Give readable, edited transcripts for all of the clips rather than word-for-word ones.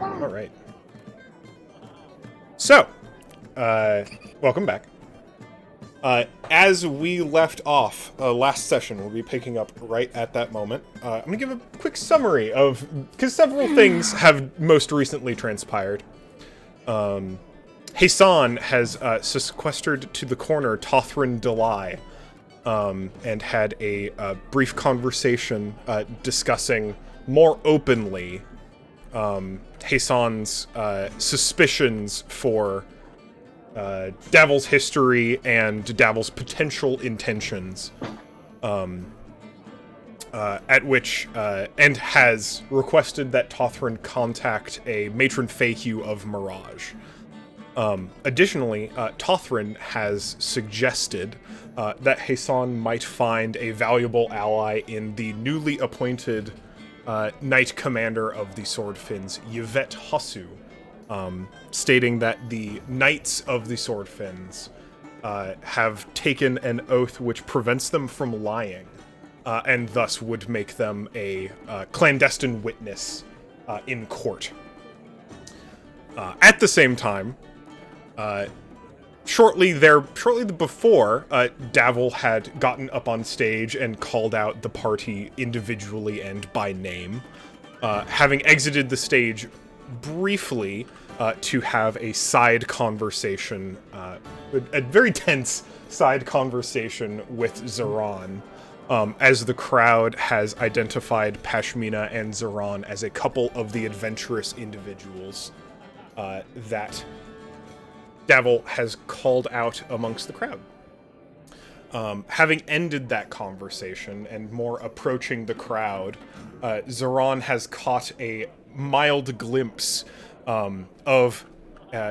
All right. So, welcome back. As we left off last session, we'll be picking up right at that moment. I'm going to give a quick summary of, because several things have most recently transpired. Hassan has sequestered to the corner Tothrin Delai, and had a brief conversation discussing more openly Hassan's suspicions for Davil's history and Davil's potential intentions, at which, and has requested that Tothrin contact a Matron Fayhue of Mirage. Additionally, Tothrin has suggested that Hassan might find a valuable ally in the newly appointed Knight Commander of the Swordfins, Yvette Hossu, stating that the Knights of the Swordfins have taken an oath which prevents them from lying, and thus would make them a clandestine witness in court. At the same time, shortly before, Davil had gotten up on stage and called out the party individually and by name, having exited the stage briefly to have a side conversation, a very tense side conversation with Zoran, as the crowd has identified Pashmina and Zoran as a couple of the adventurous individuals that Davil has called out amongst the crowd. Having ended that conversation and more approaching the crowd, Zoran has caught a mild glimpse of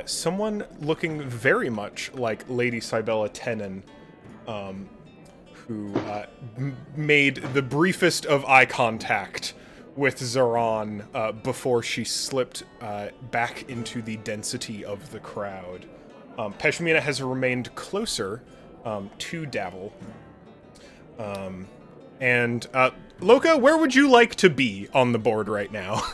someone looking very much like Lady Cybella Tenon, who made the briefest of eye contact with Zoran before she slipped back into the density of the crowd. Peshmina has remained closer to Davil. And Loka, where would you like to be on the board right now?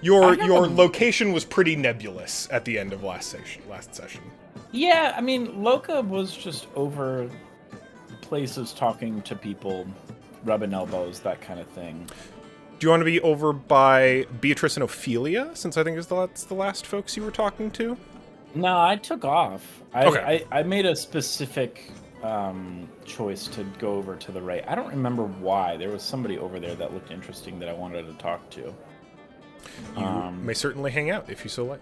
Your location was pretty nebulous at the end of last session. Yeah, I mean, Loka was just over places talking to people, rubbing elbows, that kind of thing. Do you want to be over by Beatrice and Ophelia, since I think that's the last folks you were talking to? No, I took off. Okay. I made a specific choice to go over to the right. I don't remember why. There was somebody over there that looked interesting that I wanted to talk to. You may certainly hang out if you so like.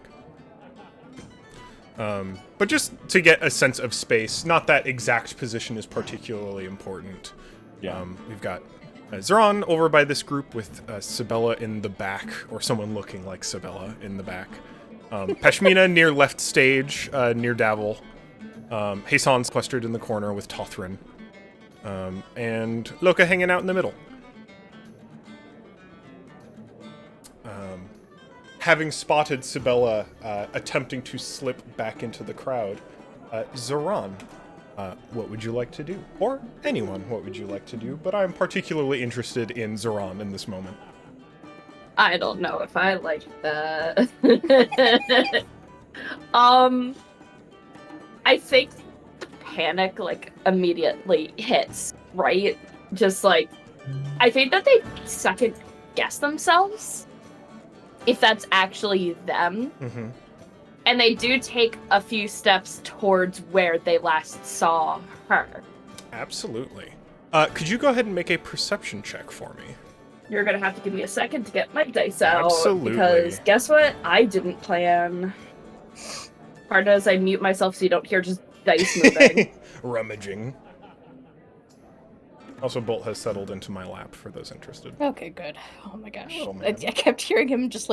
But just to get a sense of space, not that exact position is particularly important. Yeah. We've got Zoran over by this group with Sibella in the back, or someone looking like Sibella in the back. Peshmina near left stage, near Davil. Hassan's clustered in the corner with Tothrin. And Loka hanging out in the middle. Having spotted Sibella attempting to slip back into the crowd, Zoran, what would you like to do? Or anyone, what would you like to do? But I'm particularly interested in Zoran in this moment. I don't know if I like that. I think the panic, immediately hits, right? Just, I think that they second guess themselves, if that's actually them. Mm-hmm. And they do take a few steps towards where they last saw her. Absolutely. Could you go ahead and make a perception check for me? You're gonna have to give me a second to get my dice out. Absolutely. Because guess what? I didn't plan. Part as I mute myself so you don't hear just dice moving. Rummaging. Also, Bolt has settled into my lap for those interested. Okay, good. Oh my gosh. Oh, I kept hearing him just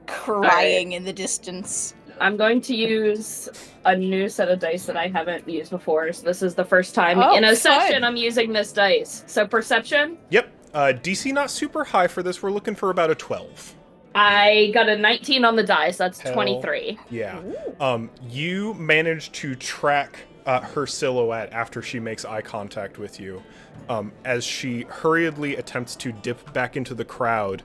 crying in the distance. I'm going to use a new set of dice that I haven't used before. So this is the first time in a session I'm using this dice. So perception? Yep. DC not super high for this. We're looking for about a 12. I got a 19 on the dice. That's Hell 23. Yeah. You managed to track her silhouette after she makes eye contact with you. As she hurriedly attempts to dip back into the crowd,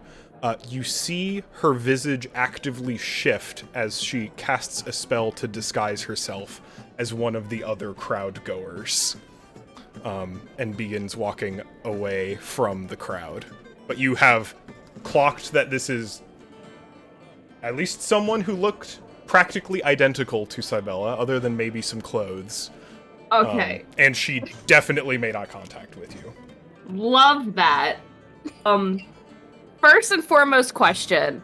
you see her visage actively shift as she casts a spell to disguise herself as one of the other crowd goers, and begins walking away from the crowd. But you have clocked that this is at least someone who looked practically identical to Cybella, other than maybe some clothes. Okay. And she definitely made eye contact with you. Love that. First and foremost question.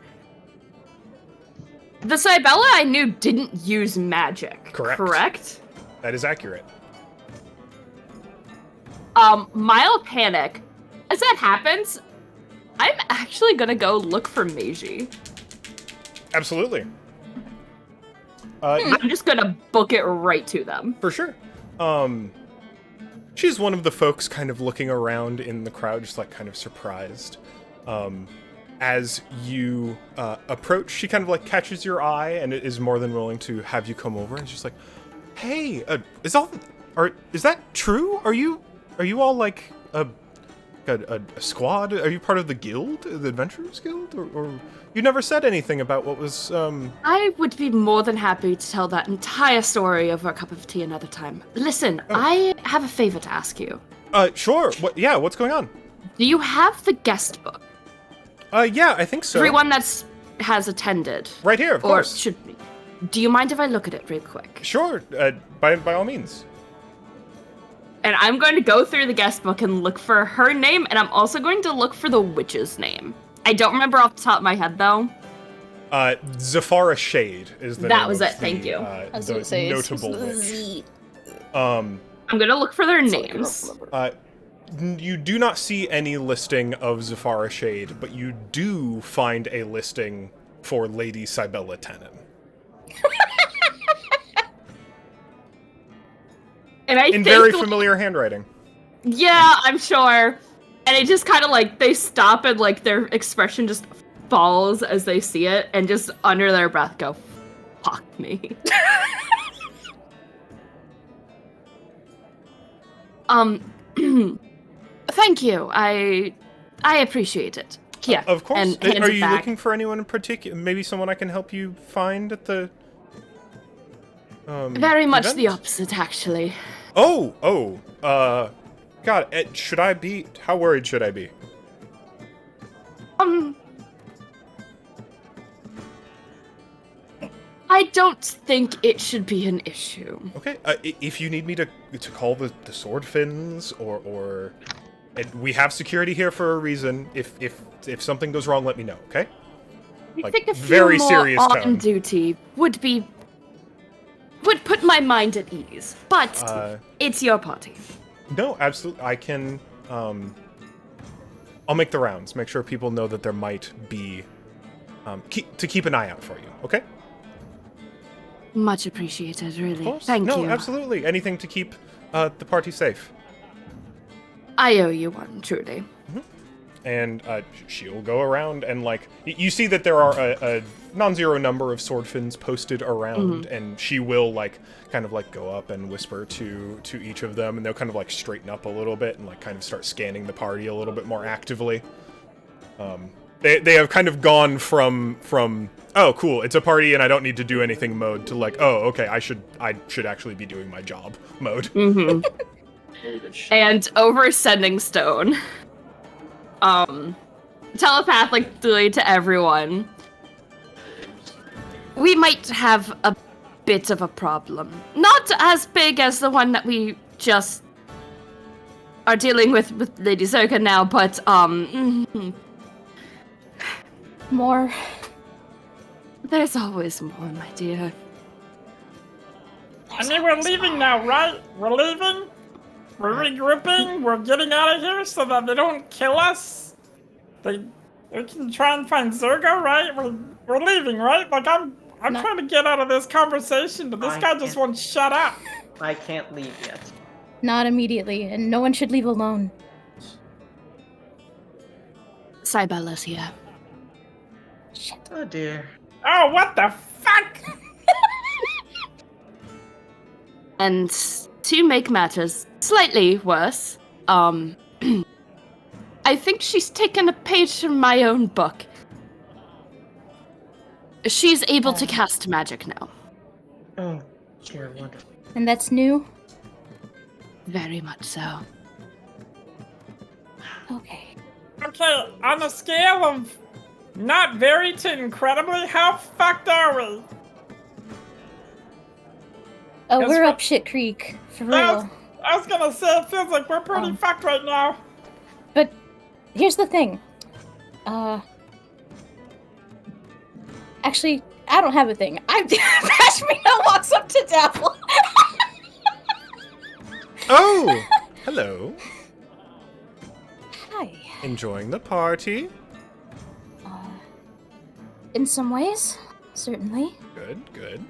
The Cybella I knew didn't use magic, correct? That is accurate. Mild panic. As that happens, I'm actually gonna go look for Meiji. Absolutely. I'm just gonna book it right to them. For sure. She's one of the folks kind of looking around in the crowd, just like kind of surprised. As you approach, she kind of like catches your eye and is more than willing to have you come over. And she's like, "Hey, is that true? Are you all like a squad? Are you part of the guild, the Adventurers Guild, or you never said anything about what was?" I would be more than happy to tell that entire story over a cup of tea another time. Listen, I have a favor to ask you. Sure. What's going on? Do you have the guest book? Yeah, I think so. Everyone has attended. Right here, of course. Or should be. Do you mind if I look at it real quick? Sure, by all means. And I'm going to go through the guest book and look for her name, and I'm also going to look for the witch's name. I don't remember off the top of my head, though. Zafara Shade is the name. That was of it, thank you. I was gonna say, notable witch. Z. I'm going to look for their names. You do not see any listing of Zafara Shade, but you do find a listing for Lady Cybella Tenon. And I in think, very familiar handwriting. Yeah, I'm sure. And it just kind of like, they stop and like their expression just falls as they see it and just under their breath go, fuck me. Thank you. I appreciate it. Yeah. Of course. And Are you looking for anyone in particular? Maybe someone I can help you find at the very much event? the opposite, actually. God, should I be? How worried should I be? I don't think it should be an issue. Okay. If you need me to call the sword fins or we have security here for a reason. If something goes wrong, let me know. Okay. I think a few very more serious on tone. duty would put my mind at ease. But it's your party. No, absolutely. I can. I'll make the rounds. Make sure people know that there might be. Keep an eye out for you. Okay. Much appreciated, really. Of course. Thank you. No, absolutely. Anything to keep the party safe. I owe you one, truly. Mm-hmm. And she'll go around and, like, you see that there are a non-zero number of sword fins posted around, and she will, like, kind of, like, go up and whisper to each of them, and they'll kind of, like, straighten up a little bit and, like, kind of start scanning the party a little bit more actively. They have kind of gone from oh, cool, it's a party and I don't need to do anything mode to, like, oh, okay, I should actually be doing my job mode. Mm-hmm. And over Sending Stone, telepathically to everyone, we might have a bit of a problem. Not as big as the one that we just are dealing with Lady Zerka now, but, More. there's always more, my dear. I mean, we're leaving now, right? We're leaving? We're regrouping? We're getting out of here so that they don't kill us? We can try and find Zerga, right? We're leaving, right? Like, I'm trying to get out of this conversation, but this guy just won't shut up. I can't leave yet. Not immediately, and no one should leave alone. Cybella's here. Shit. Oh dear. Oh, what the fuck? And to make matters slightly worse, I think she's taken a page from my own book. She's able to cast magic now. Oh, dear, wonderful. And that's new? Very much so. Okay. Okay, on a scale of not very to incredibly, how fucked are we? Oh, That's we're what- up shit creek, for I real. was gonna say, it feels like we're pretty fucked right now. But here's the thing. Actually, I don't have a thing. Pashmina walks up to Dapple. Oh, hello. Hi. Enjoying the party? In some ways, certainly. Good.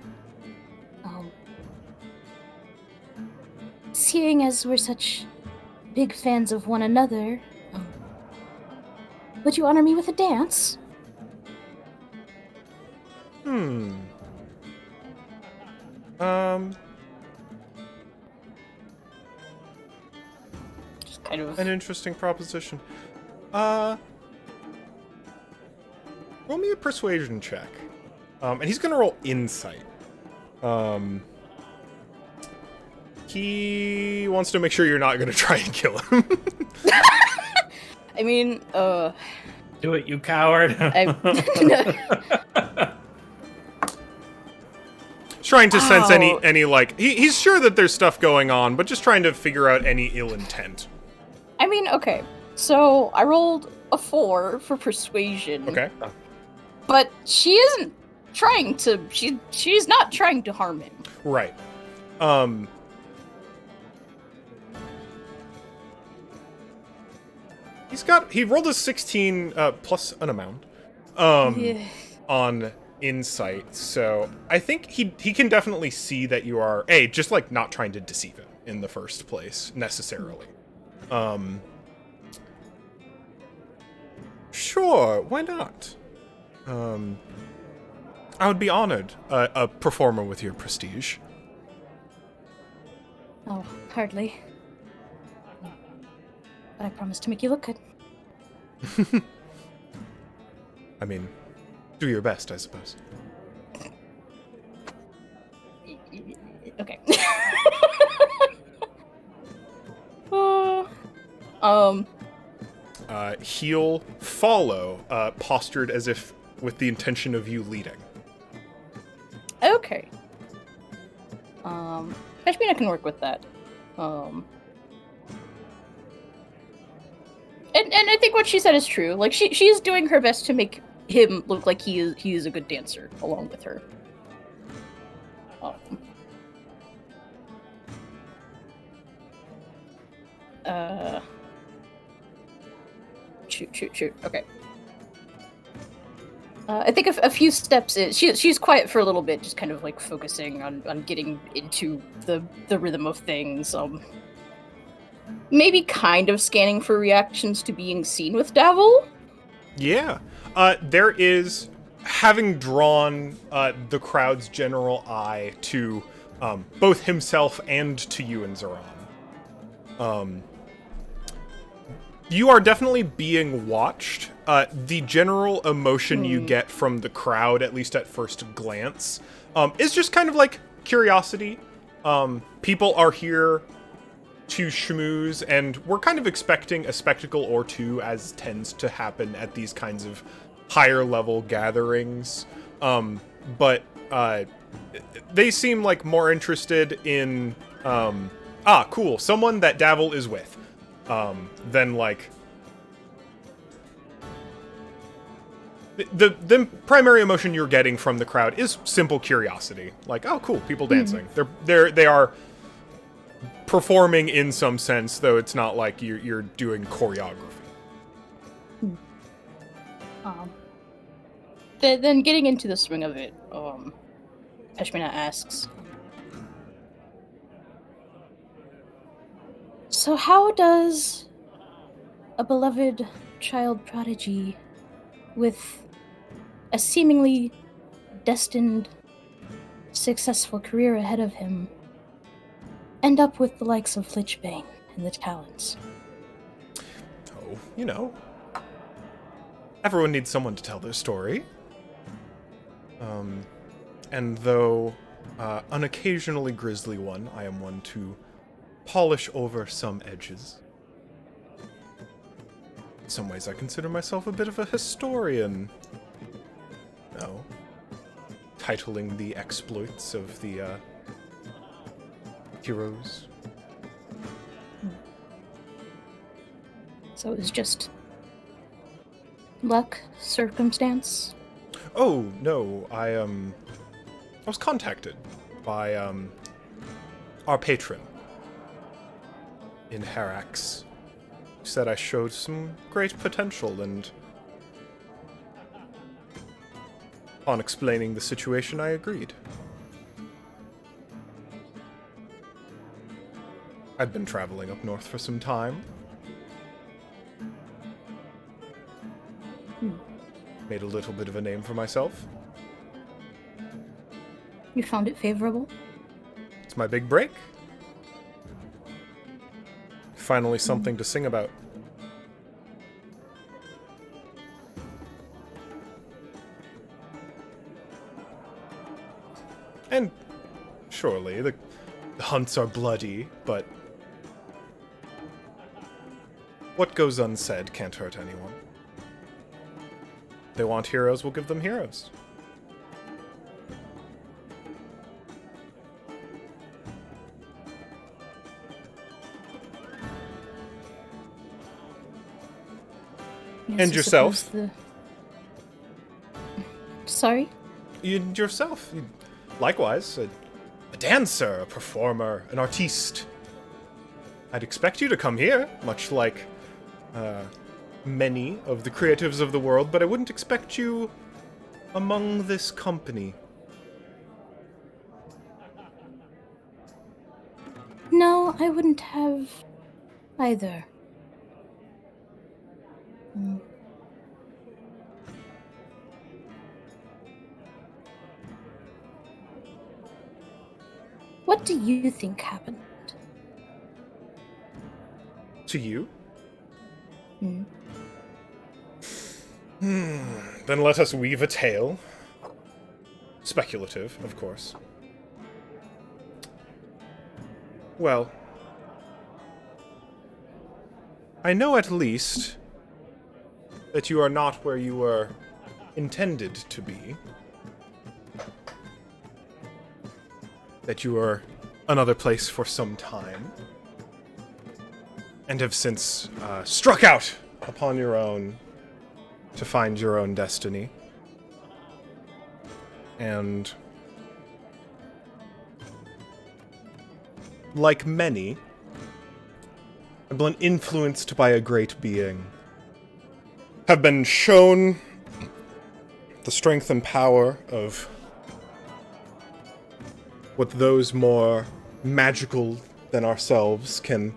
Seeing as we're such big fans of one another, would you honor me with a dance? Just kind of. An interesting proposition. Roll me a persuasion check. And he's gonna roll insight. He wants to make sure you're not gonna try and kill him. I mean, Do it, you coward. Trying to sense Ow. any like he's sure that there's stuff going on, but just trying to figure out any ill intent. I mean, okay. So I rolled a 4 for persuasion. Okay. But she isn't trying to. She's not trying to harm him. Right. He rolled a 16 plus an amount on insight, so I think he can definitely see that you are just like not trying to deceive him in the first place necessarily. Sure, why not? I would be honored, a performer with your prestige. Oh, hardly. But I promise to make you look good. I mean, do your best, I suppose. Okay. He'll follow, postured as if with the intention of you leading. Okay. Pashmina can work with that. And I think what she said is true. Like she's doing her best to make him look like he is a good dancer along with her. Shoot. Okay. I think a few steps in, she's quiet for a little bit, just kind of like focusing on getting into the rhythm of things. Maybe kind of scanning for reactions to being seen with Davil. Yeah. There is, having drawn the crowd's general eye to both himself and to you and Zoran. You are definitely being watched. The general emotion you get from the crowd, at least at first glance, is just kind of like curiosity. People are here to schmooze, and we're kind of expecting a spectacle or two, as tends to happen at these kinds of higher level gatherings. But they seem like more interested in cool, someone that Davil is with. Then like the primary emotion you're getting from the crowd is simple curiosity. Like, oh cool, people dancing. They are performing in some sense, though it's not like you're doing choreography. Then getting into the swing of it, Pashmina asks, so how does a beloved child prodigy with a seemingly destined successful career ahead of him end up with the likes of Lichbane and the Talons? Oh, you know. Everyone needs someone to tell their story. And though an occasionally grisly one, I am one to polish over some edges. In some ways, I consider myself a bit of a historian. No. Titling the exploits of the heroes. So it was just luck, circumstance? Oh, no, I was contacted by, our patron in Herax. Who said I showed some great potential, and on explaining the situation, I agreed. I'd been traveling up north for some time. Made a little bit of a name for myself. You found it favorable? It's my big break. Finally something to sing about. And surely the hunts are bloody, but what goes unsaid can't hurt anyone. They want heroes, we'll give them heroes. Yes, And I yourself? suppose Sorry? And yourself. Likewise, a dancer, a performer, an artiste. I'd expect you to come here, much like many of the creatives of the world, but I wouldn't expect you among this company. No, I wouldn't have either. What do you think happened? To you? Hmm. Then let us weave a tale. Speculative, of course. Well, I know at least that you are not where you were intended to be. That you were another place for some time. And have since struck out upon your own to find your own destiny. And like many, have been influenced by a great being, have been shown the strength and power of what those more magical than ourselves can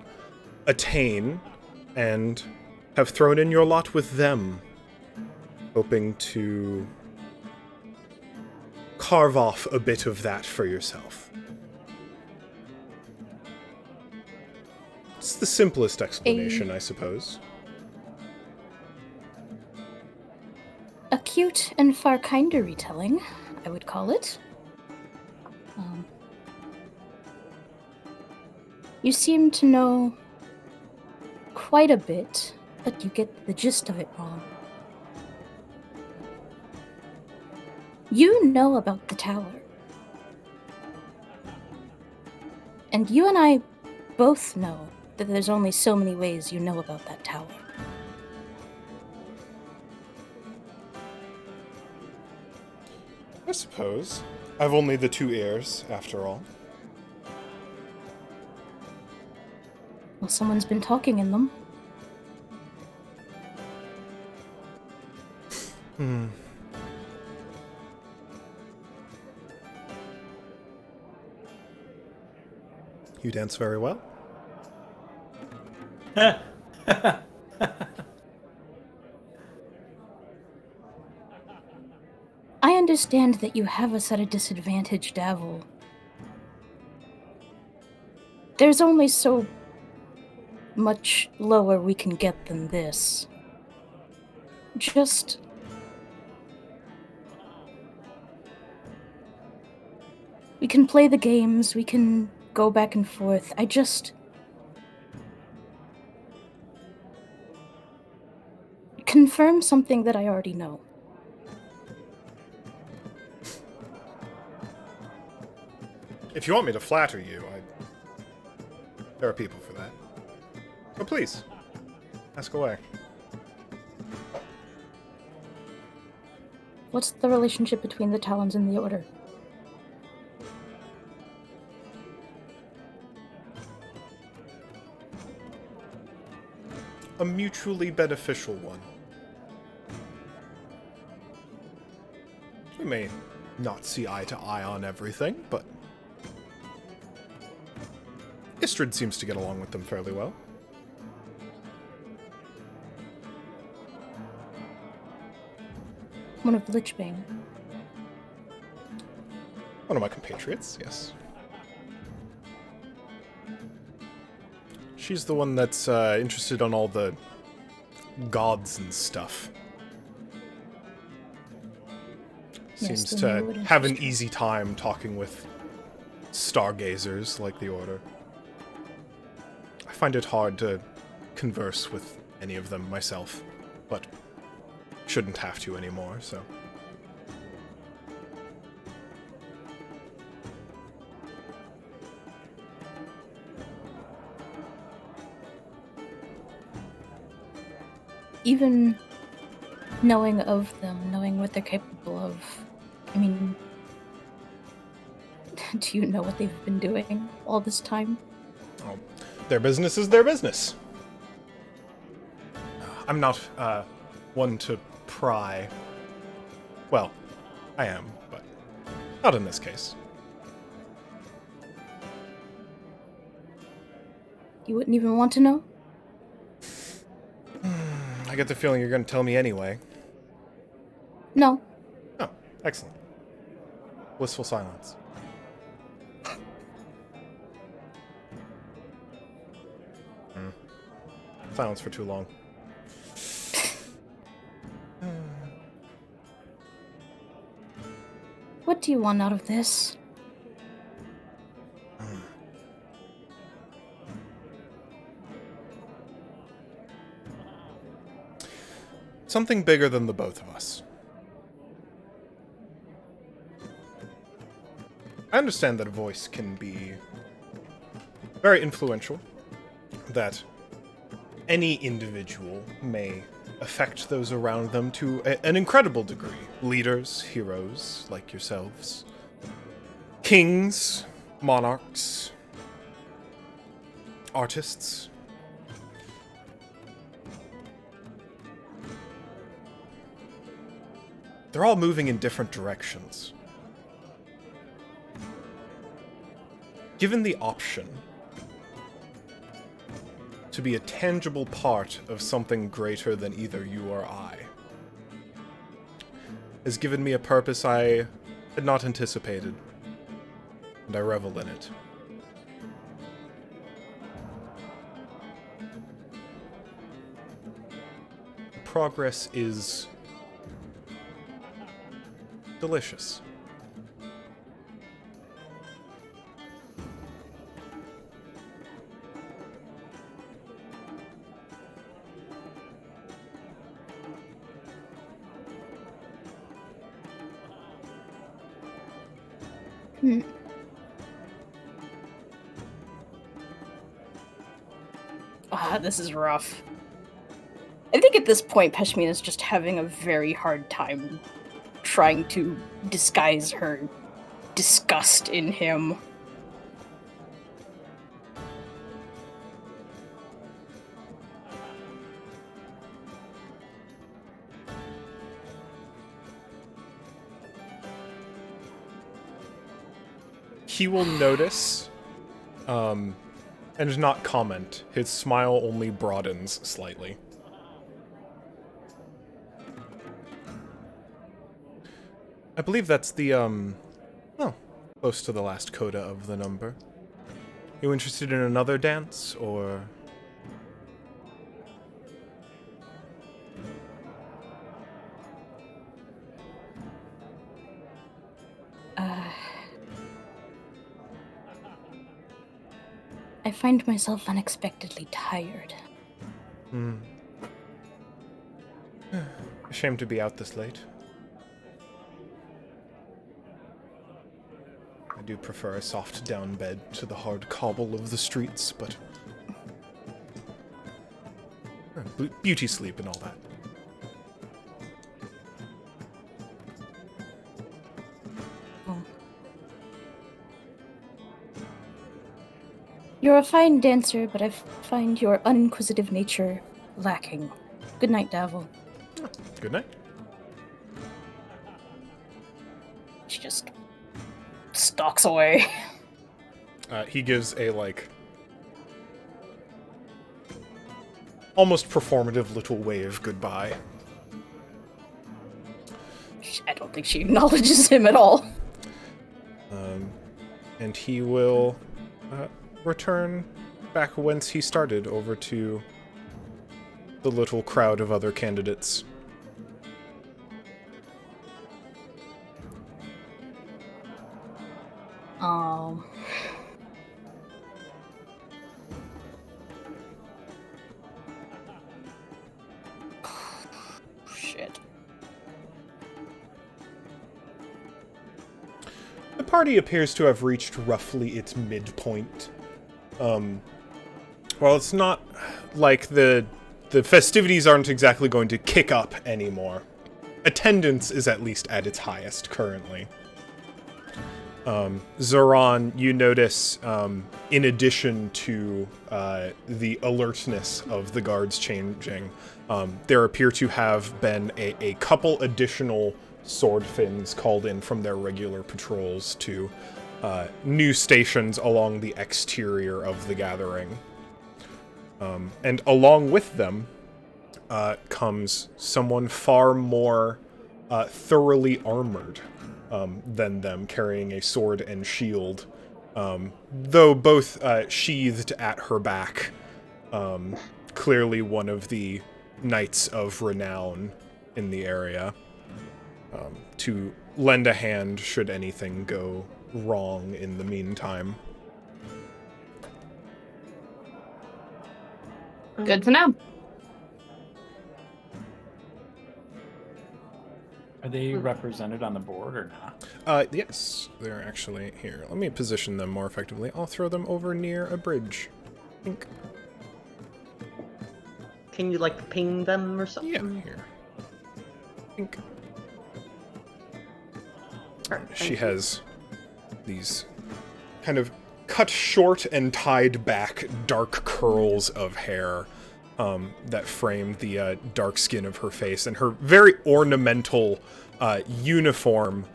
attain, and have thrown in your lot with them, hoping to carve off a bit of that for yourself. It's the simplest explanation, I suppose. A cute and far kinder retelling, I would call it. You seem to know quite a bit, but you get the gist of it wrong. You know about the tower. And you and I both know that there's only so many ways you know about that tower. I suppose. I've only the two ears, after all. Well, someone's been talking in them. You dance very well. I understand that you have us at a disadvantage, Davil. There's only so much lower we can get than this. Just... We can play the games, we can go back and forth. I just... confirm something that I already know. If you want me to flatter you, there are people for that. So please, ask away. What's the relationship between the Talons and the Order? A mutually beneficial one. We may not see eye to eye on everything, but Istrid seems to get along with them fairly well. One of the Lichbane. One of my compatriots, yes. She's the one that's interested on all the gods and stuff. Seems to have an easy time talking with stargazers like the Order. I find it hard to converse with any of them myself, but shouldn't have to anymore, so... Even knowing of them, knowing what they're capable of, I mean, do you know what they've been doing all this time? Oh, their business is their business. I'm not, one to pry. Well, I am, but not in this case. You wouldn't even want to know? I get the feeling you're going to tell me anyway. No. Oh, excellent. Blissful silence. Silence for too long. What do you want out of this? Something bigger than the both of us. I understand that a voice can be very influential, that any individual may affect those around them to an incredible degree. Leaders, heroes like yourselves, kings, monarchs, artists. They're all moving in different directions. Given the option to be a tangible part of something greater than either you or I, has given me a purpose I had not anticipated, and I revel in it. Progress is delicious. This is rough. I think at this point, Peshmina is just having a very hard time trying to disguise her disgust in him. He will notice, and not comment. His smile only broadens slightly. I believe that's the, close to the last coda of the number. You interested in another dance, or... I find myself unexpectedly tired. Ashamed to be out this late. I do prefer a soft down bed to the hard cobble of the streets, but... beauty sleep and all that. You're a fine dancer, but I find your uninquisitive nature lacking. Good night, Davil. Good night. She just stalks away. He gives a, like... almost performative little wave goodbye. I don't think she acknowledges him at all. And he will return back whence he started, over to the little crowd of other candidates. Shit. The party appears to have reached roughly its midpoint. While it's not like the festivities aren't exactly going to kick up anymore, attendance is at least at its highest currently. Zoran, you notice, in addition to the alertness of the guards changing, there appear to have been a couple additional sword fins called in from their regular patrols to new stations along the exterior of the gathering. And along with them comes someone far more thoroughly armored than them, carrying a sword and shield, though both sheathed at her back. Clearly one of the knights of renown in the area, to lend a hand should anything go wrong in the meantime. Good to know. Are they represented on the board or not? Yes, they're actually here. Let me position them more effectively. I'll throw them over near a bridge. Think. Can you, like, ping them or something? Yeah, here. Think. Alright, She thank you. has these kind of cut short and tied back dark curls of hair that frame the dark skin of her face, and her very ornamental uniform,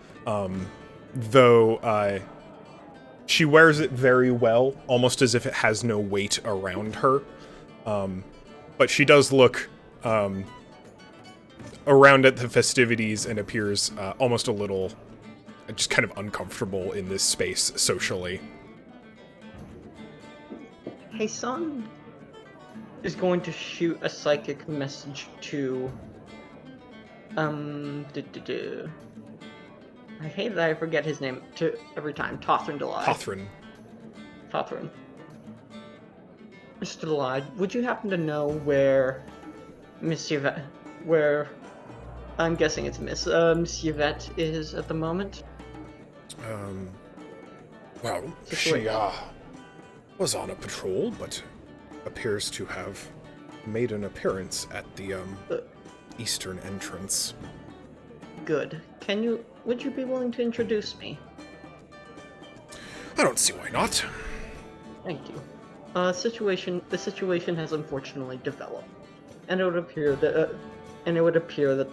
though she wears it very well, almost as if it has no weight around her. But she does look around at the festivities and appears almost a little just kind of uncomfortable in this space socially. Hey, son is going to shoot a psychic message to I hate that I forget his name to every time. Tothrin Delay. Tothrin. Mr. Delay, would you happen to know where Miss Yvette, where I'm guessing it's Miss Yvette is at the moment? Well, she was on a patrol, but appears to have made an appearance at the eastern entrance. Good. Would you be willing to introduce me? I don't see why not. Thank you. The situation has unfortunately developed, and it would appear that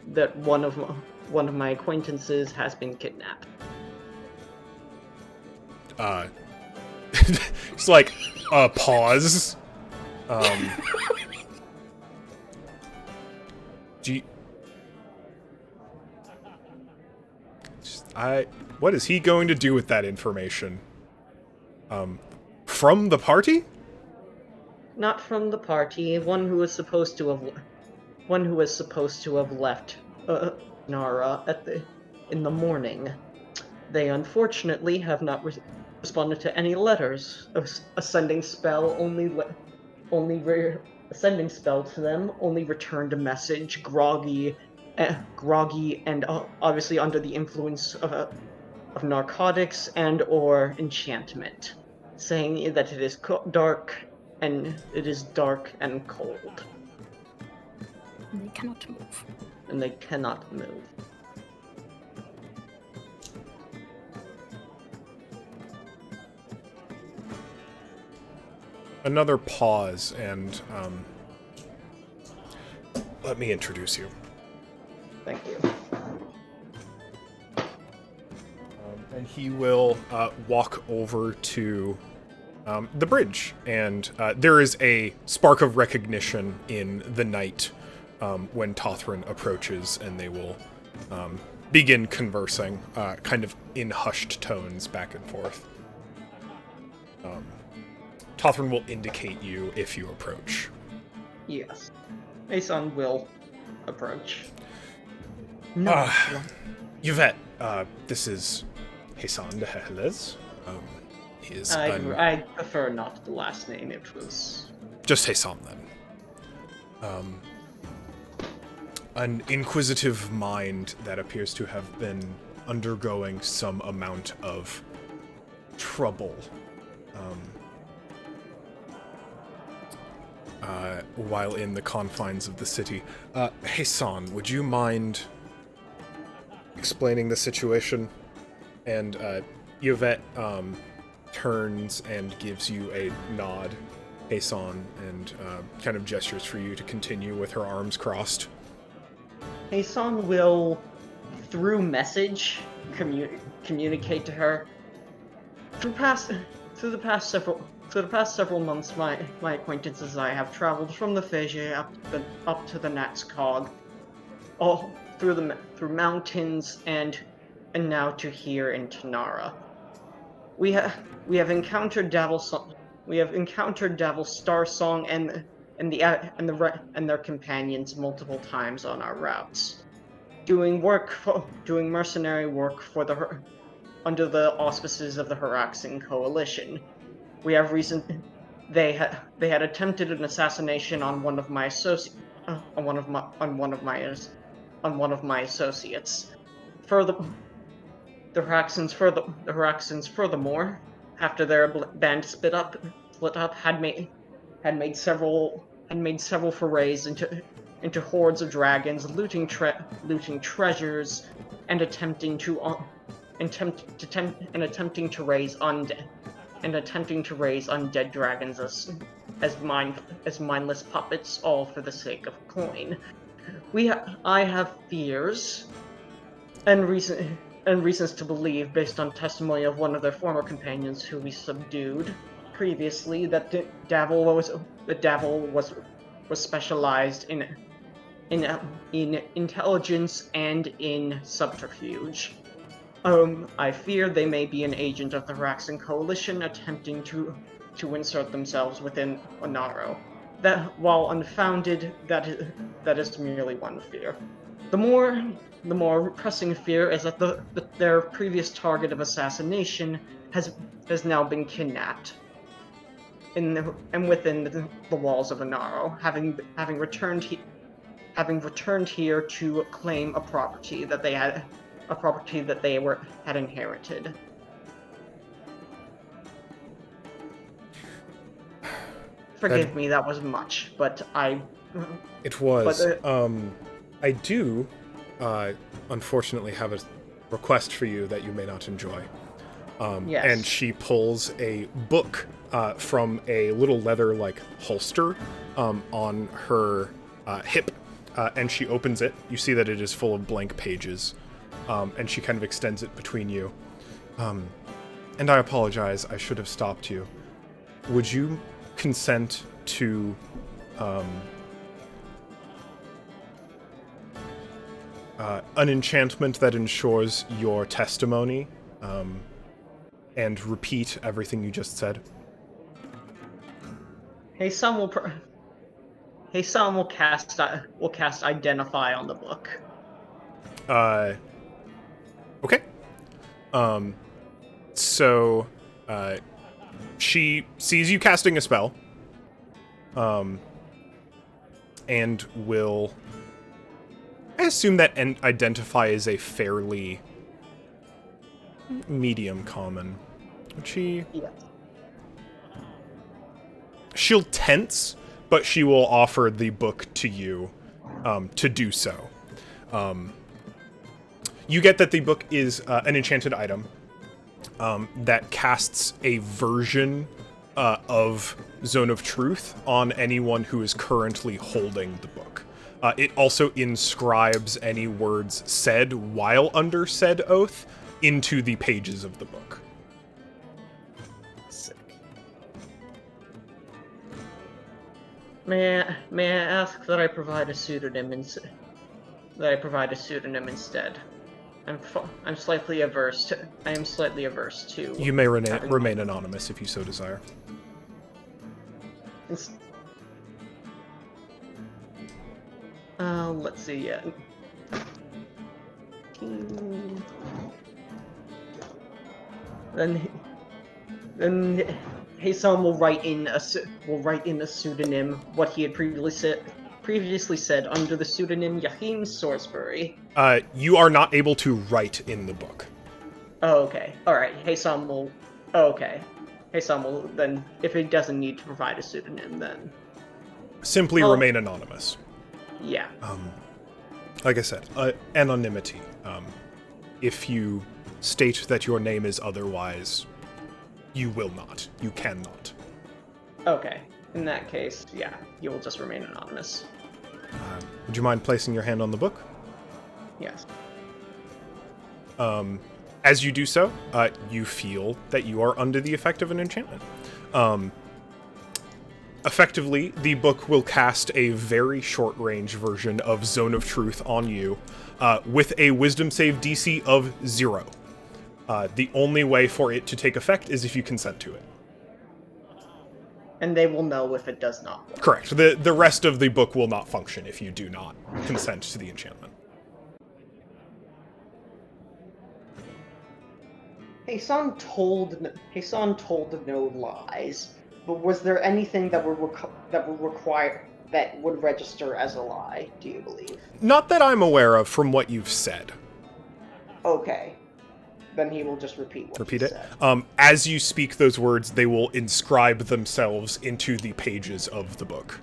that one of my acquaintances has been kidnapped. It's like pause. What is he going to do with that information? from the party? Not from the party. One who was supposed to have left Nara in the morning. They unfortunately have not responded to any letters. Ascending spell ascending spell to them only returned a message, groggy, and obviously under the influence of narcotics and or enchantment, saying that it is dark and cold, And they cannot move. and they cannot move. Another pause, and let me introduce you. Thank you. And he will walk over to the bridge, and there is a spark of recognition in the night when Tothrin approaches, and they will begin conversing, kind of in hushed tones back and forth. Tothrin will indicate you if you approach. Yes. Aeson will approach. No. Yvette, this is Hassan de Heles. He is I prefer not the last name. It was just Hassan then. An inquisitive mind that appears to have been undergoing some amount of trouble while in the confines of the city. Hassan, would you mind explaining the situation? And Yvette turns and gives you a nod, Hassan, and kind of gestures for you to continue with her arms crossed. Aeson will, through message, communicate to her. Through the past several months, my acquaintances and I have traveled from the Fege up to the Natskog, all through mountains and now to here in Tanara. We have encountered Davil Starsong and their companions multiple times on our routes, doing mercenary work under the auspices of the Haraxan Coalition. We have they had attempted an assassination on one of my associates. The Haraxans furthermore, after their band split up, had made several forays into hordes of dragons, looting treasures, and attempting to raise undead dragons as mindless puppets, all for the sake of coin. I have fears and reasons to believe, based on testimony of one of their former companions who we subdued previously, that Davil was specialized in intelligence and in subterfuge. I fear they may be an agent of the Haraxan Coalition attempting to insert themselves within Onaro. That, while unfounded, that is merely one fear. The more pressing fear is that their previous target of assassination has now been kidnapped within the walls of Onaro, having returned here to claim a property that they had inherited. Forgive me, that was much, but It was. But, I do, unfortunately, have a request for you that you may not enjoy. Yes. And she pulls a book from a little leather-like holster on her hip, and she opens it. You see that it is full of blank pages, and she kind of extends it between you. And I apologize, I should have stopped you. Would you consent to an enchantment that ensures your testimony, and repeat everything you just said? Heisan will cast Identify on the book. Okay. So, she sees you casting a spell, and will... I assume that Identify is a fairly medium common. Would Yes. she'll tense, but she will offer the book to you to do so. You get that the book is an enchanted item that casts a version of Zone of Truth on anyone who is currently holding the book. It also inscribes any words said while under said oath into the pages of the book. Sick. May I ask that I provide a pseudonym instead? I'm slightly averse to. You may remain anonymous if you so desire. Let's see. Yeah. Then Heisan will write in a pseudonym what he had previously said under the pseudonym Yahim Sorsbury. You are not able to write in the book. Oh, okay. All right. Heisan will. Oh, okay. Heisan will then, if he doesn't need to provide a pseudonym, then Simply remain anonymous. yeah. Like I said, anonymity. If you state that your name is otherwise, you will not. You cannot. Okay. In that case, yeah, you will just remain anonymous. Would you mind placing your hand on the book? Yes. As you do so, you feel that you are under the effect of an enchantment. Effectively, the book will cast a very short-range version of Zone of Truth on you, with a Wisdom save DC of 0. The only way for it to take effect is if you consent to it. And they will know if it does not work. Correct. The rest of the book will not function if you do not consent to the enchantment. Heisan told no lies, but was there anything that would register as a lie? Do you believe? Not that I'm aware of from what you've said. Okay, then he will just repeat what Repeat he it. said. As you speak those words, they will inscribe themselves into the pages of the book.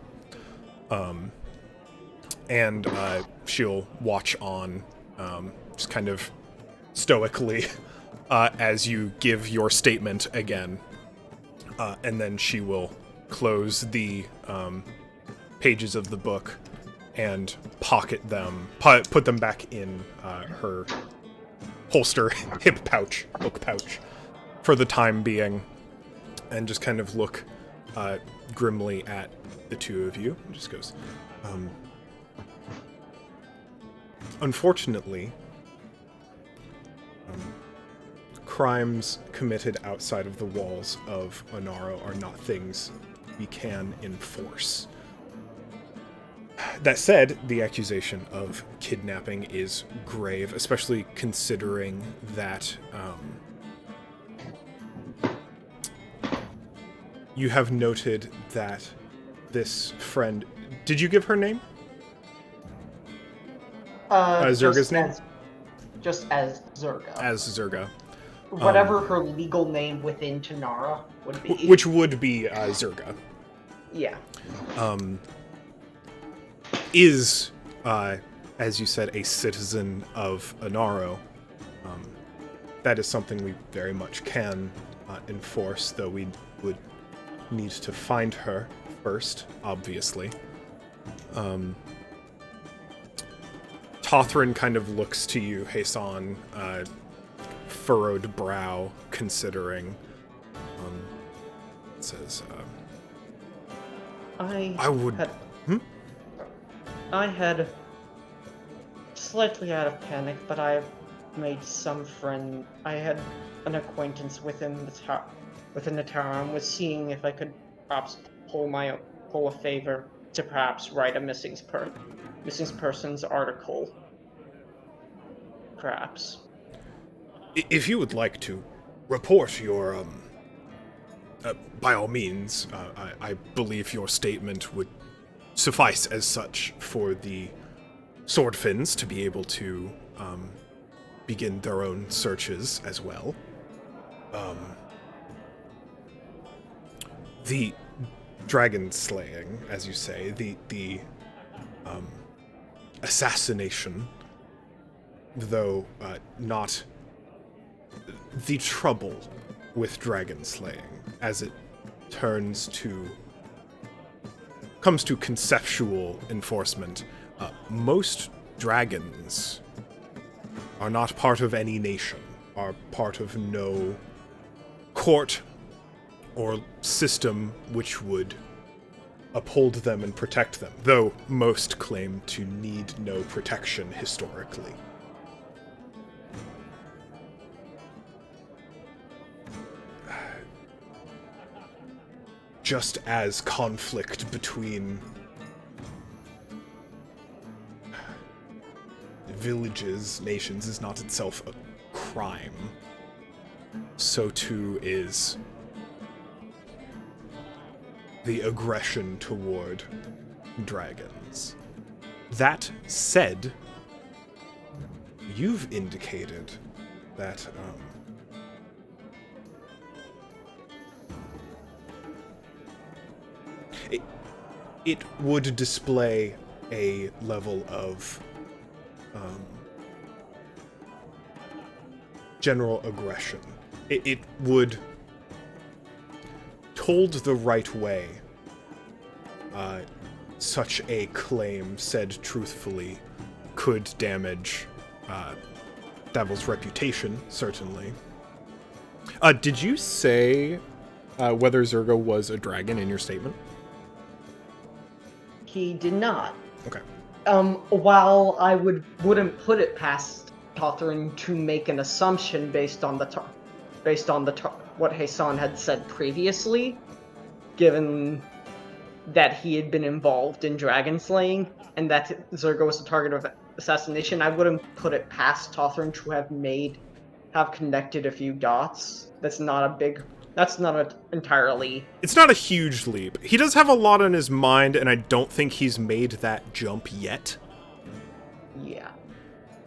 And she'll watch on, just kind of stoically, as you give your statement again. And then she will close the pages of the book and pocket them, put them back in her holster, hip pouch, book pouch, for the time being, and just kind of look grimly at the two of you, and just goes, unfortunately, crimes committed outside of the walls of Onaro are not things we can enforce. That said, the accusation of kidnapping is grave, especially considering that you have noted that this friend... Did you give her name? Zerga's name? Just as Zerga. As Zerga. Whatever her legal name within Tanara would be. Which would be Zerga. Yeah. Is, as you said, a citizen of Onaro. That is something we very much can enforce, though we would need to find her first, obviously. Tothrin kind of looks to you, Heisan, furrowed brow, considering. Says, I would... I had slightly out of panic, but I made some friend. I had an acquaintance within the tower and was seeing if I could perhaps pull my Cole a favor to perhaps write a missing persons article. Perhaps. If you would like to report your, by all means, I believe your statement would suffice as such for the Swordfins to be able to, begin their own searches as well. The dragon slaying, as you say, the assassination, though not the trouble with dragon slaying, as it comes to conceptual enforcement. Most dragons are not part of any nation, are part of no court or system which would uphold them and protect them, though most claim to need no protection historically. Just as conflict between villages, nations, is not itself a crime, so too is the aggression toward dragons. That said, you've indicated that, it would display a level of general aggression. It would, told the right way, such a claim, said truthfully, could damage Devil's reputation, certainly. Did you say whether Zergo was a dragon in your statement? He did not. Okay. While I wouldn't put it past Totherin to make an assumption based on what Hassan had said previously, given that he had been involved in dragon slaying and that Zergo was the target of assassination, I wouldn't put it past Totherin to have connected a few dots. That's not entirely... It's not a huge leap. He does have a lot on his mind, and I don't think he's made that jump yet. Yeah.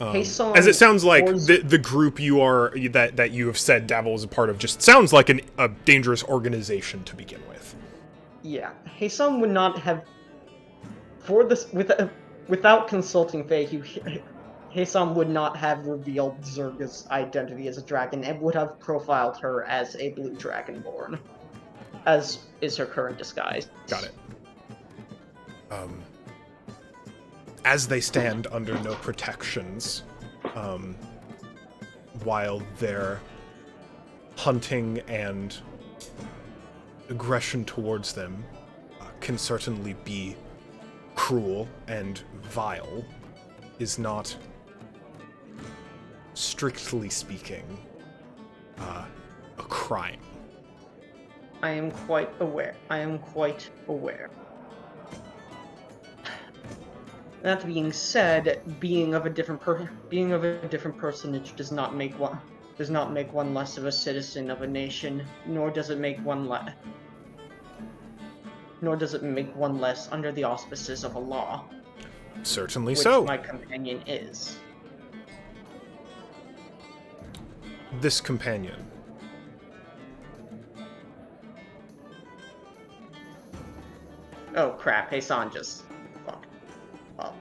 As it sounds like the group that you have said Davil is a part of just sounds like a dangerous organization to begin with. Yeah. Hassan would not have... Without consulting Faye, Hassan would not have revealed Zerga's identity as a dragon and would have profiled her as a blue dragonborn, as is her current disguise. Got it. As they stand under no protections, while their hunting and aggression towards them can certainly be cruel and vile, is not, strictly speaking, a crime. I am quite aware. That being said, being of a different personage does not make one less of a citizen of a nation, nor does it make one less under the auspices of a law. Certainly which so. My companion is. This companion. Oh crap! Hassan just. Fuck. Oh.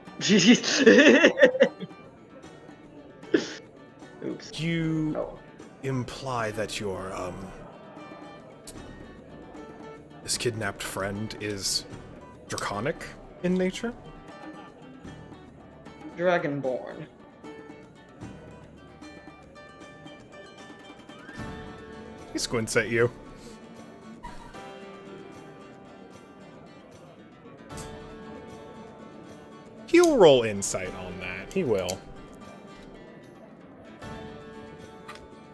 Oops. You imply that your this kidnapped friend is draconic in nature? Dragonborn. He squints at you. He'll roll insight on that. He will.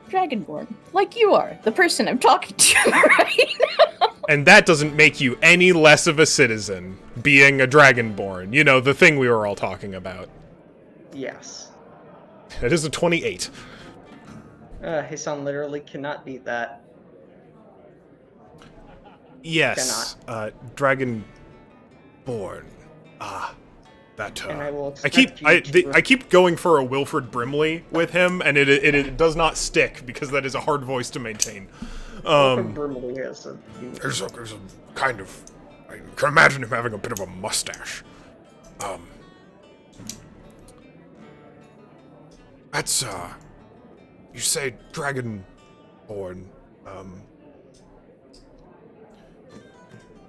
Dragonborn, like you are, the person I'm talking to right now. And that doesn't make you any less of a citizen, being a Dragonborn. You know, the thing we were all talking about. Yes. It is a 28. His son literally cannot beat that. Yes, Dragonborn. That And I will I keep expect you to I keep going for a Wilfred Brimley with him, and it does not stick because that is a hard voice to maintain. Brimley is There's a kind of, I can imagine him having a bit of a mustache. That's you say Dragonborn.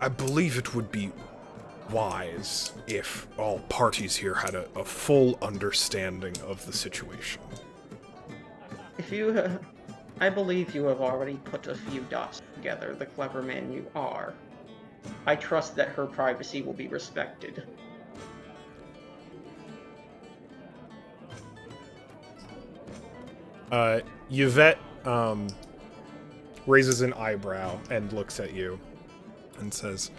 I believe it would be wise if all parties here had a full understanding of the situation. If you, I believe you have already put a few dots together, the clever man you are. I trust that her privacy will be respected. Yvette raises an eyebrow and looks at you and says,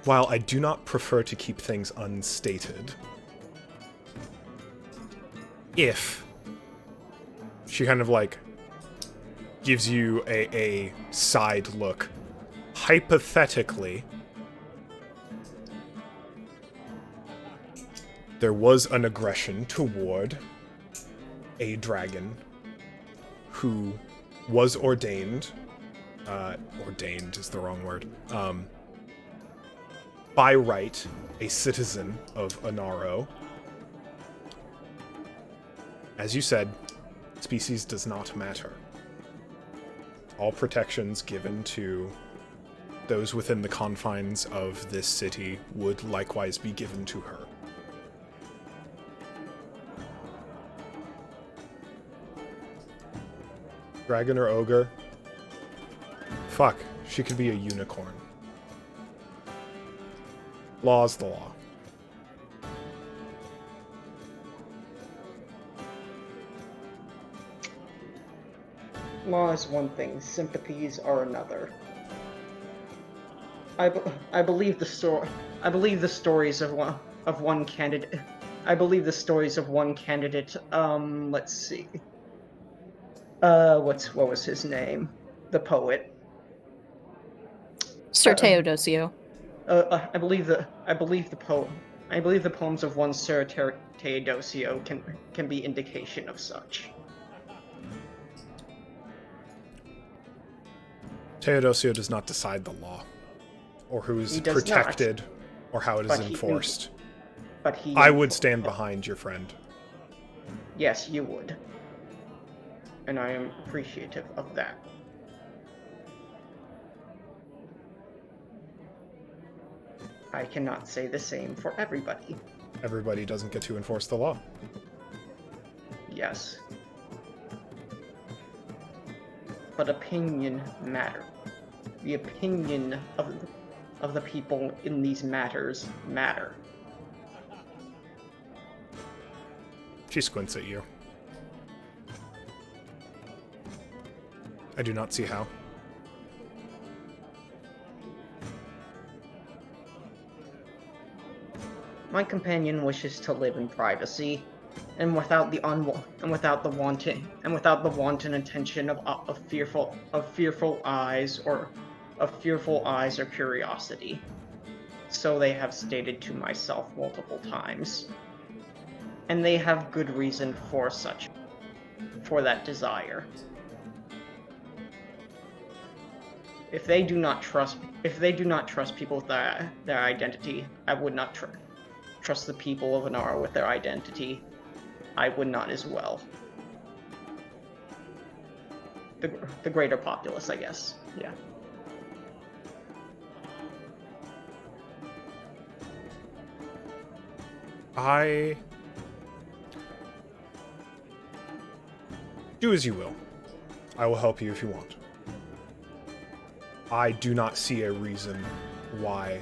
while I do not prefer to keep things unstated, if she kind of like gives you a side look, hypothetically, there was an aggression toward a dragon who was ordained is the wrong word, by right, a citizen of Anaro. As you said, species does not matter. All protections given to those within the confines of this city would likewise be given to her. Dragon or ogre? Fuck, she could be a unicorn. Law's the law. Law is one thing, sympathies are another. I believe the story. I believe the stories of one candidate. I believe the stories of one candidate. Let's see. What was his name? The poet. Sir Teodosio. I believe the poems of one Sir Teodosio can be indication of such. Teodosio does not decide the law, or who is protected, or how it is enforced. I would stand behind your friend. Yes, you would. And I am appreciative of that. I cannot say the same for everybody. Everybody doesn't get to enforce the law. Yes. But opinion matters. The opinion of the people in these matters matter. She squints at you. I do not see how. My companion wishes to live in privacy, and without the wanton intention of fearful eyes or curiosity. So they have stated to myself multiple times, and they have good reason for that desire. If they do not trust people with their identity, I would not trust the people of Anara with their identity. I would not as well. The greater populace, I guess. Yeah. Do as you will. I will help you if you want. I do not see a reason why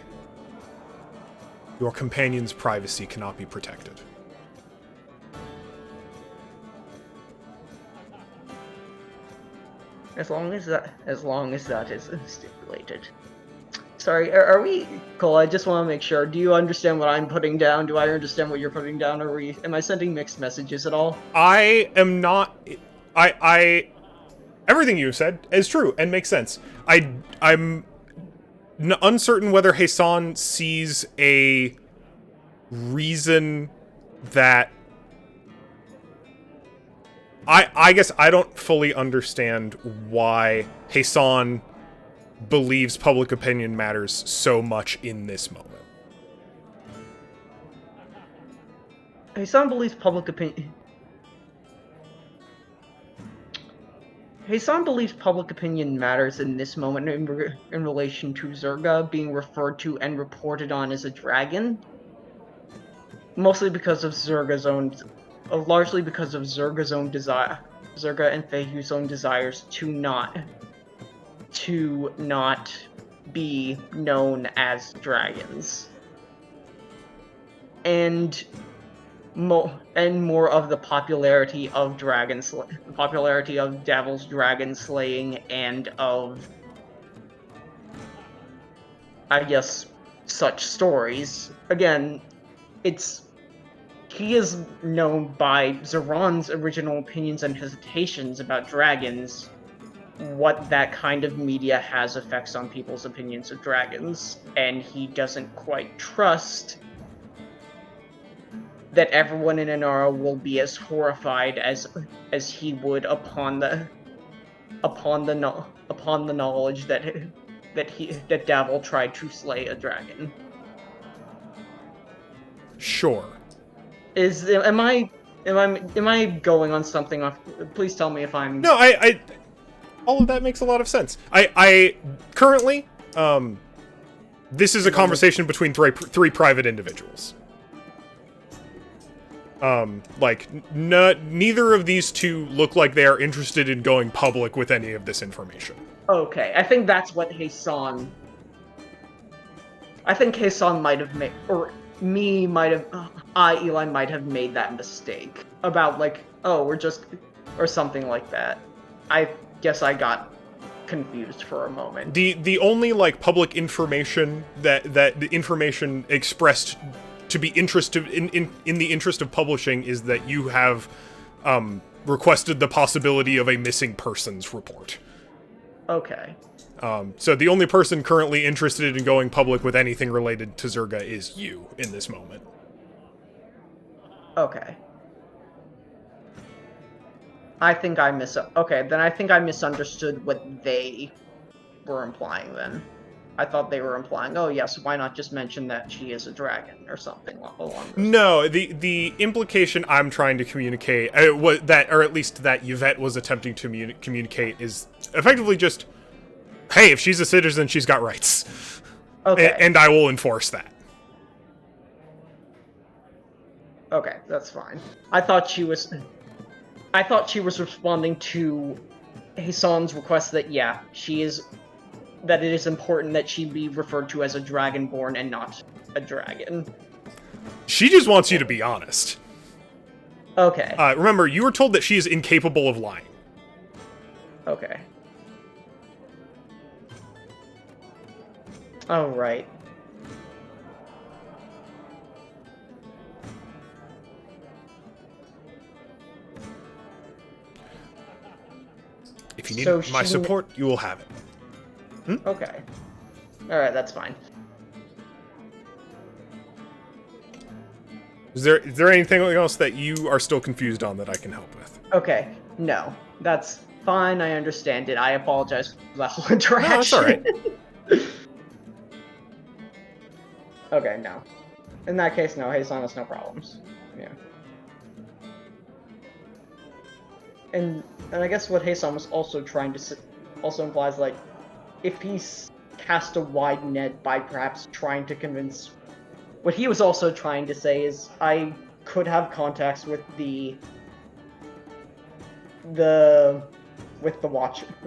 your companion's privacy cannot be protected. As long as that is stipulated. Sorry, are we, Cole? I just want to make sure. Do you understand what I'm putting down? Do I understand what you're putting down? Am I sending mixed messages at all? I am not. Everything you said is true and makes sense. I'm uncertain whether Hassan sees a reason that. I guess I don't fully understand why Hassan believes public opinion matters so much in this moment. Hassan believes public opinion. Hassan believes public opinion matters in this moment in relation to Zerga being referred to and reported on as a dragon. Mostly because of Zerga's own, largely because of Zerga's own desire, Zerga and Feihu's own desires to not be known as dragons, and more of the popularity of the popularity of Devil's dragon slaying, and of, I guess, such stories. Again, he is known by Zeron's original opinions and hesitations about dragons, what that kind of media has effects on people's opinions of dragons, and he doesn't quite trust that everyone in Inara will be as horrified as he would upon the knowledge that Davil tried to slay a dragon. Sure. Am I going on something off? Please tell me if I'm. No, I all of that makes a lot of sense. I currently, this is a conversation between three private individuals. Neither of these two look like they are interested in going public with any of this information. Okay, I think that's what Hassan. I think Hassan might have made, or me might have, Eli might have made that mistake about we're just, or something like that. I guess I got confused for a moment. The only public information that the information expressed to be interested in the interest of publishing is that you have requested the possibility of a missing persons report. Okay. So the only person currently interested in going public with anything related to Zerga is you in this moment. Okay. I think I misunderstood what they were implying then. I thought they were implying, oh yes, why not just mention that she is a dragon or something along those. No, the implication I'm trying to communicate, or at least that Yvette was attempting to communicate, is effectively just, hey, if she's a citizen, she's got rights. Okay. And I will enforce that. Okay, that's fine. I thought she was responding to Hassan's request that, yeah, that it is important that she be referred to as a dragonborn and not a dragon. She just wants you to be honest. Okay. Remember, you were told that she is incapable of lying. Okay. Oh, right. If you need my support, you will have it. Okay. Alright, that's fine. Is there anything else that you are still confused on that I can help with? Okay, no. That's fine, I understand it. I apologize for that whole interaction. No, that's alright. Okay, no. In that case, no. Hassan has no problems. Yeah. And I guess what Hassan was also trying to also implies, like, if he's cast a wide net by perhaps trying to convince... What he was also trying to say is, I could have contacts with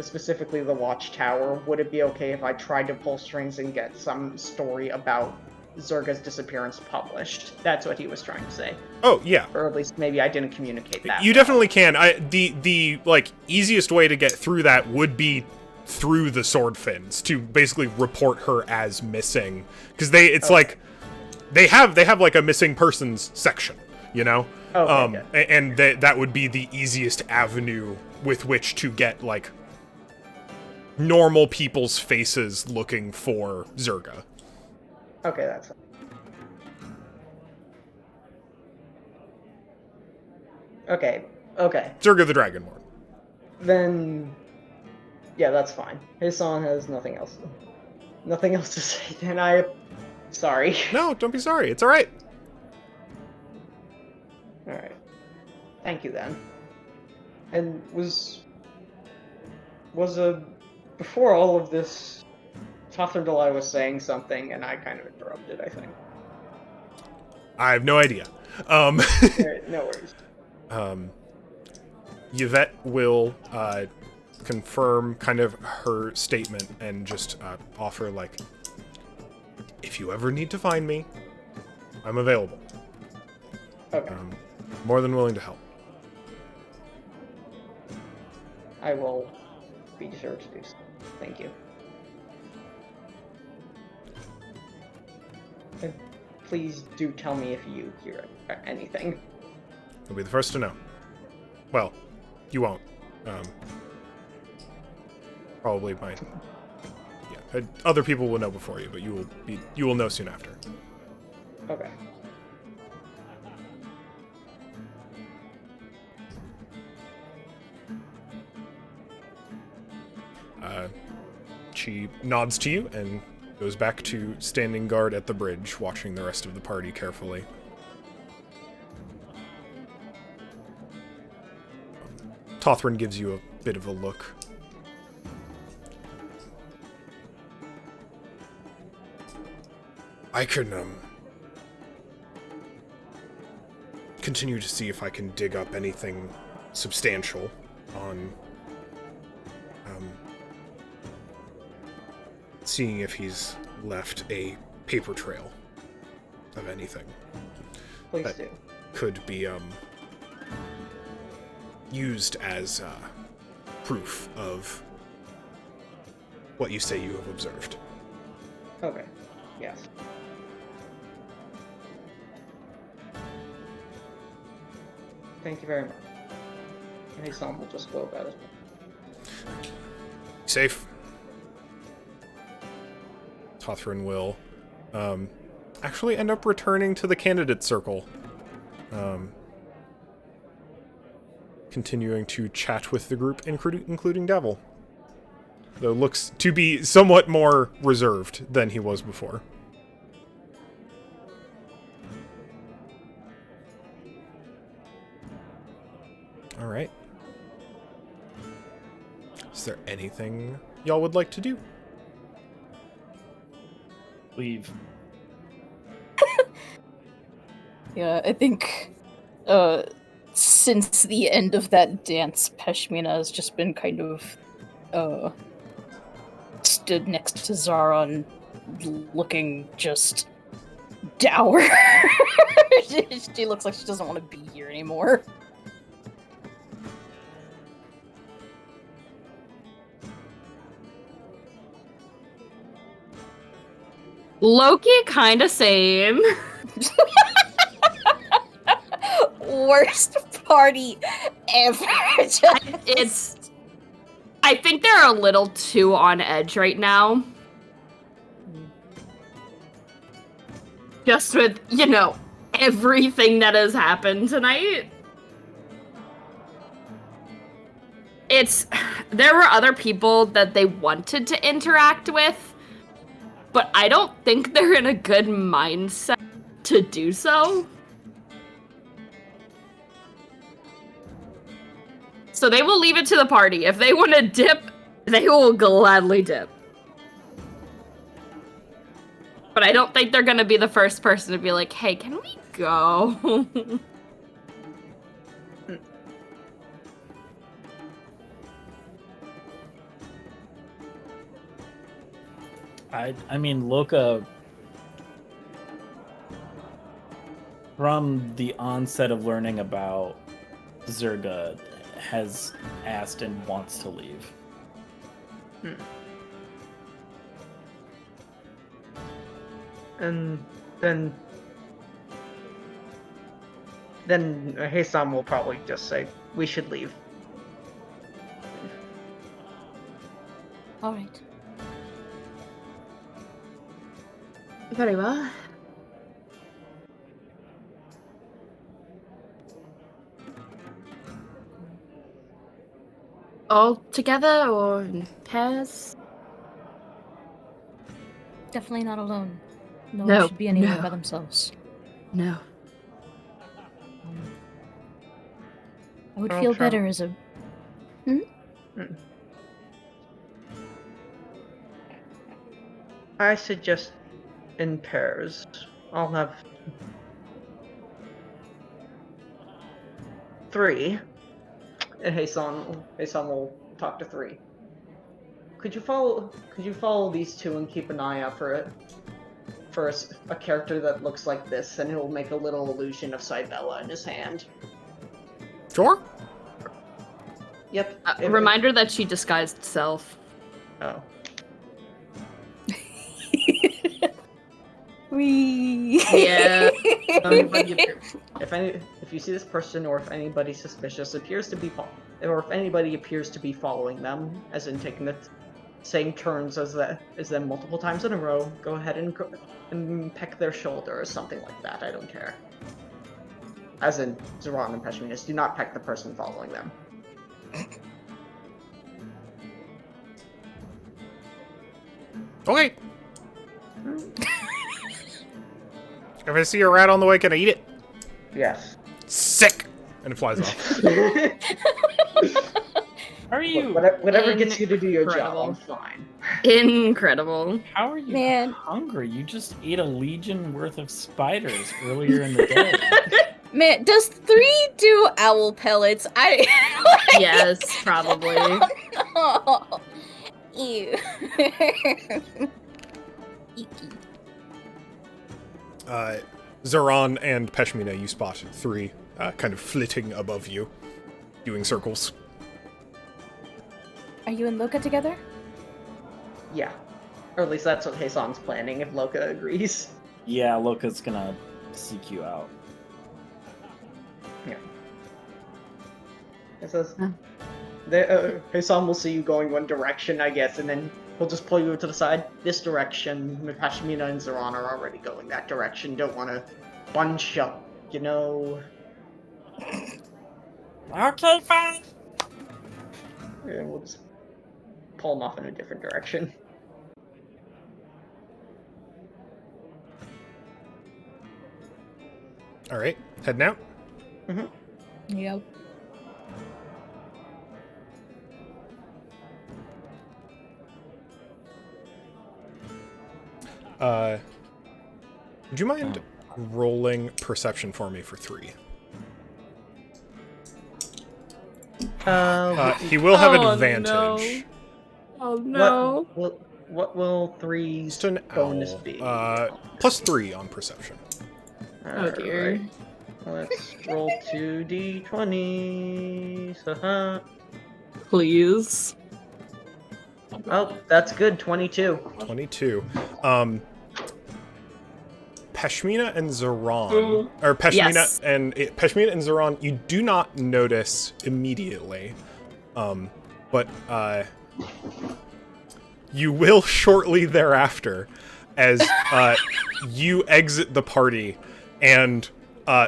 specifically the Watchtower. Would it be okay if I tried to pull strings and get some story about Zerga's disappearance published. That's what he was trying to say. Oh, yeah. Or at least maybe I didn't communicate that. You definitely can. The like easiest way to get through that would be through the sword fins to basically report her as missing, because like they have like a missing persons section, you know. And that would be the easiest avenue with which to get like normal people's faces looking for Zerga. Okay, that's fine. Okay. Zerga the Dragonborn. Then, yeah, that's fine. Hassan has nothing else to say. Then sorry. No, don't be sorry. It's all right. All right. Thank you then. And before all of this, Tothrendalai was saying something, and I kind of interrupted, I think. I have no idea. Alright, no worries. Yvette will confirm kind of her statement and just offer, like, if you ever need to find me, I'm available. Okay. More than willing to help. I will be sure to do so. Thank you. And please do tell me if you hear anything. You'll be the first to know. Well, you won't. Probably might. Yeah, other people will know before you, but you will know soon after. Okay. She nods to you and goes back to standing guard at the bridge, watching the rest of the party carefully. Tothrin gives you a bit of a look. I can, continue to see if I can dig up anything substantial on, seeing if he's left a paper trail of anything. Please that do. Could be, used as, proof of what you say you have observed. Okay. Yes. Thank you very much. And Hassan will just go about it. Safe. Tothrin will actually end up returning to the candidate circle. Continuing to chat with the group, including Devil. Though looks to be somewhat more reserved than he was before. Alright. Is there anything y'all would like to do? Leave. Yeah, I think since the end of that dance, Peshmina has just been kind of stood next to Zaron, looking just dour. She looks like she doesn't want to be here anymore. Loki, kinda same. Worst party ever. I think they're a little too on edge right now. Just with, everything that has happened tonight. There were other people that they wanted to interact with, but I don't think they're in a good mindset to do so. So they will leave it to the party. If they want to dip, they will gladly dip. But I don't think they're going to be the first person to be like, hey, can we go? I mean, Loka from the onset of learning about Zerga, has asked and wants to leave. And then Hasan will probably just say, we should leave. All right. Very well. All together or in pairs? Definitely not alone. No No, one should be anywhere no. by themselves. No. I would I'll feel try- better as a. I suggest in pairs. I'll have 3. And Hasan will talk to 3. Could you follow these 2 and keep an eye out for a character that looks like this, and he'll make a little illusion of Cybella in his hand. Sure. Yep. Reminder that she disguised self. Oh. Wee. Yeah. If you see this person, or if anybody suspicious appears to be, or if anybody appears to be following them, as in taking the same turns as them multiple times in a row, go ahead and peck their shoulder or something like that. I don't care. As in Zoran and Peshminas, do not peck the person following them. Okay. If I see a rat on the way, can I eat it? Yes. Sick! And it flies off. How are you? Whatever gets you to do your job, Incredible. I'm fine. Incredible. How are you Man. hungry? You just ate a legion worth of spiders earlier in the day. Man, does 3 do owl pellets? Yes, probably. Oh, ew. Icky. Zoran and Peshmina, you spotted 3 kind of flitting above you, doing circles. Are you and Loka together? Yeah. Or at least that's what Hasan's planning, if Loka agrees. Yeah, Loka's gonna seek you out. Yeah. It says, Hasan will see you going one direction, I guess, and then he'll just pull you to the side. This direction. Pashmina and Zoran are already going that direction. Don't want to bunch up, you know. Okay, fine. And we'll just pull them off in a different direction. All right, heading out. Yep. Would you mind rolling perception for me for 3? He will have advantage. Oh no. What will 3's Just an bonus owl. be? +3 on perception. Oh dear. Alright. Let's roll 2d20s. Uh-huh. Please. Oh, that's good. 22. 22. Peshmina and Zoran, or Peshmina Yes. Peshmina and Zoran, you do not notice immediately, but you will shortly thereafter, as you exit the party, and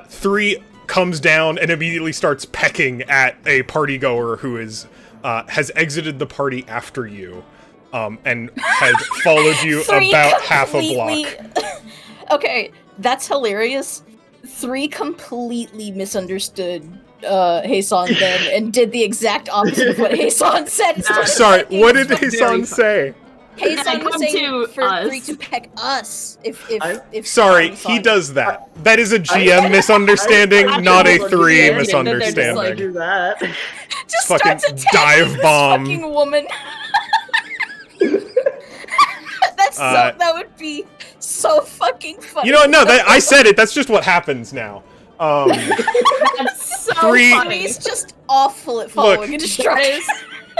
3 comes down and immediately starts pecking at a partygoer who is has exited the party after you, and has followed you 3 about half a block. Okay, that's hilarious. 3 completely misunderstood Hasan then and did the exact opposite of what Hasan said. and started Sorry, pecking what did us. Hasan say? Hasan was Come saying to for us. 3 to peck us. If Sorry, Hasan he saw does that. That is a GM misunderstanding, I not a told 3 him, yeah, they're just Don't like- misunderstanding. do that. just fucking starts attacking dive this bomb. fucking woman. That would be So fucking funny. You know what? No, I said it. That's just what happens now. That's so Three- funny. He's just awful at following a That instruction.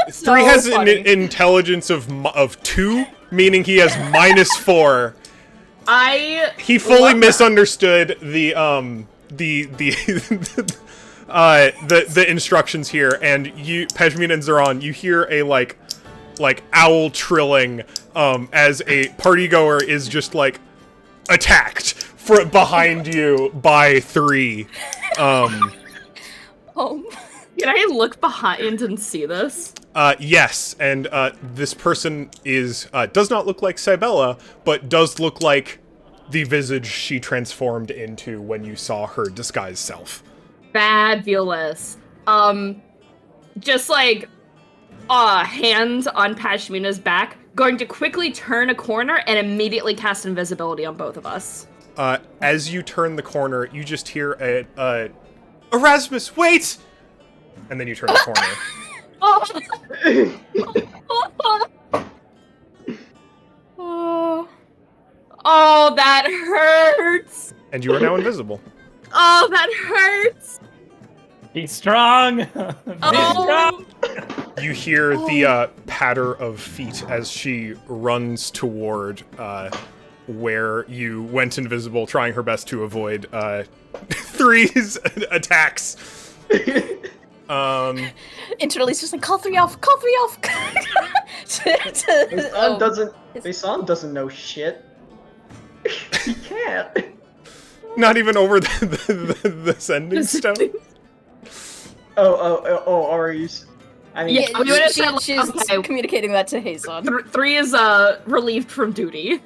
is 3 has so an funny. intelligence of 2, meaning he has -4. He fully love that. misunderstood the the instructions here, and you, Pejmin and Zeron, you hear a like owl trilling as a partygoer is just like attacked behind you by 3. Can I look behind and see this? Yes, and this person is does not look like Cybella, but does look like the visage she transformed into when you saw her disguised self. Fabulous. Just like hand on Pashmina's back, going to quickly turn a corner and immediately cast invisibility on both of us. As you turn the corner, you just hear a Erasmus, wait! And then you turn the corner. Oh, that hurts. And you are now invisible. Oh, that hurts. Be strong. Oh. You hear the patter of feet as she runs toward where you went invisible, trying her best to avoid 3's attacks. Internally, it's just like, call 3 off, call 3 off. Basan doesn't know shit. He can't. Not even over the sending stone. Are you? I mean, Yeah, we would've said, she's okay. communicating that to Hason. 3 is relieved from duty.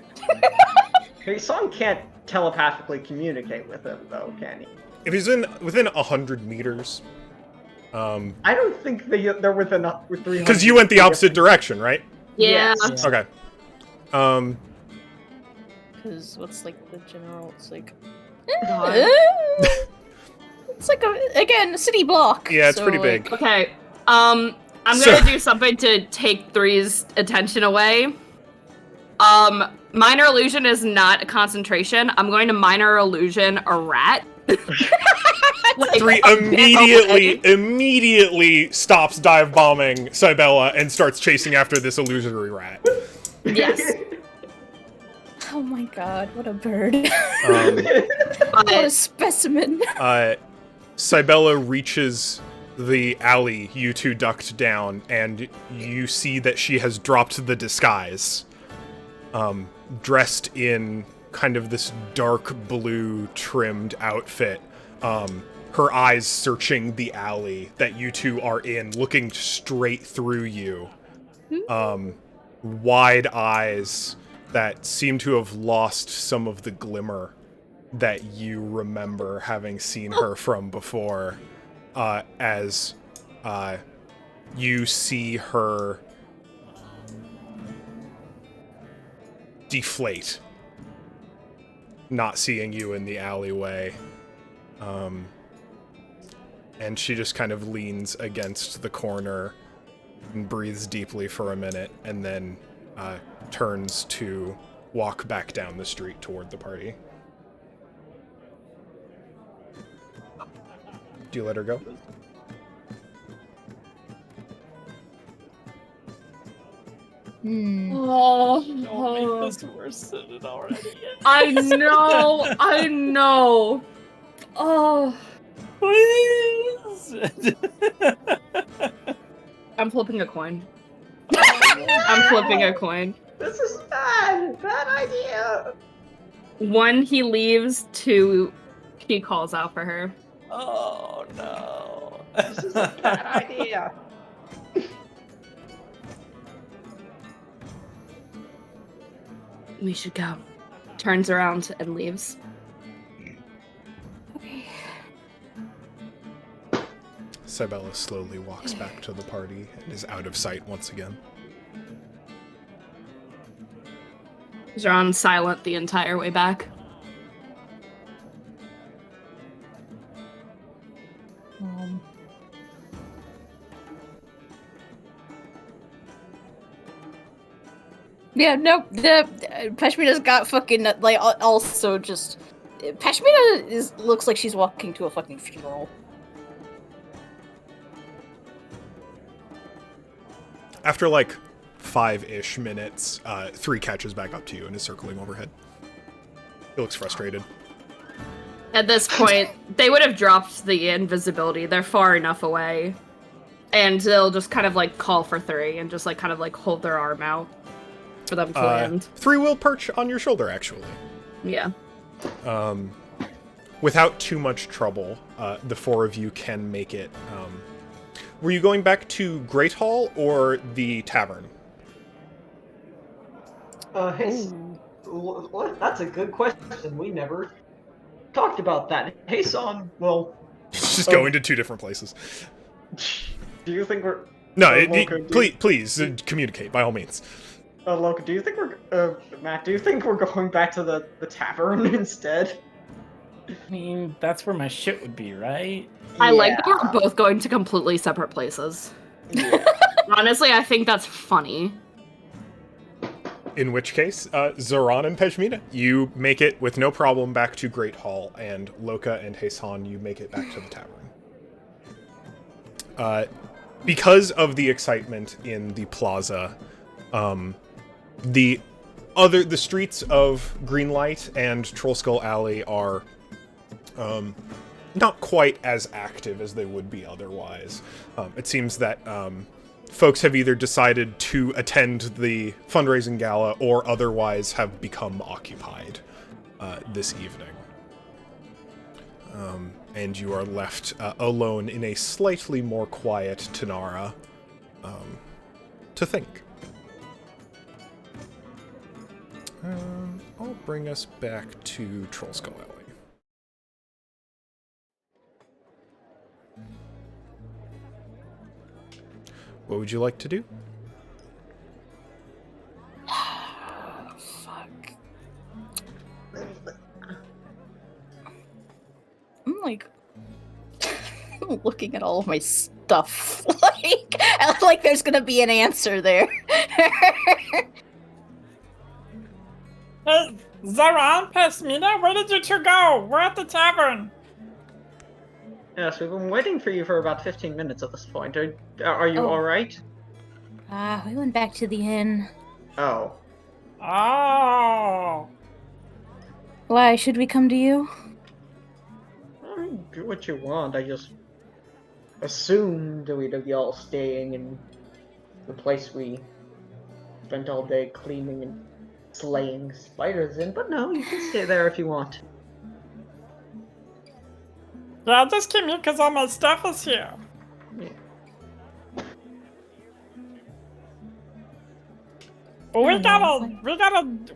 Basan can't telepathically communicate with him, though, can he? If he's within 100 meters, I don't think they're within 300. because you went the opposite direction, right? Yeah. Yes. Okay. Because what's like the general? It's like. God. It's like a city block. Yeah, it's so, pretty like, big. Okay. I'm gonna do something to take 3's attention away. Minor illusion is not a concentration. I'm going to minor illusion a rat. Like, 3 immediately stops dive bombing Cybella and starts chasing after this illusory rat. Yes. Oh my god, what a bird. But What a specimen. Cybella reaches the alley you two ducked down, and you see that she has dropped the disguise. Dressed in kind of this dark blue trimmed outfit. Her eyes searching the alley that you two are in, looking straight through you. Wide eyes that seem to have lost some of the glimmer that you remember having seen her from before, as you see her deflate, not seeing you in the alleyway. And she just kind of leans against the corner and breathes deeply for a minute, and then turns to walk back down the street toward the party. Do you let her go? oh, Don't make this worse than it already is. I know. Oh, Please. I'm flipping a coin. I'm flipping a coin. This is bad. Bad idea. 1, he leaves. 2, he calls out for her. Oh no. This is a bad idea. We should go. Turns around and leaves. Cybella slowly walks back to the party and is out of sight once again. Jean silent the entire way back. Yeah, no, the Pashmina's got fucking like also just Pashmina looks like she's walking to a fucking funeral. After like 5-ish minutes, 3 catches back up to you and is circling overhead. He looks frustrated. At this point, they would have dropped the invisibility. They're far enough away. And they'll just kind of like call for 3 and just like kind of like hold their arm out for them to land. 3 will perch on your shoulder, actually. Yeah. Without too much trouble, the 4 of you can make it. Were you going back to Great Hall or the tavern? That's a good question. We never talked about that. Hey, Son, well... Just going to 2 different places. Do you think we're... No, Loka, please communicate, by all means. Loka, do you think we're... Matt, do you think we're going back to the tavern instead? I mean, that's where my shit would be, right? I like that we're both going to completely separate places. Yeah. Honestly, I think that's funny. In which case, Zoran and Pejmina, you make it with no problem back to Great Hall, and Loka and Heisan, you make it back to the tavern. Because of the excitement in the plaza, the streets of Greenlight and Trollskull Alley are not quite as active as they would be otherwise. It seems that folks have either decided to attend the fundraising gala or otherwise have become occupied this evening. And you are left alone in a slightly more quiet Tanara to think. I'll bring us back to Trollskull Alley. What would you like to do? Fuck. I'm like looking at all of my stuff. like there's gonna be an answer there. Hey, Zoran, Pashmina, where did you 2 go? We're at the tavern. Yes, we've been waiting for you for about 15 minutes at this point. Are you alright? We went back to the inn. Oh. Oh. Why should we come to you? Do what you want. I just assumed we'd be all staying in the place we spent all day cleaning and slaying spiders in, but no, you can stay there if you want. Yeah, just came here because all my stuff is here. Yeah. But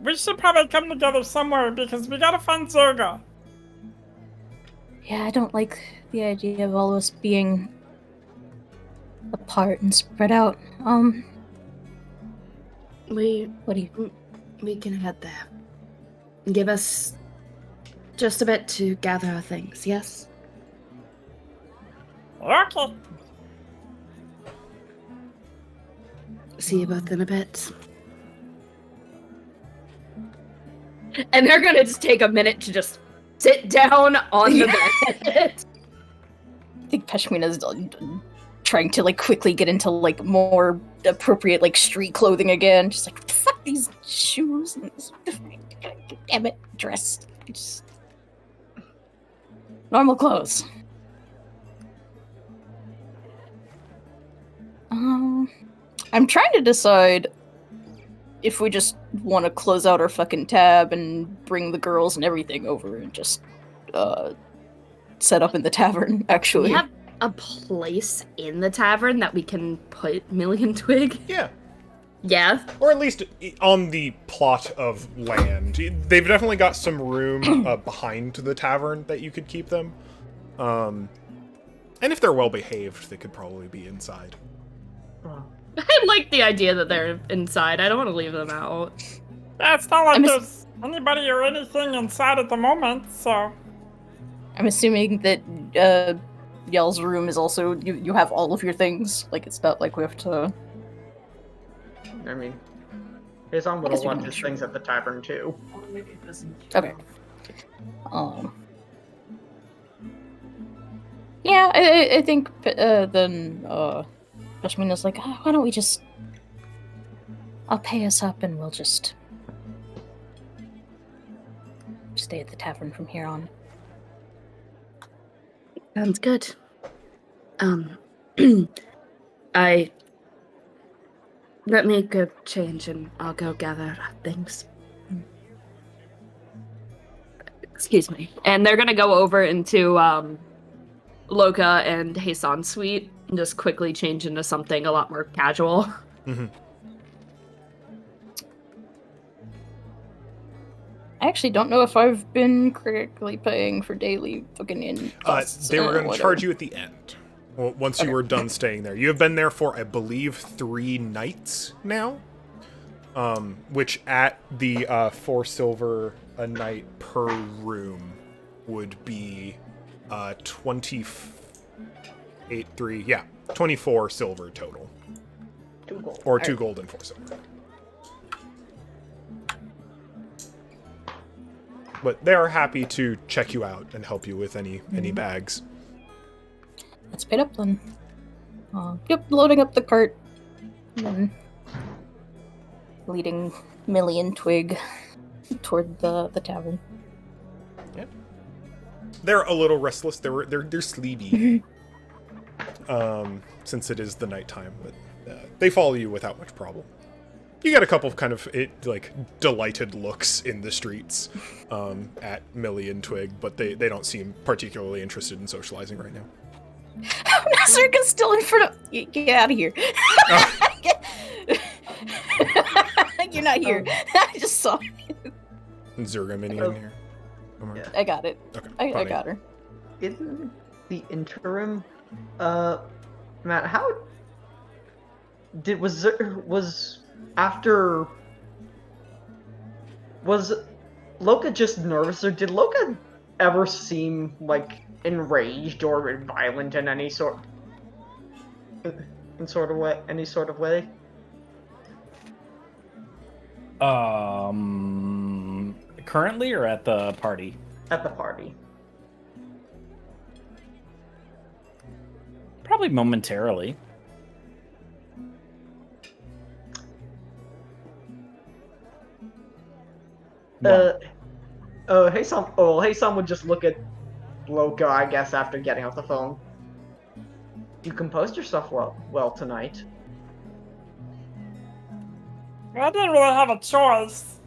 we should probably come together somewhere because we gotta find Zerga. Yeah, I don't like the idea of all of us being apart and spread out. We can head there. Give us just a bit to gather our things, yes? Okay. See you both in a bit. And they're gonna just take a minute to just sit down on the bed. I think Pashmina's trying to like quickly get into like more appropriate like street clothing again. Just like fuck these shoes and this damn it dress. Just normal clothes. I'm trying to decide if we just want to close out our fucking tab and bring the girls and everything over and just set up in the tavern, actually. We have a place in the tavern that we can put Million Twig? Yeah. Yeah? Or at least on the plot of land. They've definitely got some room behind the tavern that you could keep them. And if they're well behaved, they could probably be inside. I like the idea that they're inside. I don't want to leave them out. Yeah, it's not like there's anybody or anything inside at the moment, so... I'm assuming that Yell's room is also... You have all of your things. Like, it's not like we have to... I mean, Hasan would guess have we left can his sure. things at the tavern too. Okay. Yeah, I think then Pashmina's like, "Ah, why don't we just? I'll pay us up and we'll just stay at the tavern from here on." Sounds good. Let me go change and I'll go gather things. Excuse me. And they're gonna go over into Loka and Hasan's suite and just quickly change into something a lot more casual. Mm-hmm. I actually don't know if I've been correctly paying for daily fucking in costs. They were going to whatever. charge you at the end. Once you Okay. were done staying there. You have been there for, I believe, 3 nights now. Which at the 4 silver a night per room would be 24 silver total. 2 gold. Or 2 gold and 4 silver. But they are happy to check you out and help you with any bags. Let's pay up then. Yep, loading up the cart. And then leading Millie and Twig toward the tavern. Yep. They're a little restless. They're sleepy. Since it is the nighttime, but they follow you without much problem. You get a couple of kind of delighted looks in the streets at Millie and Twig, but they don't seem particularly interested in socializing right now. Nazirka's still in front of. Get out of here! You're not here. I just saw you. Zerga Mini in here. Yeah. I got it. Okay. I funny. got her. In the interim, Matt, how was Loka just nervous, or did Loka ever seem like enraged or violent in any sort of way? Currently or at the party? At the party. Probably momentarily. Hasan would just look at Loka, I guess, after getting off the phone. You composed yourself well tonight. I didn't really have a choice.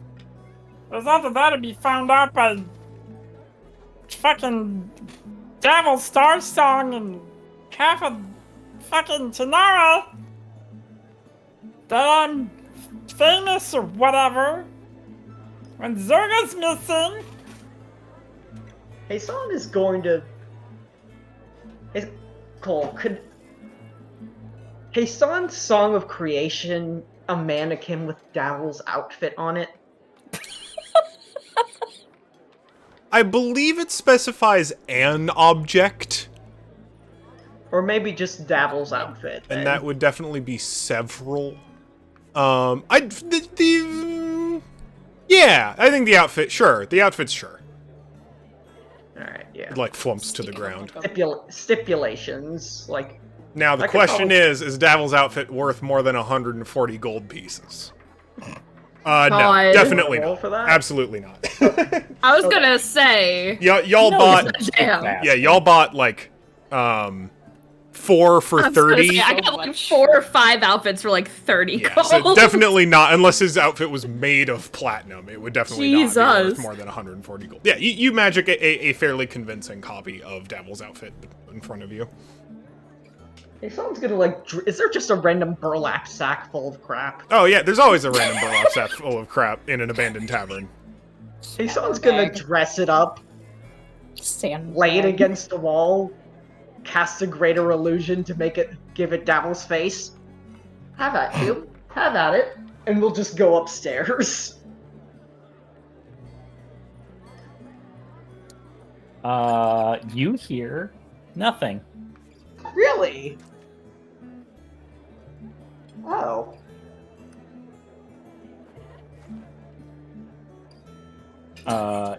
It was either that or be found out by fucking Devil Star Song and half of fucking Tanara that I'm famous or whatever. When Zerga's missing. Hasan is going to. Cole, could Hasan's Song of Creation a mannequin with Davil's outfit on it? I believe it specifies an object, Or maybe just Davil's outfit. and then. that would definitely be several. Yeah, I think the outfit. Sure, the outfit's sure. Alright, yeah. It like flumps to the ground. Stipulations, like. Now the I could question probably- is Davil's outfit worth more than 140 gold pieces? No, God. definitely Roll not. for that? Absolutely not. I was Okay. gonna say. Y'all No, bought. it's not Damn. that. Yeah, y'all bought like 4 for I was gonna 30. say, I got like 4 or 5 outfits for like 30 Yeah, gold. so definitely not, unless his outfit was made of platinum. It would definitely not be worth Jesus. more than 140 gold. Yeah, you magic a fairly convincing copy of Davil's outfit in front of you. Hey, someone's gonna like. Is there just a random burlap sack full of crap? Oh yeah, there's always a random burlap sack full of crap in an abandoned tavern. Hey, someone's gonna Sandbag. dress it up, Sand. lay it against the wall, cast a greater illusion to give it Davil's face. Have at you. Have at it. And we'll just go upstairs. You hear nothing. Really? Oh.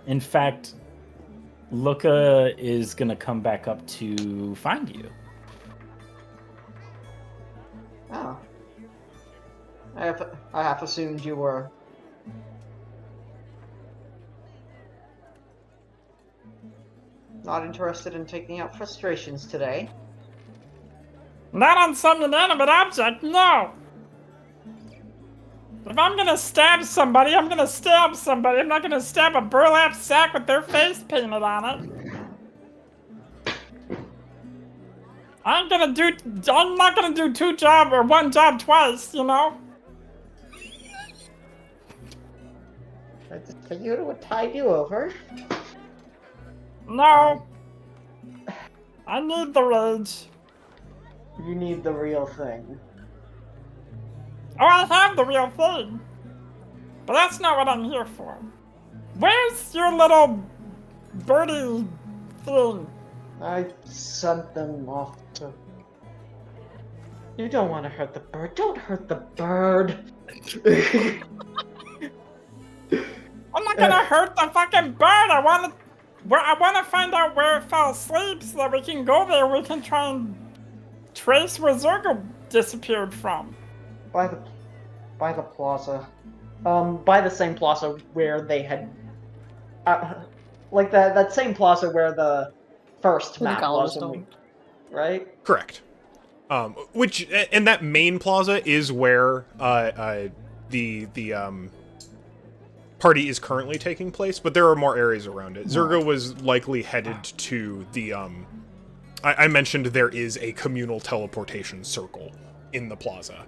In fact, Luca is gonna come back up to find you. Oh. I have assumed you were... not interested in taking out frustrations today. Not on some inanimate object, no! If I'm gonna stab somebody, I'm gonna stab somebody. I'm not gonna stab a burlap sack with their face painted on it. I'm not gonna do one job twice, you know? I just for you to tide you over. No. I need the rage. You need the real thing. Oh, I have the real thing. But that's not what I'm here for. Where's your little birdie thing? I sent them off to... You don't want to hurt the bird. Don't hurt the bird. I'm not gonna hurt the fucking bird. I wanna find out where it fell asleep so that we can go there. We can try and trace where Zergo disappeared from. By the plaza. By the same plaza where they had... like that same plaza where the first Where the map Gaiul was, was when we- filmed. right? Correct. And that main plaza is where the party is currently taking place, but there are more areas around it. Zergo was likely headed to the I mentioned there is a communal teleportation circle in the plaza.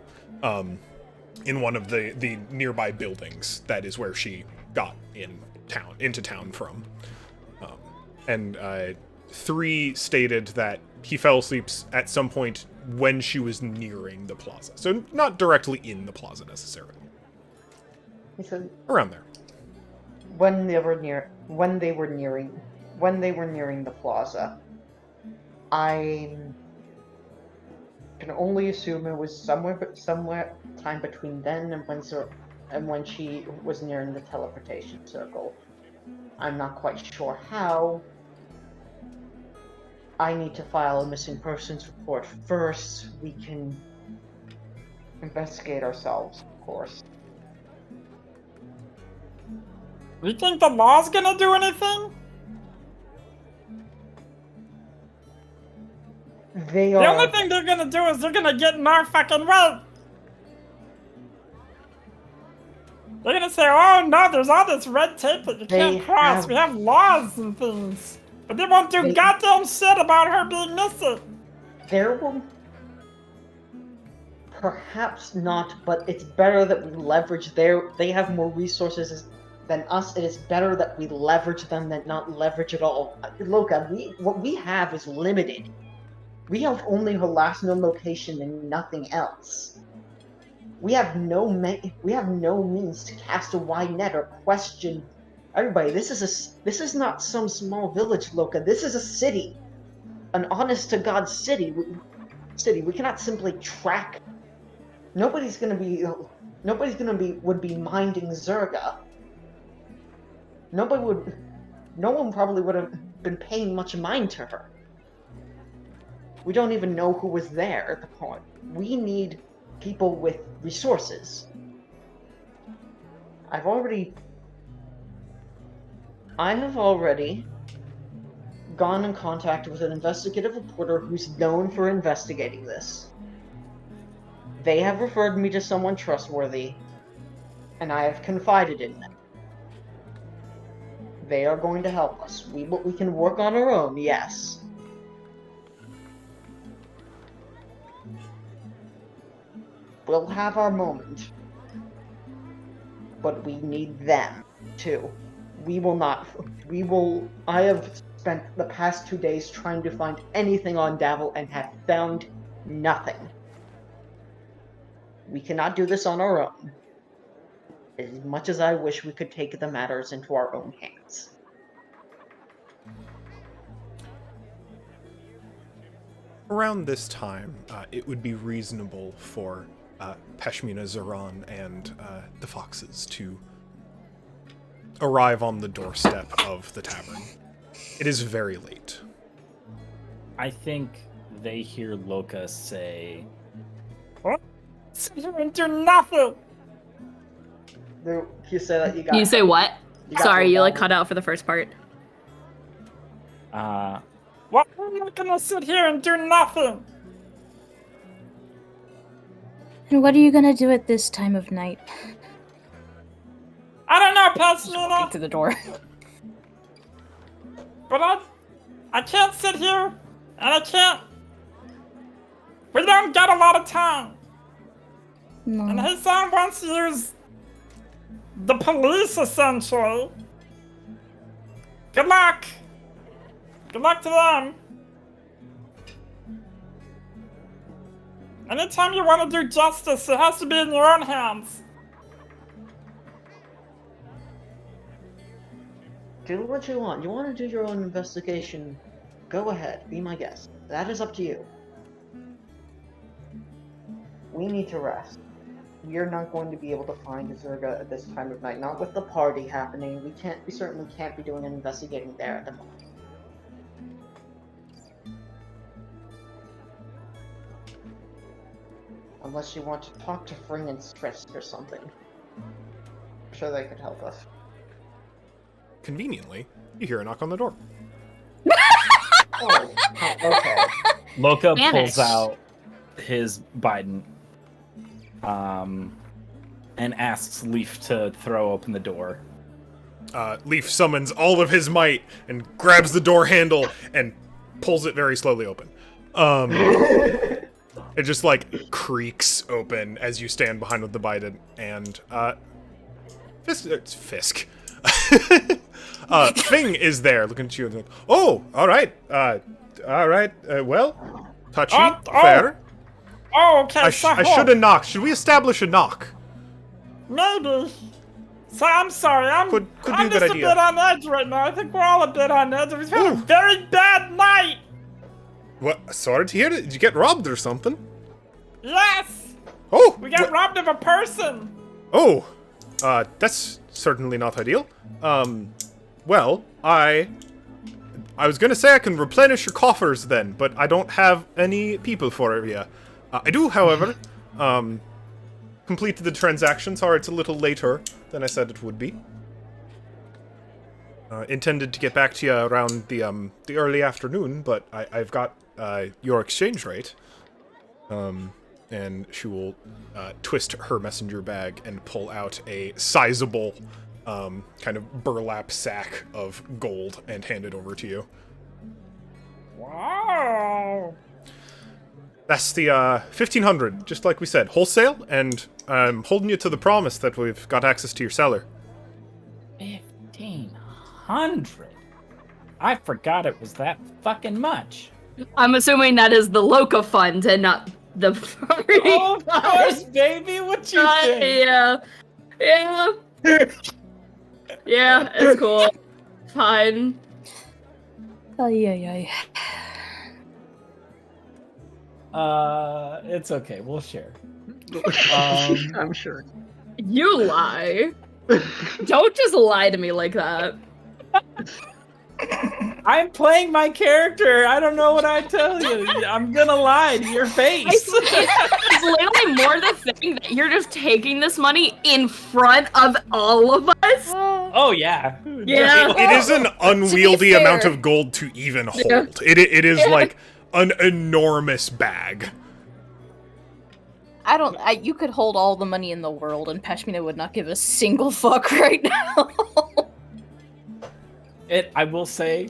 In one of the nearby buildings. That is where she got into town from. And 3 stated that he fell asleep at some point when she was nearing the plaza. So not directly in the plaza necessarily. He said Around there. when they were nearing the plaza. I can only assume it was somewhere time between then and when she was nearing the teleportation circle. I'm not quite sure how. I need to file a missing persons report first. We can investigate ourselves, of course. You think the law's gonna do anything? They are... The only thing they're gonna do is they're gonna get in our fucking way. They're gonna say, oh no, there's all this red tape that you can't cross. We have laws and things. But they won't do goddamn shit about her being missing. There will... Perhaps not, but it's better that we leverage they have more resources than us. It is better that we leverage them than not leverage at all. Loka, what we have is limited. We have only her last known location and nothing else. We have no means to cast a wide net or question everybody. This is not some small village, Loka. This is a city, an honest to God city. We cannot simply track. Nobody's gonna be would be minding Zerga. No one probably would have been paying much mind to her. We don't even know who was there at the point. We need people with resources. I have already gone in contact with an investigative reporter who's known for investigating this. They have referred me to someone trustworthy, and I have confided in them. They are going to help us. We can work on our own, yes. We'll have our moment. But we need them, too. I have spent the past 2 days trying to find anything on Davil and have found nothing. We cannot do this on our own. As much as I wish we could take the matters into our own hands. Around this time, it would be reasonable for Peshmina, Zaran, and the Foxes to arrive on the doorstep of the tavern. It is very late. I think they hear Loka say, Sit here and do nothing. You say that you got. You say what? You got Sorry, you like one cut out for the first part. Well, I'm not gonna sit here and do nothing. And what are you gonna do at this time of night? I don't know, Walking Pasmina, through the door. but I can't sit here, and I can't. We don't get a lot of time. And No. his son wants to use the police, essentially. Good luck. Good luck to them. Anytime you want to do justice, it has to be in your own hands. Do what you want. You want to do your own investigation? Go ahead. Be my guest. That is up to you. We need to rest. We're not going to be able to find Zerga at this time of night. Not with the party happening. We certainly can't be doing any investigating there at the moment. Unless you want to talk to Fring and Stress or something. I'm sure they could help us. Conveniently, you hear a knock on the door. Oh, okay. Loka Spanish. pulls out his Biden, and asks Leaf to throw open the door. Leaf summons all of his might and grabs the door handle and pulls it very slowly open. It just like creaks open as you stand behind with the Biden, and Fisk. Fing is there looking at you and like, oh, all right, well, touchy, fair. Oh, okay, I so should have knocked. Should we establish a knock? maybe. So I'm sorry, I'm Could be a just good a idea. bit on edge right now. I think we're all a bit on edge. We've had a Ooh. very bad night. What? Sorry to hear it. Did you get robbed or something? Yes, Oh, we got robbed of a person. Oh, that's certainly not ideal. Well, I was gonna say I can replenish your coffers then, but I don't have any people for it yet. I do, however, completed the transaction. Sorry, it's a little later than I said it would be. Intended to get back to you around the early afternoon, but I've got your exchange rate. And she will twist her messenger bag and pull out a sizable kind of burlap sack of gold and hand it over to you. Wow. That's the 1,500, just like we said, wholesale, and I'm holding you to the promise that we've got access to your cellar. 1,500? I forgot it was that fucking much. I'm assuming that is the Loka fund and not the party. Oh, of course, baby. What you think? Yeah. Yeah, it's cool. Fine. Ay. It's okay. We'll share. I'm sure. You lie. Don't just lie to me like that. I'm playing my character. I don't know what I tell you. I'm gonna lie to your face. It's literally more the thing that you're just taking this money in front of all of us. Oh yeah. Yeah. It is an unwieldy fair. amount of gold to even hold. Yeah. It is like an enormous bag. You could hold all the money in the world and Pashmina would not give a single fuck right now. I will say,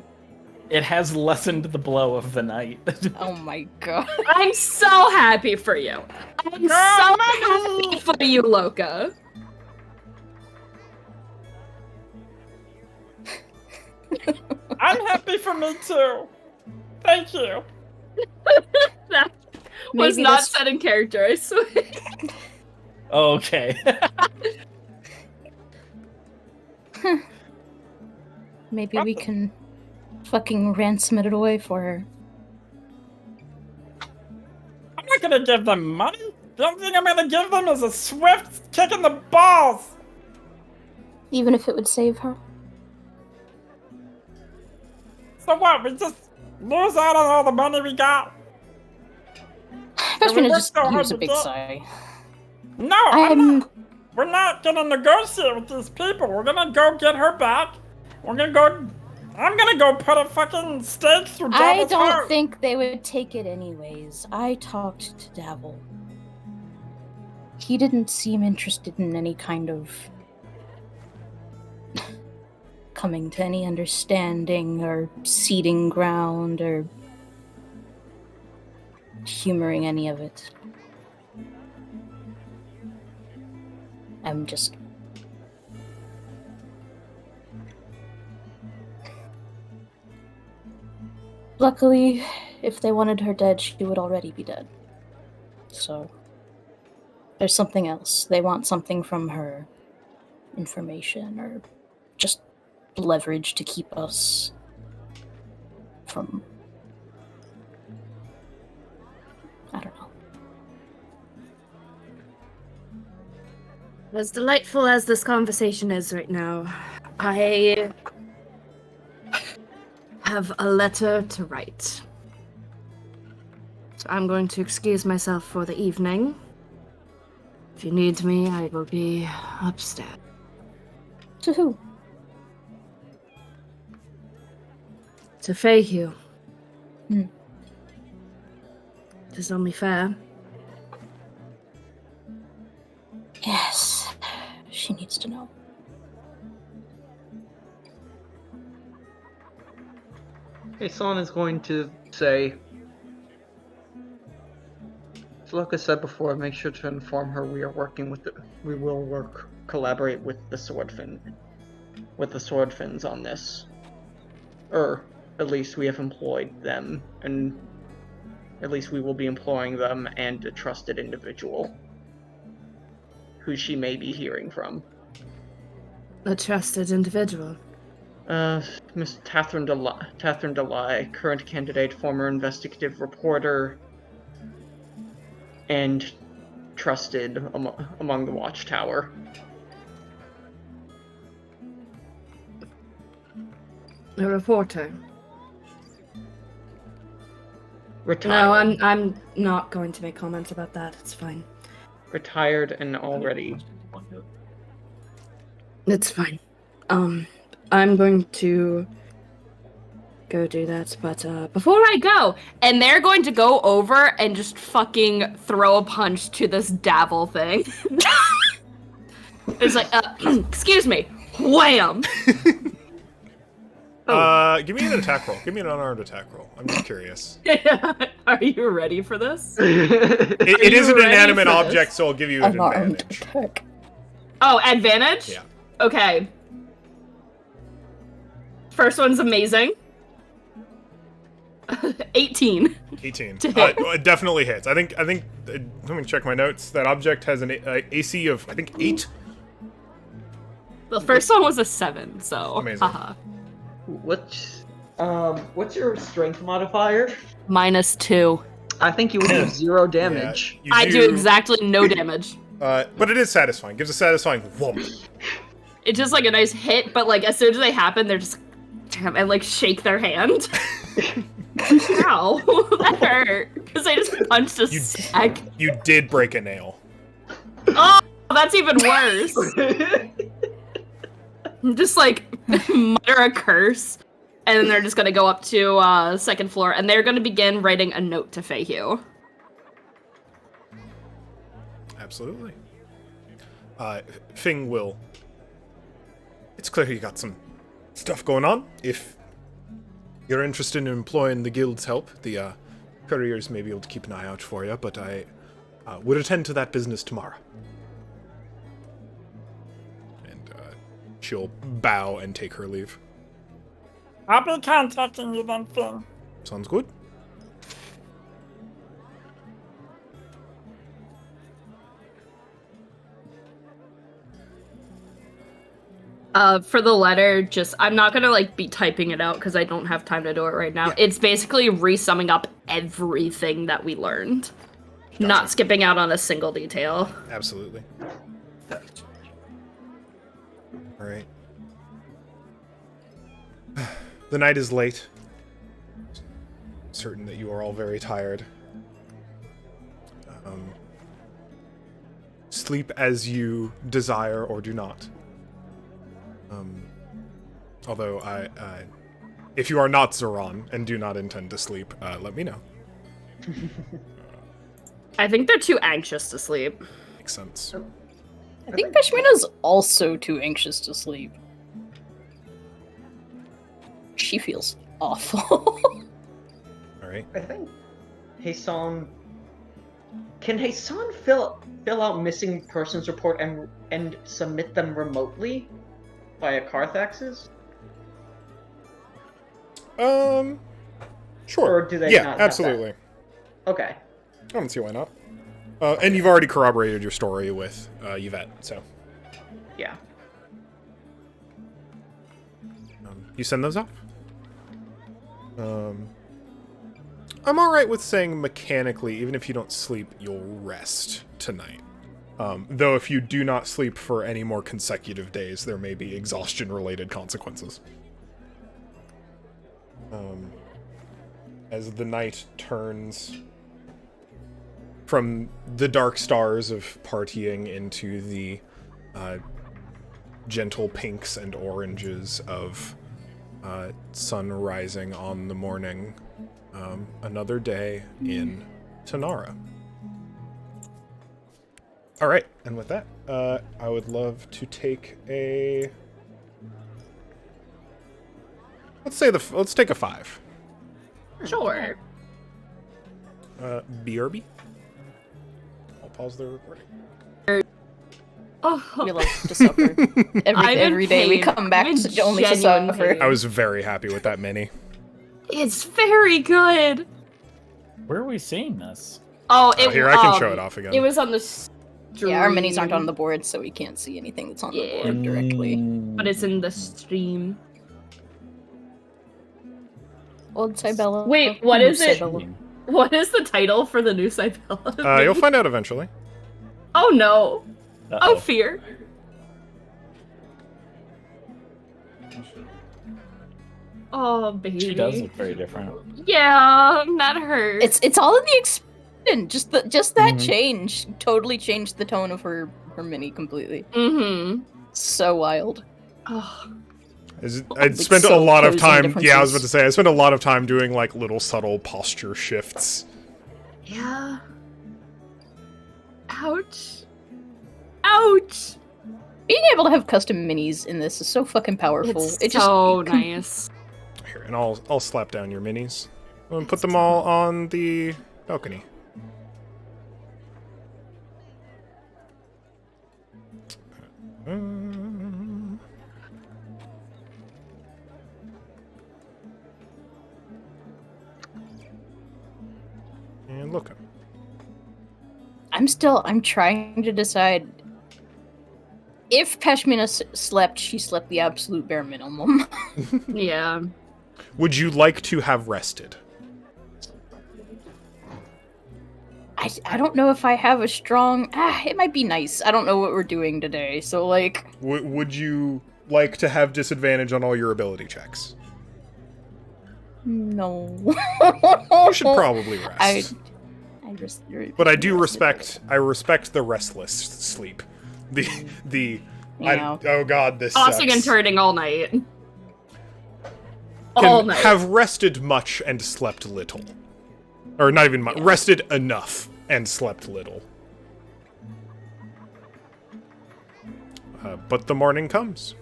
it has lessened the blow of the night. Oh my god. I'm so happy for you. I'm so happy for you, Loka. I'm happy for me too. Thank you. That was Maybe not this- said in character, I swear. Okay. Maybe we can fucking ransom it away for her. I'm not gonna give them money. The only thing I'm gonna give them is a swift kick in the balls. Even if it would save her. So what? We just lose out on all the money we got? Cushman we just worked so hard hears a to big get- sigh. No, we're not gonna negotiate with these people. We're gonna go get her back. I'm gonna go put a fucking stake through I Devil's don't heart. think they would take it anyways. I talked to Davil. He didn't seem interested in any kind of coming to any understanding or ceding ground or humoring any of it. I'm just... Luckily, if they wanted her dead, she would already be dead. So, there's something else. They want something from her. Information, or just leverage to keep us from... I don't know. As delightful as this conversation is right now, I have a letter to write. So I'm going to excuse myself for the evening. If you need me, I will be upstairs. To who? To Fayhue. Hmm. It is only fair. Yes. She needs to know. Son is going to say, so like I said before, make sure to inform her we are working with we will collaborate with the Swordfins on this. Or, at least we have employed them, and at least we will be employing them and a trusted individual who she may be hearing from. A trusted individual. Miss Catherine Delay, current candidate, former investigative reporter, and trusted among the Watchtower. A reporter. Retired. No, I'm not going to make comments about that. It's fine. Retired and already. It's fine. I'm going to go do that, but before I go, and they're going to go over and just fucking throw a punch to this Davil thing. It's like, excuse me, wham! Give me an attack roll. Give me an unarmed attack roll. I'm just curious. Are you ready for this? It is an ready inanimate for object, this? so I'll give you an Unarmed advantage. attack. Oh, advantage? Yeah. Okay. First one's amazing. 18. 18. To hit. It definitely hits. I think. Let me check my notes. That object has an AC of 8. The first one was a 7, so Amazing. haha. What's your strength modifier? -2. I think you would do 0 damage. Yeah, I do exactly no damage. But it is satisfying. Gives a satisfying whoomp. It's just like a nice hit, but like as soon as they happen, they're just damn and like shake their hand. Ow, that hurt because I just punched a sack. You did break a nail. Oh, that's even worse. Just like mutter a curse, and then they're just gonna go up to second floor, and they're gonna begin writing a note to Fayhue. Absolutely. Fing will. It's clear you got some stuff going on. If you're interested in employing the guild's help, the couriers may be able to keep an eye out for you, but I would attend to that business tomorrow. And she'll bow and take her leave. I'll be contacting you then, Finn. Sounds good. For the letter, I'm not gonna like be typing it out because I don't have time to do it right now. Yeah. It's basically re-summing up everything that we learned. Not skipping out on a single detail. Absolutely. All right. The night is late. certain that you are all very tired. Sleep as you desire or do not. Although if you are not Zoran and do not intend to sleep, let me know. I think they're too anxious to sleep. Makes sense. I think Pashmina's also too anxious to sleep. She feels awful. All right. I think Hassan. Can Hassan fill out missing persons report and submit them remotely via Carthaxes? Sure. Or do they yeah, not have absolutely. that? Okay. I don't see why not. And you've already corroborated your story with Yvette, so. Yeah. You send those off? I'm alright with saying mechanically, even if you don't sleep, you'll rest tonight. Though if you do not sleep for any more consecutive days, there may be exhaustion-related consequences. As the night turns from the dark stars of partying into the gentle pinks and oranges of sun rising on the morning, another day in Tanara. All right, and with that, I would love to take a. Let's take a 5. Sure. BRB. I'll pause the recording. Oh, We love to suffer. I'm in Every day we pain. come back I'm in to only to genuine suffer. pain. I was very happy with that mini. it's very good. Where are we seeing this? Oh, Here, I can show it off again. It was on the stream. Yeah, our minis aren't on the board, so we can't see anything that's on the Yeah. board directly. But it's in the stream. Old Cybella. Wait, what is it? Cybella. What is the title for the new Cybella? You'll find out eventually. Oh no. Uh-oh. Oh, fear. Oh, baby. She does look very different. Yeah, that hurts. It's all in the expression. Just that Mhm. change totally changed the tone of her mini completely. Mm-hmm. So wild. Oh, I'd Like, spent so a lot of posing time. Yeah, I was differences. about to say I spent a lot of time doing like little subtle posture shifts. yeah. Ouch. Ouch. Being able to have custom minis in this is so fucking powerful. It's it so just nice. Here, and I'll slap down your minis and put them all on the balcony. And look. I'm trying to decide if Pashmina slept, she slept the absolute bare minimum. Yeah. Would you like to have rested? I don't know if I have a strong. It might be nice. I don't know what we're doing today, so like. Would you like to have disadvantage on all your ability checks? No. You should probably rest. I just. But I do respect. I respect the restless sleep. The. Yeah. Oh God, this Tossing sucks. and turning all night. All Can night. have rested much and slept little, or not even much. Rested enough and slept little. But the morning comes.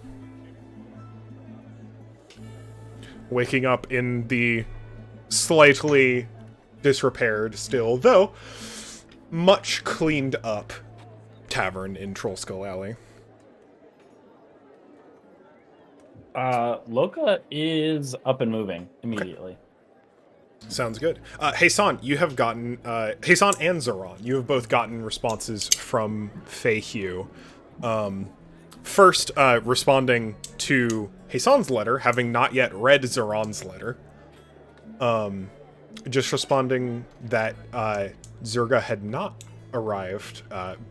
Waking up in the slightly disrepaired still, though much cleaned up tavern in Trollskull Alley. Loka is up and moving immediately. Sounds good. Hassan, you have gotten Hassan and Zoran. You have both gotten responses from Feihu. First, responding to Hassan's letter, having not yet read Zoran's letter. Just responding that Zurga had not arrived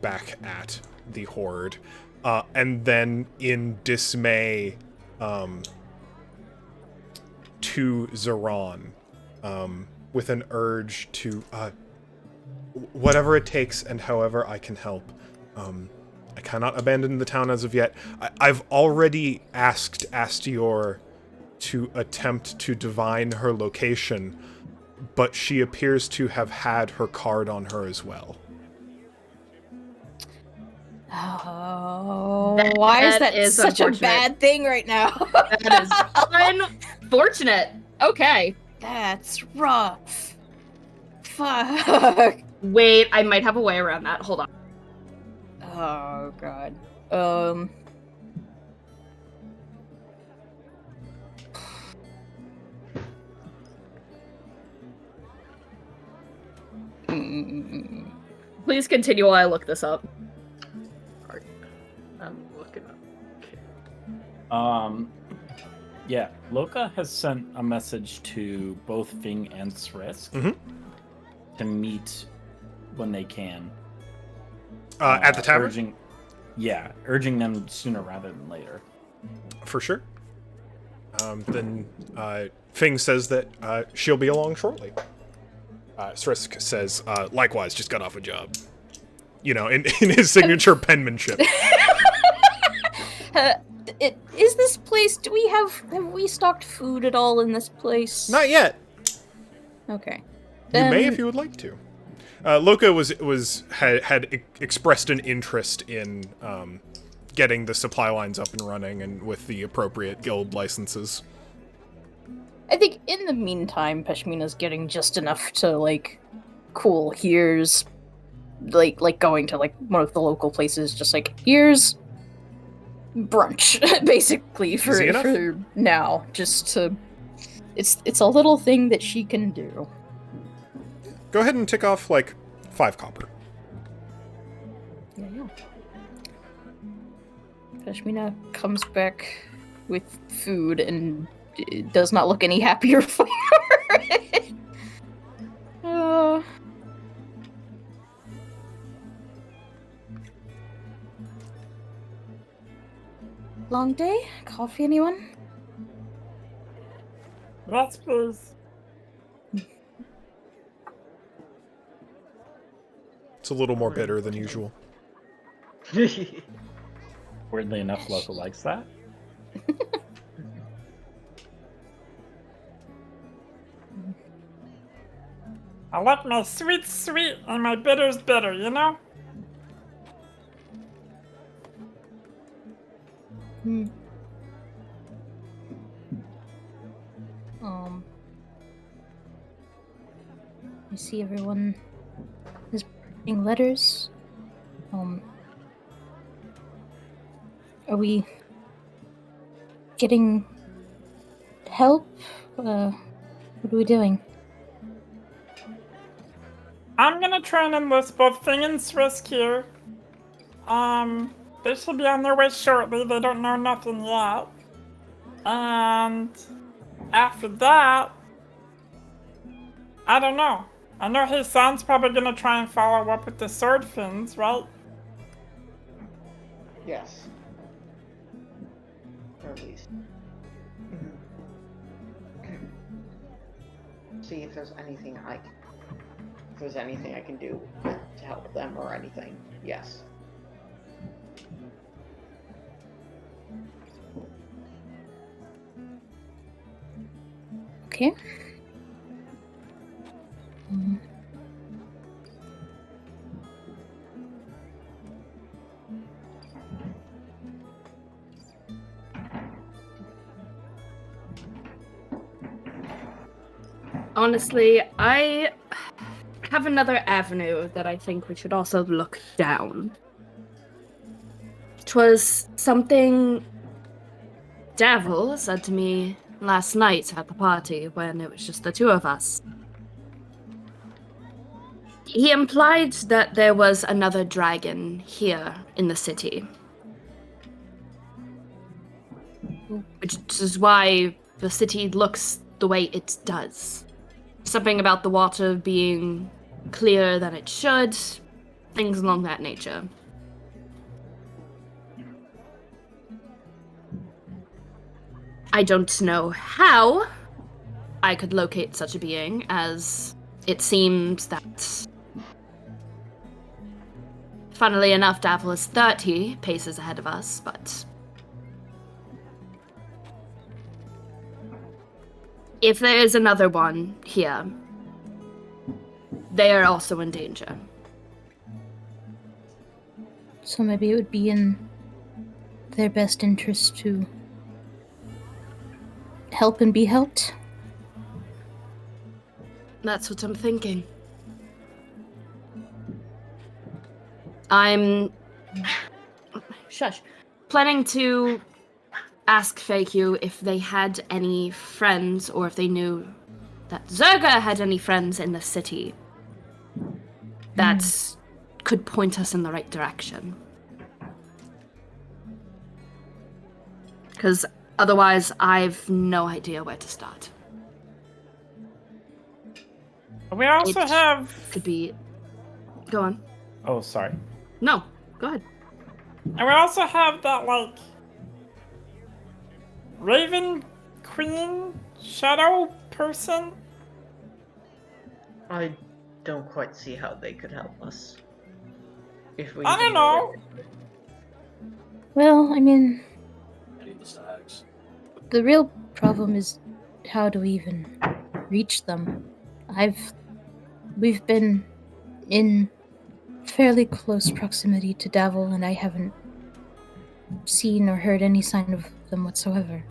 back at the Horde, and then in dismay to Zoran, with an urge to, whatever it takes and however I can help. I cannot abandon the town as of yet. I've already asked Astior to attempt to divine her location, but she appears to have had her card on her as well. Oh, why is that that is such a unfortunate. bad thing right now? That is unfortunate. Okay. That's rough. Fuck. Wait, I might have a way around that. Hold on. Oh god. Please continue while I look this up. I'm looking up. Yeah, Loka has sent a message to both Ving and Srisk to meet when they can. At the tavern? Urging them sooner rather than later. For sure. Then Fing says that she'll be along shortly. Srisk says, likewise, just got off a job. You know, in his signature penmanship. Is this place, have we stocked food at all in this place? Not yet. Okay. You may if you would like to. Loka had expressed an interest in getting the supply lines up and running and with the appropriate guild licenses. I think in the meantime, Peshmina's getting just enough to, like, cool, here's, like going to, like, one of the local places, just like, here's brunch, basically, for now, just to, it's a little thing that she can do. Go ahead and tick off, like, 5 copper. Yeah. Peshmina comes back with food and does not look any happier for it. Long day? Coffee, anyone? Yes, please. It's a little more bitter than usual. Weirdly enough, Loka likes that. I like my sweet sweet and my bitter's bitter, you know? I see everyone is writing letters. Are we getting help? What are we doing? I'm gonna try and enlist both Thing and Srisk here. They should be on their way shortly. They don't know nothing yet. And after that, I don't know. I know Hassan's probably gonna try and follow up with the sword fins, right? Yes. Or at least. See if there's anything I can do to help them or anything. Yes. Okay. Honestly, I have another avenue that I think we should also look down. It was something Davil said to me last night at the party when it was just the two of us. He implied that there was another dragon here in the city. Which is why the city looks the way it does. Something about the water being clearer than it should, things along that nature. I don't know how, I could locate such a being, as it seems that, funnily enough, Davil is 30 paces ahead of us, but if there is another one here, they are also in danger. So maybe it would be in their best interest to help and be helped. That's what I'm thinking. I'm planning to ask Fakyu if they had any friends, or if they knew that Zerga had any friends in the city that could point us in the right direction. Because otherwise, I've no idea where to start. We also It have. Could be... Go on. Oh, sorry. No, go ahead. And we also have that, like, Raven Queen shadow person. I don't quite see how they could help us. If we I even don't know. Well, I mean, Any of the stags. the real problem is how to even reach them. We've been in fairly close proximity to Davil, and I haven't seen or heard any sign of them whatsoever.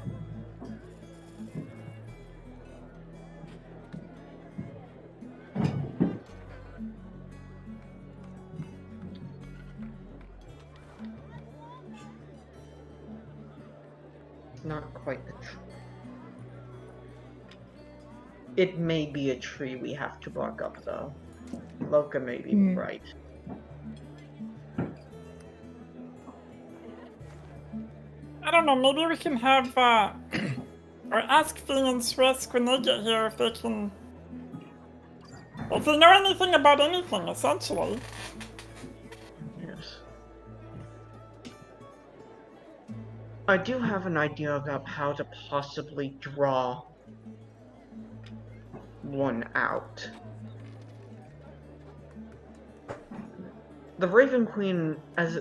Not quite the tree. It may be a tree we have to bark up, though. Loka may be right. I don't know, maybe we can have, or ask Fing and Swisk when they get here if they can... If they know anything about anything, essentially. Yes. I do have an idea about how to possibly draw one out. The Raven Queen, as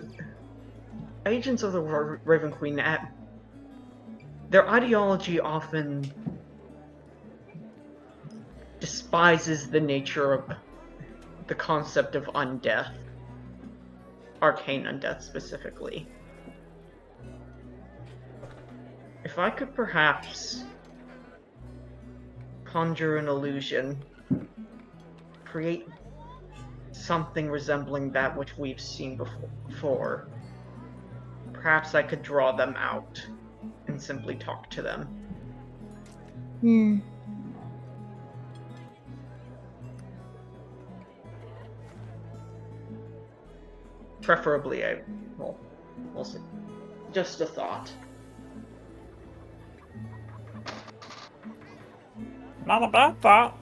agents of the Raven Queen, their ideology often despises the nature of the concept of undeath, arcane undeath specifically. If I could perhaps conjure an illusion, create something resembling that which we've seen before, perhaps I could draw them out and simply talk to them. Preferably, we'll see. Just a thought. Not a bad thought.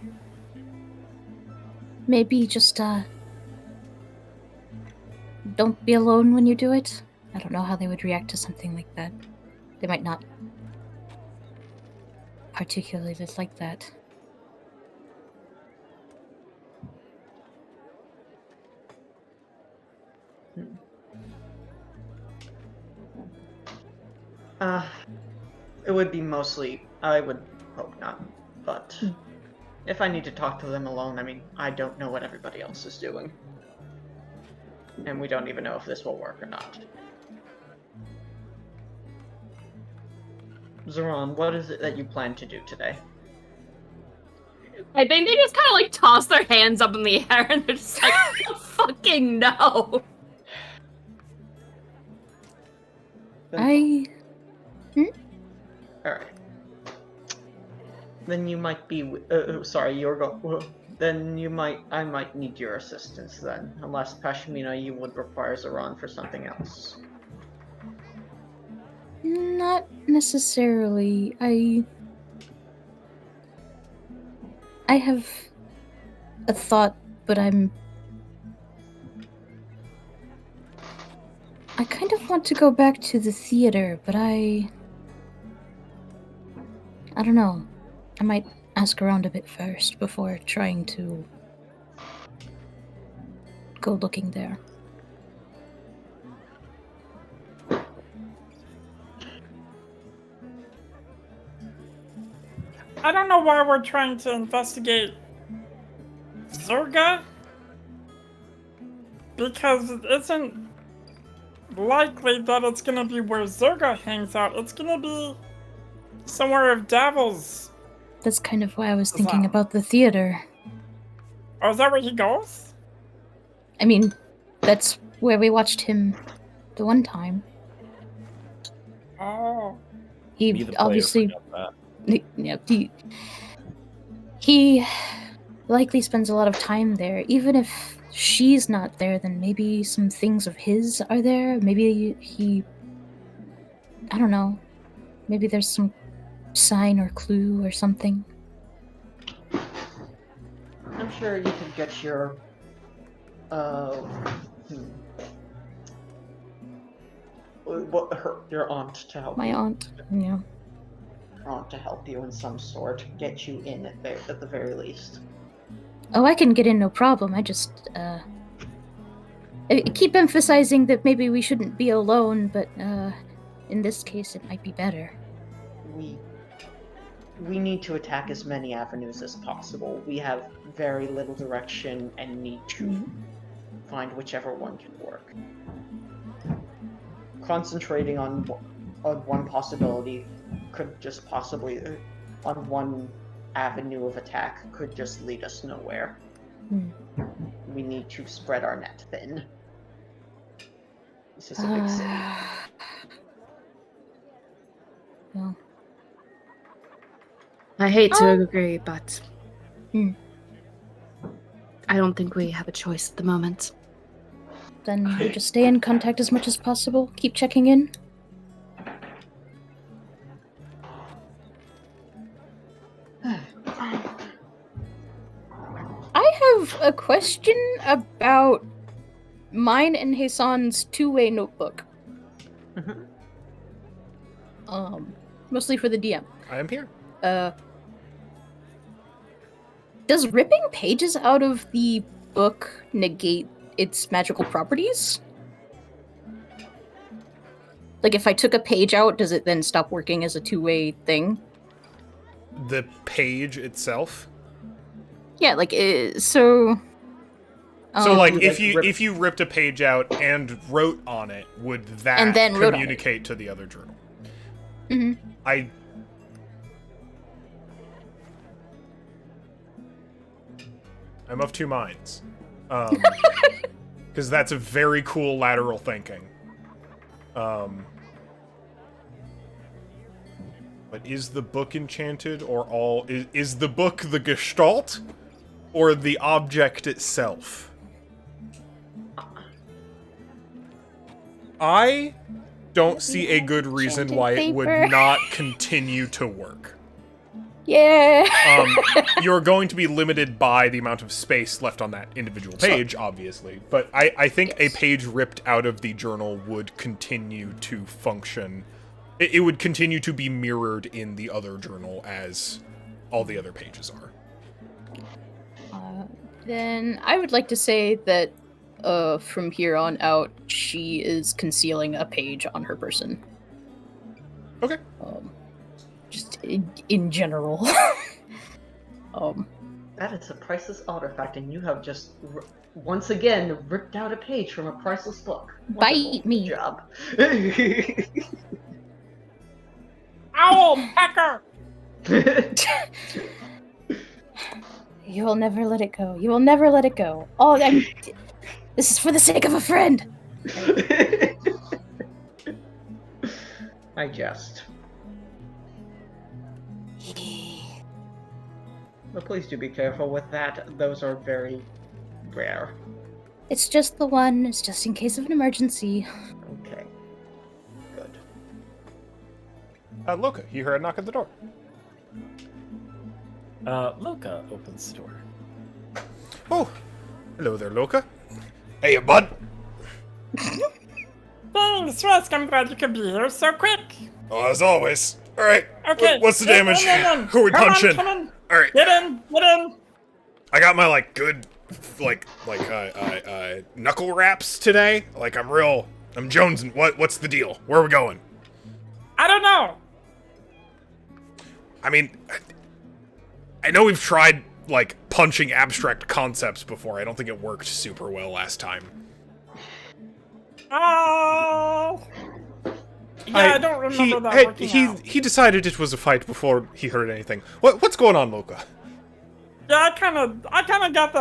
Maybe just, don't be alone when you do it. I don't know how they would react to something like that. They might not particularly like that. It would be mostly, I would hope not, but if I need to talk to them alone, I mean, I don't know what everybody else is doing. And we don't even know if this will work or not. Zoran, what is it that you plan to do today? I think they just kind of like toss their hands up in the air and they're just like, fucking no. Alright. Then you might be, sorry, then I might need your assistance then. Unless, Pashmina, you would require Zoran for something else. Not necessarily. I have a thought, but I kind of want to go back to the theater, but I don't know. I ask around a bit first before trying to go looking there. I don't know why we're trying to investigate Zerga, because it isn't likely that it's gonna be where Zerga hangs out. It's gonna be somewhere of Davil's. That's kind of why I was thinking Wow. about the theater. Oh, is that where he goes? I mean, that's where we watched him the one time. Oh. Me, He the player, obviously, forgot that. he likely spends a lot of time there. Even if she's not there, then maybe some things of his are there. Maybe he, I don't know. Maybe there's some sign or clue or something. I'm sure you could get your your aunt to help My you. aunt, yeah. Aunt to help you in some sort, get you in at the very least. Oh, I can get in, no problem. I just, I keep emphasizing that maybe we shouldn't be alone, but, in this case, it might be better. We need to attack as many avenues as possible. We have very little direction and need to find whichever one can work. Concentrating on one possibility could just possibly, on one avenue of attack, could just lead us nowhere. We need to spread our net thin. This is a big city. Well, I hate to agree, but Hmm. I don't think we have a choice at the moment. then we just stay in contact as much as possible. Keep checking in. I have a question about mine and Hassan's two-way notebook. Mostly for the DM. I am here. Does ripping pages out of the book negate its magical properties? Like, if I took a page out, does it then stop working as a two-way thing? The page itself. Yeah, like, so... So, like, like, if you ripped a page out and wrote on it, would that And then wrote on it. communicate to the other journal? Mhm. I'm of two minds. Because that's a very cool lateral thinking. But is the book enchanted, or is the book the gestalt, or the object itself? I don't see a good reason why it would paper. not continue to work. Yeah! You're going to be limited by the amount of space left on that individual page, obviously. But I think a page ripped out of the journal would continue to function. It would continue to be mirrored in the other journal as all the other pages are. Then I would like to say that from here on out, she is concealing a page on her person. Okay. Just in general. That is a priceless artifact, and you have just once again ripped out a page from a priceless book. Bite me. Good job. Owl pecker! You will never let it go. You will never let it go. This is for the sake of a friend. I jest. But please do be careful with that. Those are very rare. It's just the one. It's just in case of an emergency. Okay. Good. Loka, you heard a knock at the door. Loka opens the door. Oh, hello there, Loka. Hey, bud. Thanks, Rusk. I'm glad you could be here so quick. Oh, as always. All right. Okay. What's the damage? in. Who are we Come on, punching? come on. All right. Get in! Get in! I got my like good, knuckle wraps today. Like I'm jonesing. What's the deal? Where are we going? I don't know. I mean, I know we've tried like punching abstract concepts before. I don't think it worked super well last time. Yeah, I don't remember that working out. He decided it was a fight before he heard anything. What's going on, Mocha? Yeah, I kind of got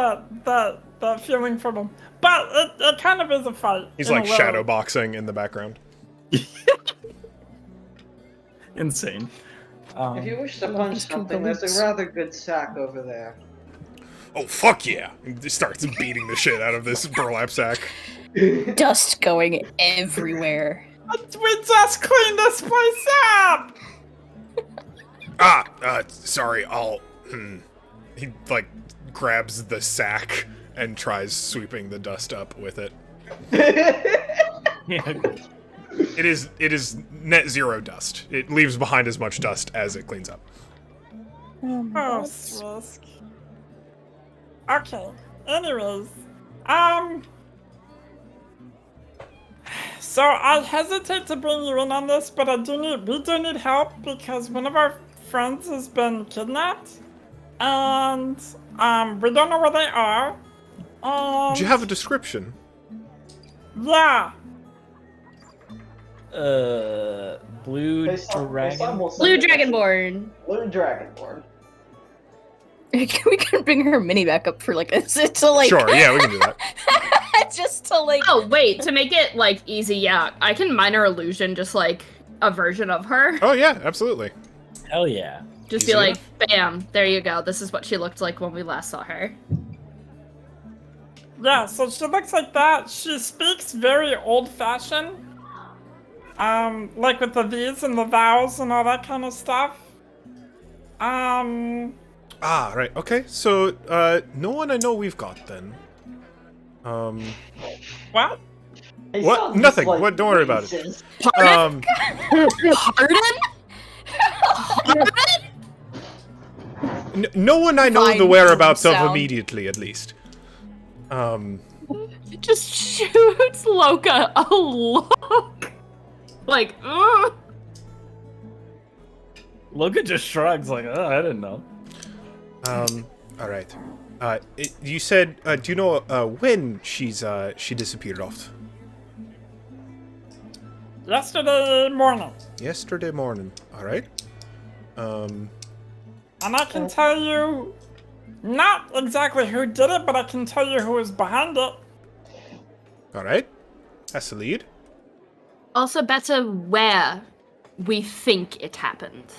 that feeling from him, but it kind of is a fight. He's in like a way. shadow boxing in the background. Insane. If you wish to punch something, there's a rather good sack over there. Oh fuck yeah! He starts beating the shit out of this burlap sack. Dust going everywhere. We just cleaned this place up. Sorry. He like grabs the sack and tries sweeping the dust up with it. It is net zero dust. It leaves behind as much dust as it cleans up. Oh, Swisk. Okay. Anyways, so I hesitate to bring you in on this, but we do need help because one of our friends has been kidnapped, and we don't know where they are. Do you have a description? Yeah. Blue dragon. Blue Dragonborn. Blue Dragonborn. We can bring her mini back up for like to like. Sure, yeah, we can do that. Just to like. Oh wait, to make it like easy, yeah, I can minor illusion just like a version of her. Oh yeah, absolutely. Hell yeah. Just Easy be like, enough. bam, there you go. This is what she looked like when we last saw her. Yeah, so she looks like that. She speaks very old-fashioned. Like with the these and the thous and all that kind of stuff. Ah, right. Okay. So, no one I know we've got then. What? Hey, What? sounds Nothing. like What? Don't worry about it. racist. Pardon? No one I know Fine, the whereabouts of sound. immediately, at least. Just shoots Loka a look. Like, ugh. Logan just shrugs like, oh, I didn't know. All right. You said, do you know when she disappeared off? Yesterday morning. Yesterday morning. All right. And I can tell you, not exactly who did it, but I can tell you who was behind it. All right. That's the lead. Also better where we think it happened.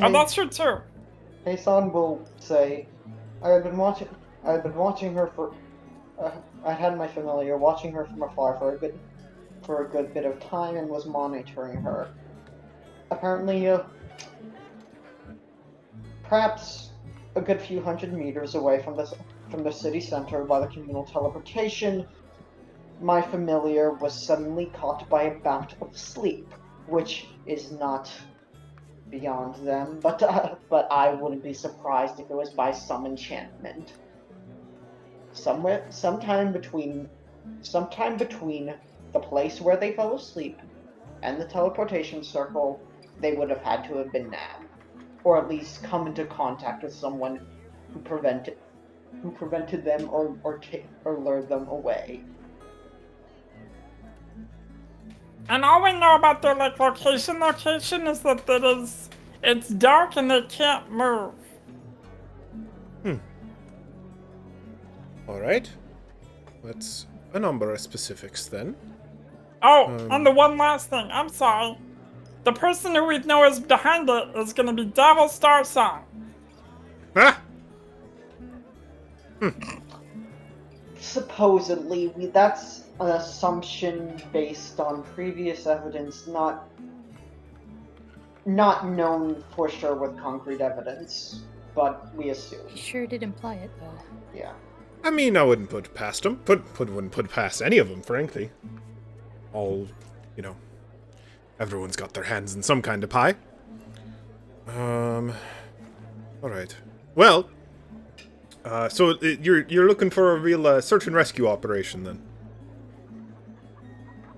Oh, that's true too. Heisan will say, I had been watching her for, I had my familiar watching her from afar for a good bit of time and was monitoring her. Apparently, perhaps a good few hundred meters away from the city center by the communal teleportation, my familiar was suddenly caught by a bout of sleep, which is not beyond them, but I wouldn't be surprised if it was by some enchantment. Sometime between the place where they fell asleep and the teleportation circle, they would have had to have been nabbed, or at least come into contact with someone who prevented them or lured them away. And all we know about their location is that it's dark and they can't move. All right. That's a number of specifics then. Oh, and the one last thing, I'm sorry. The person who we know is behind it is gonna be Devil Star Song. Ah. Supposedly, that's an assumption based on previous evidence, not known for sure with concrete evidence, but we assume. He sure did imply it, though. Yeah. I mean, I wouldn't put past them. Wouldn't put past any of them, frankly. All, everyone's got their hands in some kind of pie. All right. Well, so you're looking for a real search and rescue operation then?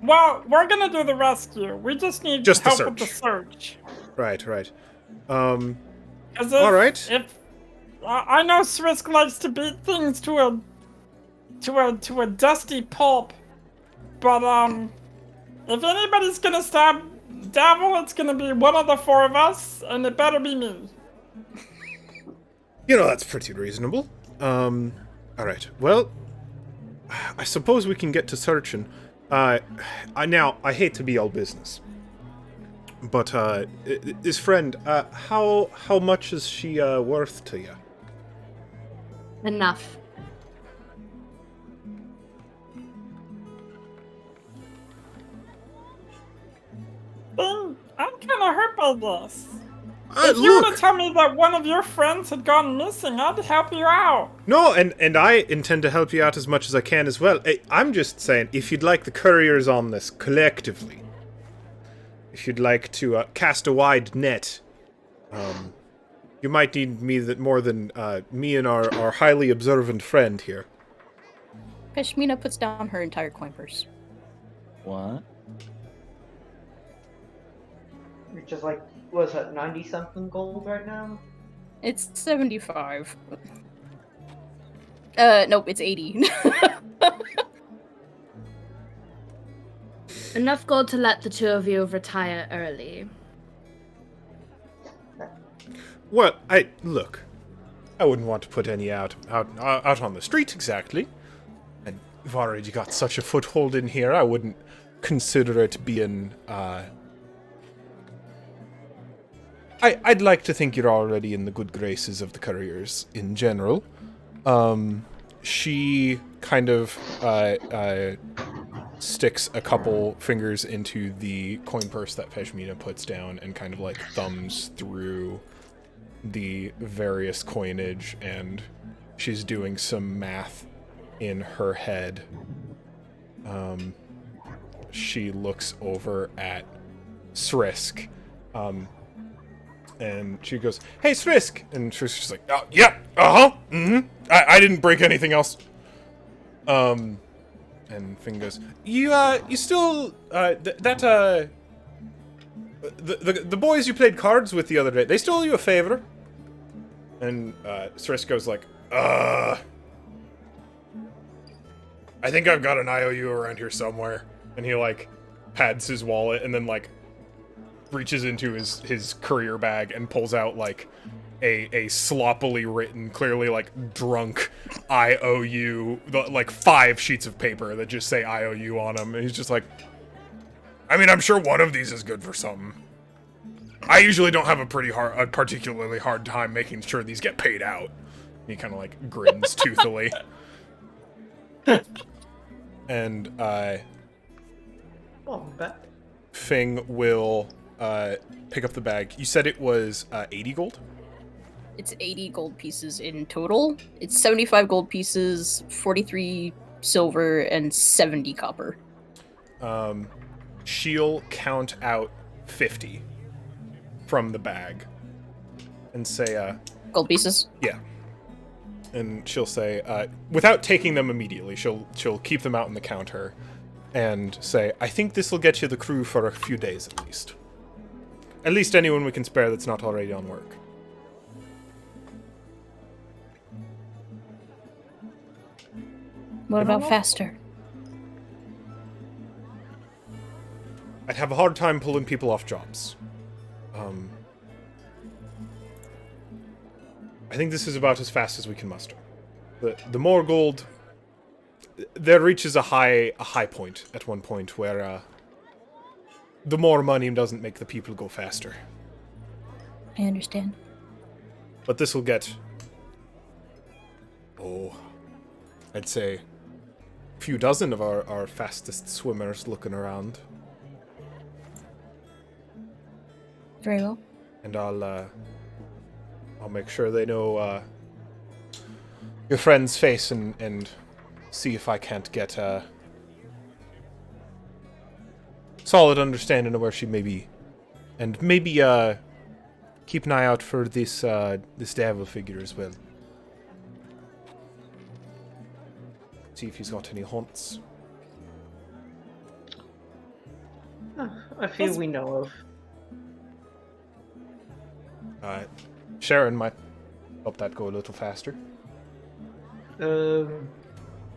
Well, we're gonna do the rescue. We just need Just the help with the search. search. Right. 'Cause All right. If I know Srisk likes to beat things to a dusty pulp, but if anybody's gonna stab Devil, it's gonna be one of the four of us, and it better be me. That's pretty reasonable. All right. Well, I suppose we can get to searching. I hate to be all business, but this friend, how much is she worth to you? Enough. Then I'm kind of hurt by this. If you were to tell me that one of your friends had gone missing, I'd help you out. No, and I intend to help you out as much as I can as well. I'm just saying, if you'd like the couriers on this collectively, if you'd like to cast a wide net, you might need me more than me and our highly observant friend here. Peshmina puts down her entire coin purse. What? Which is like, what is that, 90-something gold right now? It's 75. Nope, it's 80. Enough gold to let the two of you retire early. Well, I wouldn't want to put any out on the street exactly. And you've already got such a foothold in here, I wouldn't consider it being, I'd like to think you're already in the good graces of the couriers in general. She kind of sticks a couple fingers into the coin purse that Peshmina puts down and kind of like thumbs through the various coinage, and she's doing some math in her head. She looks over at Srisk, and she goes, "Hey, Srisk!" And she's just like, "Oh, yeah, uh-huh, mm-hmm. I didn't break anything else." And Finn goes, You still, the boys you played cards with the other day, they still owe you a favor?" And, Srisk goes like, I think I've got an IOU around here somewhere. And he, like, pads his wallet and then, like, reaches into his courier bag and pulls out, like, a sloppily written, clearly, like, drunk IOU, like, 5 sheets of paper that just say IOU on them. And he's just like, I mean, I'm sure one of these is good for something. I usually don't have a particularly hard time making sure these get paid out. And he kind of, like, grins toothily. And, Fing will pick up the bag. You said it was 80 gold? It's 80 gold pieces in total. It's 75 gold pieces, 43 silver, and 70 copper. She'll count out 50 from the bag and say, Gold pieces? Yeah. And she'll say, without taking them immediately, she'll keep them out on the counter and say, I think this will get you the crew for a few days at least. At least anyone we can spare that's not already on work. What about faster? I'd have a hard time pulling people off jobs. I think this is about as fast as we can muster. The more gold, there reaches a high point at one point where the more money doesn't make the people go faster. I understand. But this will get, I'd say, a few dozen of our fastest swimmers looking around. Very well. And I'll make sure they know your friend's face and see if I can't get a solid understanding of where she may be. And maybe keep an eye out for this this devil figure as well. See if he's got any haunts. A few we know of. Sharon might help that go a little faster.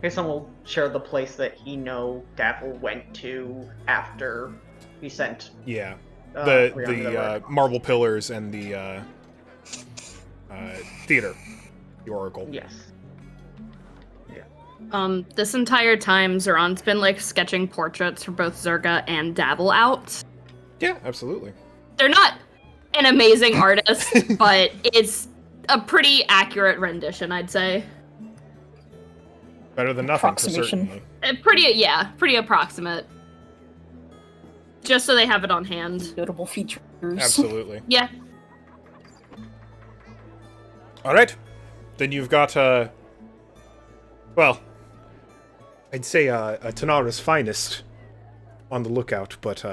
Jason will share the place that he Davil went to after he sent. Yeah, Rihanna the marble pillars and the theater, the Oracle. Yes. This entire time, Zeron's been like sketching portraits for both Zerga and Davil out. Yeah, absolutely. They're not an amazing artist, but it's a pretty accurate rendition, I'd say. Better than nothing, Approximation. certainly. Pretty approximate. Just so they have it on hand. Notable features. Absolutely. Yeah. All right, then you've got well, I'd say a Tanara's finest on the lookout, but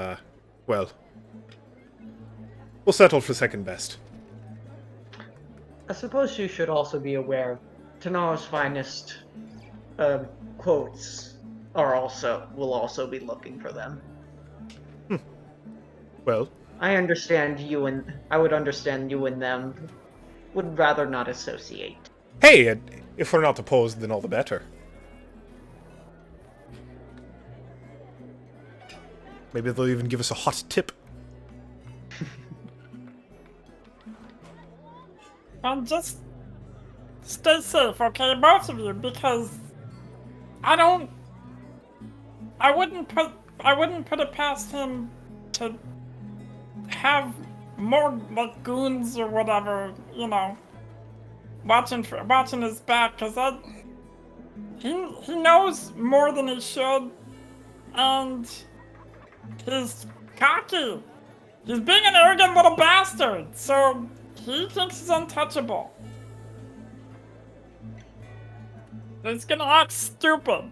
well, we'll settle for second best. I suppose you should also be aware Tanara's finest quotes will also be looking for them. Well, I would understand you and them would rather not associate. hey, if we're not opposed, then all the better. Maybe they'll even give us a hot tip. And just stay safe, okay, both of you, because I wouldn't put it past him to have more like goons or whatever, you know, watching his back, because he knows more than he should, and he's cocky. He's being an arrogant little bastard, so he thinks he's untouchable. He's gonna act stupid.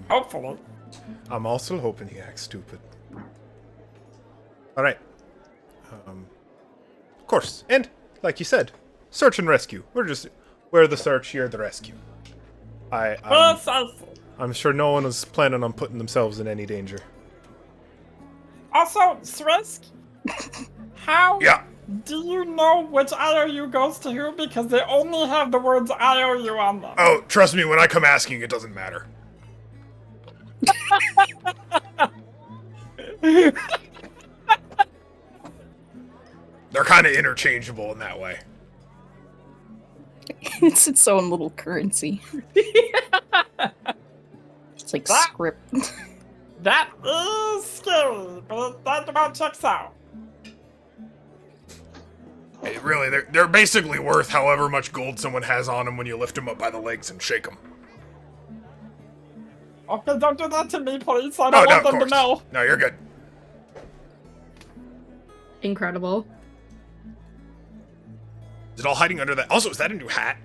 Hopefully. I'm also hoping he acts stupid. All right. Of course, and like you said, search and rescue. We're the search, you're the rescue. I'm sure no one is planning on putting themselves in any danger. Also, Srisk, how do you know which IOU goes to who? Because they only have the words IOU on them. Oh, trust me, when I come asking, it doesn't matter. They're kind of interchangeable in that way. It's its own little currency. It's like script. That is scary, but that about checks out. Hey, really, they're basically worth however much gold someone has on them when you lift them up by the legs and shake them. Okay, don't do that to me, please. I don't want them to know. No, you're good. Incredible. Is it all hiding under that? Also, is that a new hat?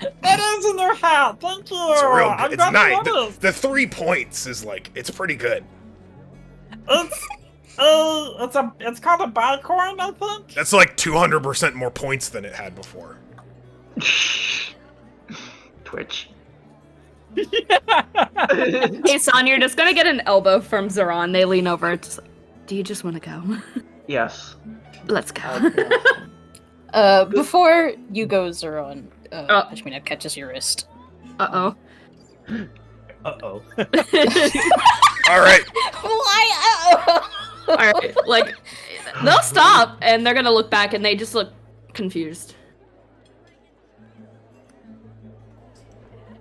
It is in their hat. Thank you. It's real good. I'm It's glad you nice. noticed. The 3 points is like, it's pretty good. It's called a bicorn, I think. That's like 200% more points than it had before. Twitch. Hey, Son, you're just gonna get an elbow from Zeron. They lean over. It's like, do you just want to go? Yes. Let's go. Before you go, Zeron, Pashmina catches your wrist. Uh-oh. Uh-oh. All right. Why? All right, like, they'll stop, and they're gonna look back, and they just look confused.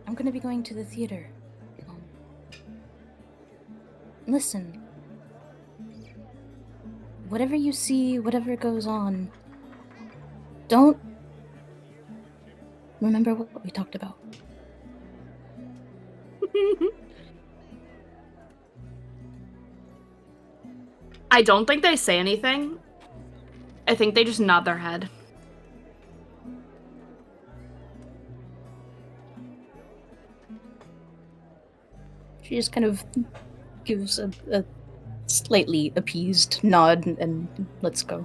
I'm gonna be going to the theater. Listen. Whatever you see, whatever goes on, don't remember what we talked about. I don't think they say anything. I think they just nod their head. She just kind of gives a slightly appeased nod and lets go.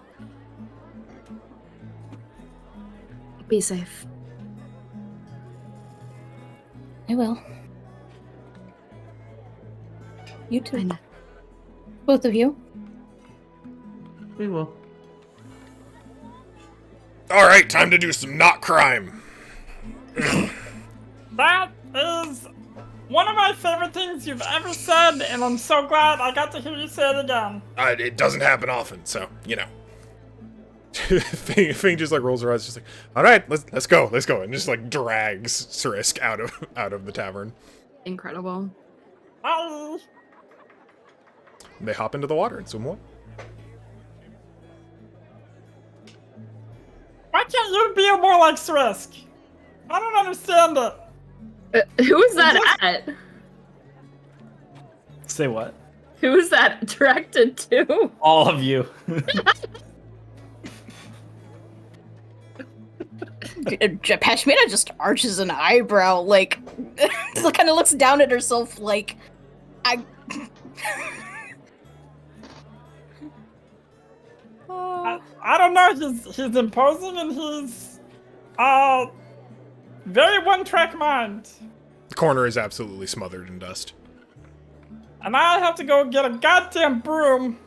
Be safe. I will. You too. I know. Both of you. We will. All right, time to do some not crime. That is one of my favorite things you've ever said, and I'm so glad I got to hear you say it again. It doesn't happen often, so you know. Fing just like rolls her eyes, just like, all right, let's go, and just like drags Surisk out of the tavern. Incredible. Bye. They hop into the water and swim away. Why can't you be more like Srisk? I don't understand it. Who is that at? Say what? Who is that directed to? All of you. Pashmina just arches an eyebrow, like, kind of looks down at herself, like, I don't know. He's imposing and he's very one-track mind. The corner is absolutely smothered in dust. And I have to go get a goddamn broom.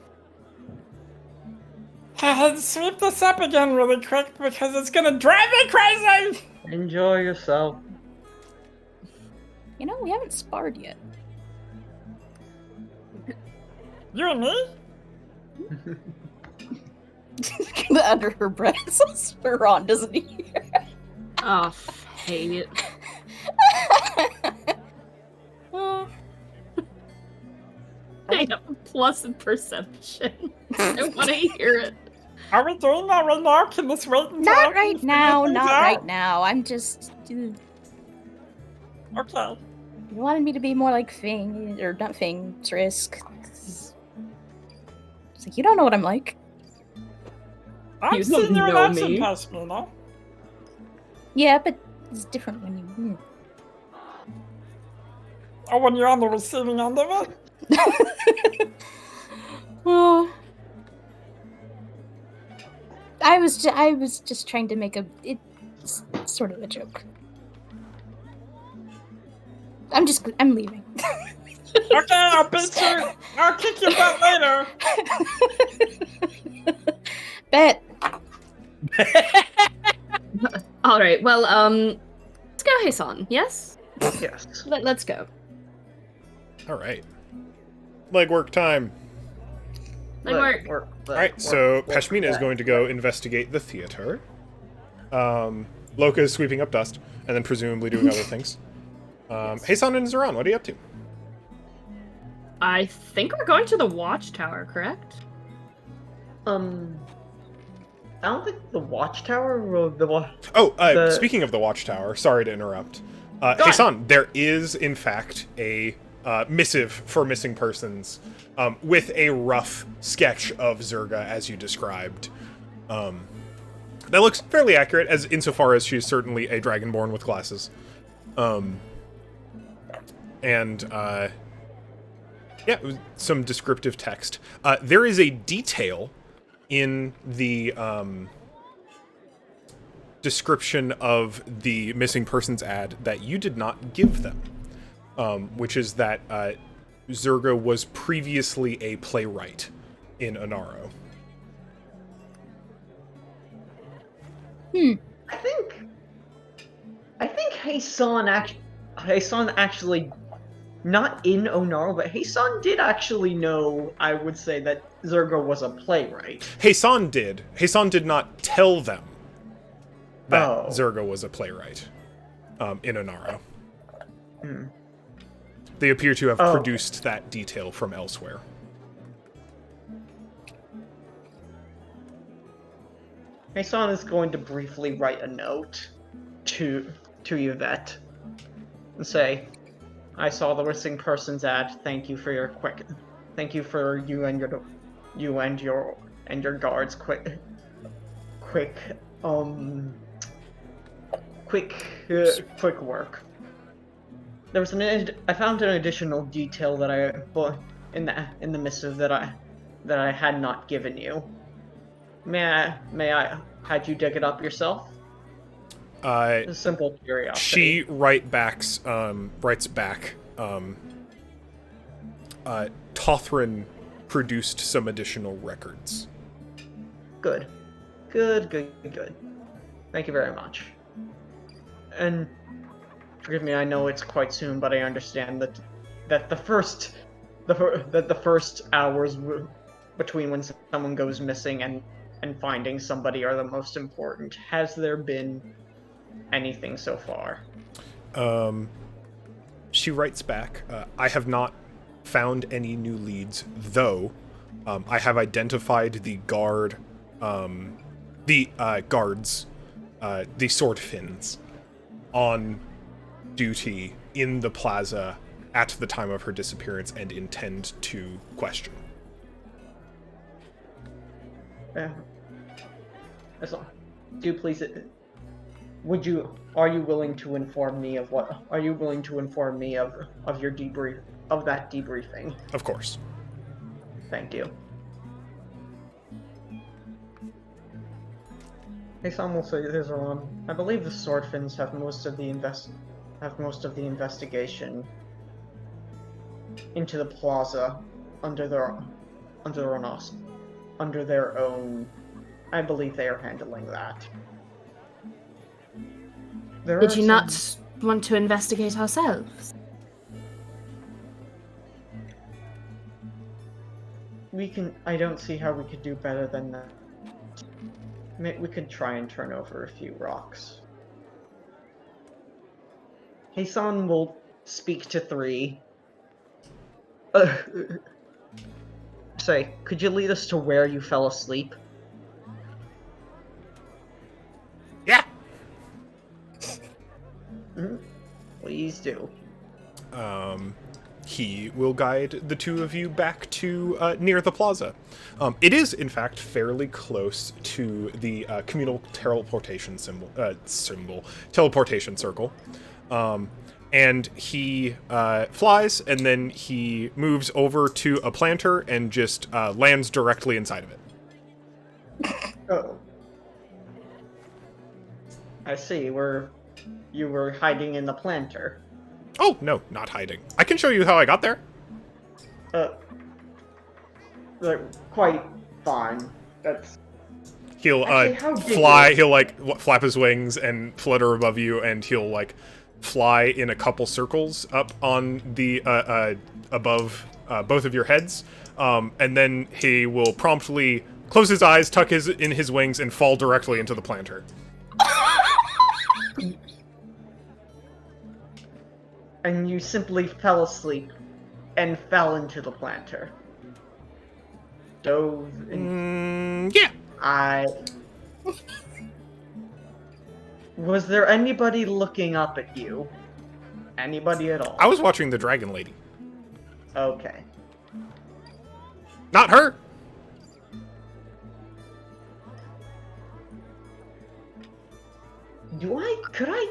Sweep this up again really quick because it's gonna drive me crazy! Enjoy yourself. You know, we haven't sparred yet. You and me? Under her breath, says Ron, doesn't he? Oh, hate it. I have a plus in perception. I want to hear it. Are we doing that right now? Can this wait until Not I right figure now, things not out? right now. I'm just... You Okay. wanted me to be more like Fing, or not Fing, Trisk. It's like, you don't know what I'm like. I've You don't seen your know action me. past me, no? Yeah, but it's different when you... Oh, when you're on the receiving end of it? Oh. I was just trying to make it's sort of a joke. I'm leaving. Okay, I'll beat you. I'll kick your butt later. Bet. All right. Well, let's go, Hasan. Yes. Yes. Let's go. All right. Legwork time. Legwork. All right, so Pashmina is going to go investigate the theater. Loka is sweeping up dust, and then presumably doing other things. Hasan and Zoran, what are you up to? I think we're going to the watchtower, correct? I don't think the watchtower or Speaking of the watchtower, sorry to interrupt. Hasan, there is, in fact, a missive for missing persons with a rough sketch of Zerga as you described. That looks fairly accurate, as insofar as she's certainly a dragonborn with glasses. Yeah, some descriptive text. There is a detail in the description of the missing persons ad that you did not give them, which is that Zerga was previously a playwright in Anaro. I think Hasan actually, not in Onaro, but Hasan did actually know, I would say, that Zerga was a playwright. Hasan did. Hasan did not tell them that Oh. Zerga was a playwright in Anaro. Hmm. They appear to have Oh. produced that detail from elsewhere. Hasan is going to briefly write a note to Yvette and say, "I saw the missing persons ad. Thank you for your you and your guards quick work. There was I found an additional detail that in the missive that I had not given you. May I had you dig it up yourself?" A simple curiosity. She writes back. Tothrin produced some additional records. Good. Thank you very much. And forgive me, I know it's quite soon, but I understand that the first hours between when someone goes missing and finding somebody are the most important. Has there been anything so far? She writes back, I have not found any new leads, though I have identified the guards, the sword fins, on duty in the plaza at the time of her disappearance and intend to question. Do please. Are you willing to inform me of what? Are you willing to inform me of your debrief of that debriefing? Of course. Thank you. Hey, some will say there's one. I believe the Swordfins have most of the investigation into the plaza under their own. I believe they are handling that. Did you not want to investigate ourselves? I don't see how we could do better than that. We could try and turn over a few rocks. Heisan will speak to 3. Say, could you lead us to where you fell asleep? Yeah. Please do. He will guide the two of you back to near the plaza. It is, in fact, fairly close to the communal teleportation teleportation circle. And he flies, and then he moves over to a planter and just lands directly inside of it. Oh. I see. You were hiding in the planter. Oh, no, not hiding. I can show you how I got there. Quite fine. That's... He'll fly, he'll flap his wings and flutter above you, and he'll fly in a couple circles up on the above both of your heads, and then he will promptly close his eyes, tuck in his wings, and fall directly into the planter. And you simply fell asleep and fell into the planter. Dove in... Yeah. Was there anybody looking up at you? Anybody at all? I was watching the Dragon Lady. Okay. Not her! Could I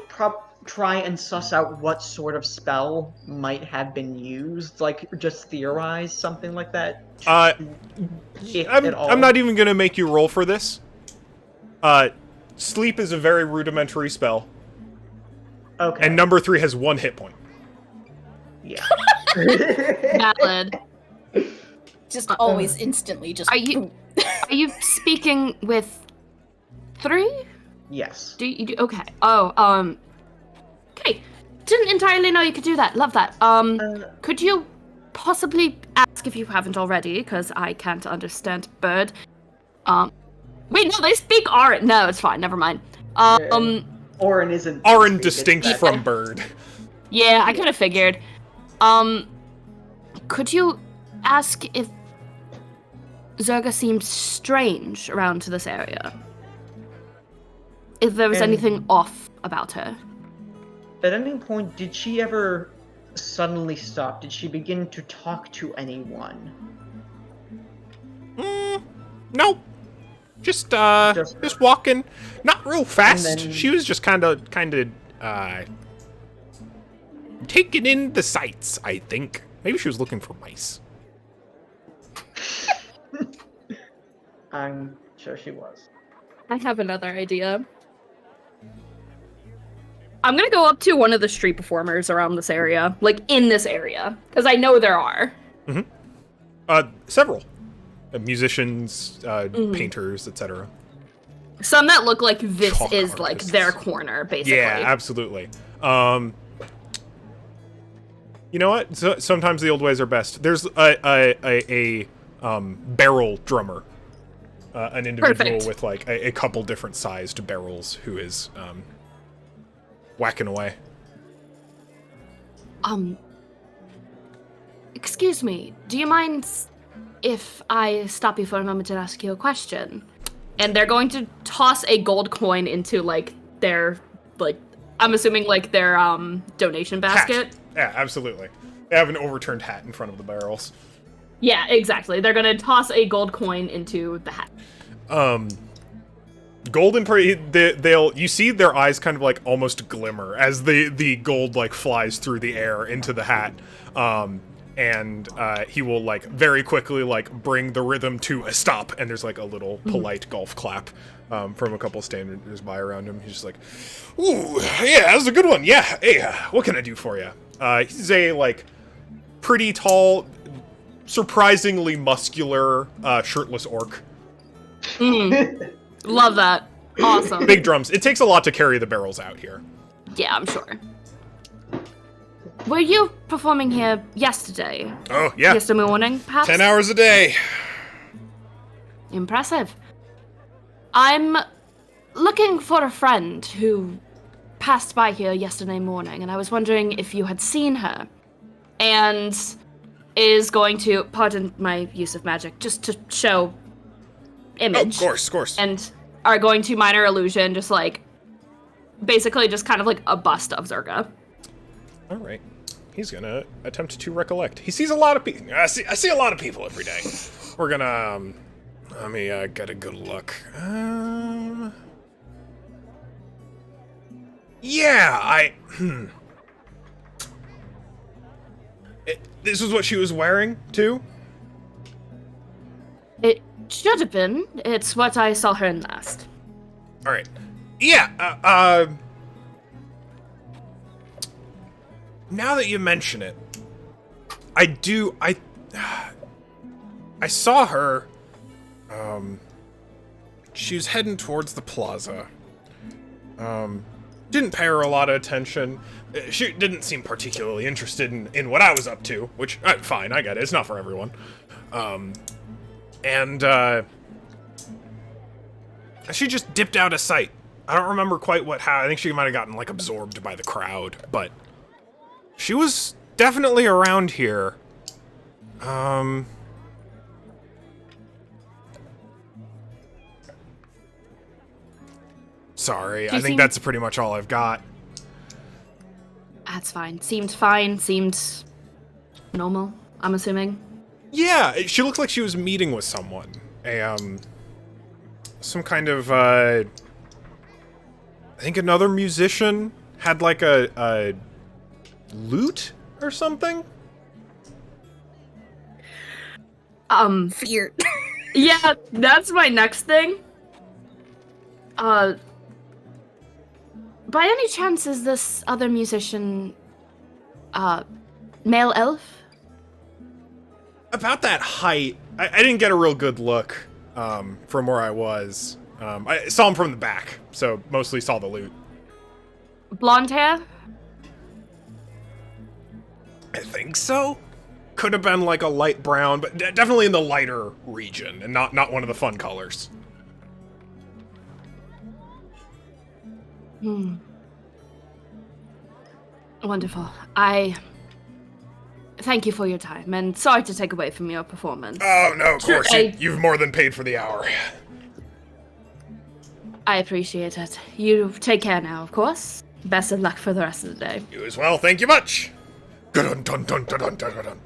try and suss out what sort of spell might have been used? Just theorize something like that? I'm not even gonna make you roll for this. Sleep is a very rudimentary spell. Okay. And number 3 has 1 hit point. Yeah. Valid. Just always instantly just... Are you speaking with 3? Yes. Do you okay. Okay. Didn't entirely know you could do that. Love that. Could you possibly ask, if you haven't already, because I can't understand bird. Wait, no, they speak Auran. No, it's fine. Never mind. Auran isn't. Auran distinct from bird. Yeah, I kind of figured. Could you ask if Zerga seemed strange around to this area? If there was anything off about her? At any point, did she ever suddenly stop? Did she begin to talk to anyone? No. Just walking. Not real fast. Then... She was just kind of taking in the sights, I think. Maybe she was looking for mice. I'm sure she was. I have another idea. I'm gonna go up to one of the street performers around this area, like in this area, because I know there are. Several. Musicians, painters, etc. Some that look like this Chalk is like artists. their corner, basically. Yeah, absolutely. You know what? Sometimes the old ways are best. There's a barrel drummer, an individual Perfect. with like a couple different sized barrels who is whacking away. Excuse me, do you mind if I stop you for a moment and ask you a question? And they're going to toss a gold coin into like their like I'm assuming like their donation basket. Hat. Yeah, absolutely. They have an overturned hat in front of the barrels. Yeah, exactly. They're gonna toss a gold coin into the hat. Golden they'll you see their eyes kind of like almost glimmer as the gold like flies through the air into the hat. And he will like very quickly like bring the rhythm to a stop, and there's like a little polite golf clap from a couple standers by around him. He's just like, "Ooh, yeah, that was a good one. Yeah, hey, what can I do for you?" He's a like pretty tall, surprisingly muscular, shirtless orc. Love that. Awesome. Big drums. It takes a lot to carry the barrels out here. Yeah, I'm sure. Were you performing here yesterday? Oh yeah, Yesterday morning, perhaps? 10 hours a day. Impressive. I'm looking for a friend who passed by here yesterday morning, and I was wondering if you had seen her. And is going to pardon my use of magic, just to show image. Oh, of course. And are going to minor illusion, just like basically just kind of like a bust of Zerga. All right. He's gonna attempt to recollect. He sees a lot of people. I see a lot of people every day. We're gonna let me get a good look. Yeah, this is what she was wearing too. It should have been. It's what I saw her in last. All right. Yeah. Now that you mention it, I saw her. She was heading towards the plaza. Didn't pay her a lot of attention. She didn't seem particularly interested in what I was up to, which, fine, I get it. It's not for everyone. She just dipped out of sight. I don't remember quite how. I think she might have gotten, like, absorbed by the crowd, but she was definitely around here. Sorry, I think that's pretty much all I've got. That's fine. Seemed normal, I'm assuming. Yeah, she looked like she was meeting with someone. Some kind of, I think another musician had like a lute or something? Fear. Yeah, that's my next thing. By any chance, is this other musician, male elf? About that height, I didn't get a real good look from where I was. I saw him from the back, so mostly saw the loot. Blonde hair? I think so. Could have been like a light brown, but definitely in the lighter region, and not one of the fun colors. Wonderful. I thank you for your time, and sorry to take away from your performance. Oh, no, of course. I- You've more than paid for the hour. I appreciate it. You take care now, of course. Best of luck for the rest of the day. You as well. Thank you much. Dun-dun-dun-dun-dun-dun-dun-dun.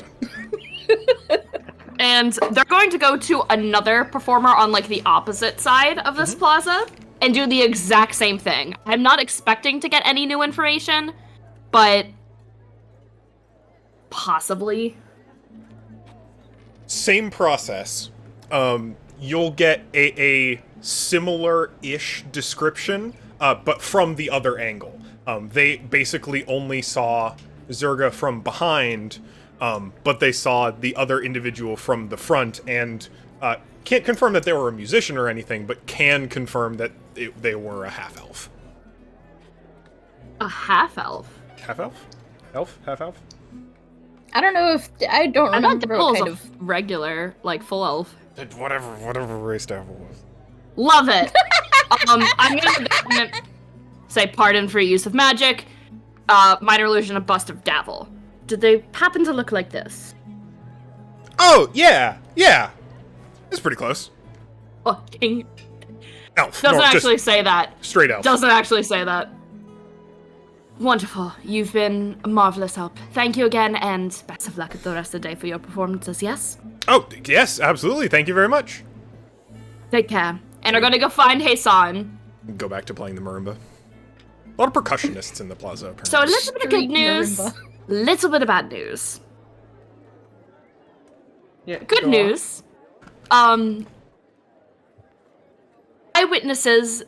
And they're going to go to another performer on like the opposite side of this plaza and do the exact same thing. I'm not expecting to get any new information, but possibly. Same process. You'll get a similar-ish description, but from the other angle. They basically only saw Zerga from behind, but they saw the other individual from the front, and can't confirm that they were a musician or anything, but can confirm that they were a half-elf. A half-elf? Half-elf? Elf? Half-elf? I don't know if I don't I thought remember Devil what was kind a of. regular, like, full elf. Whatever race Davil was. Love it! I'm gonna say pardon for use of magic. Minor illusion, a bust of Davil. Did they happen to look like this? Oh, yeah! It's pretty close. Fucking Elf. doesn't No, just actually say that. straight elf. Doesn't actually say that. Wonderful. You've been a marvelous help. Thank you again, and best of luck at the rest of the day for your performances, yes? Oh, yes, absolutely. Thank you very much. Take care. And we're gonna go find Hasan. Go back to playing the marimba. A lot of percussionists in the plaza, apparently. So a little bit of good Street news, marimba. little bit of bad news. Yeah, Good go on. news. Eyewitnesses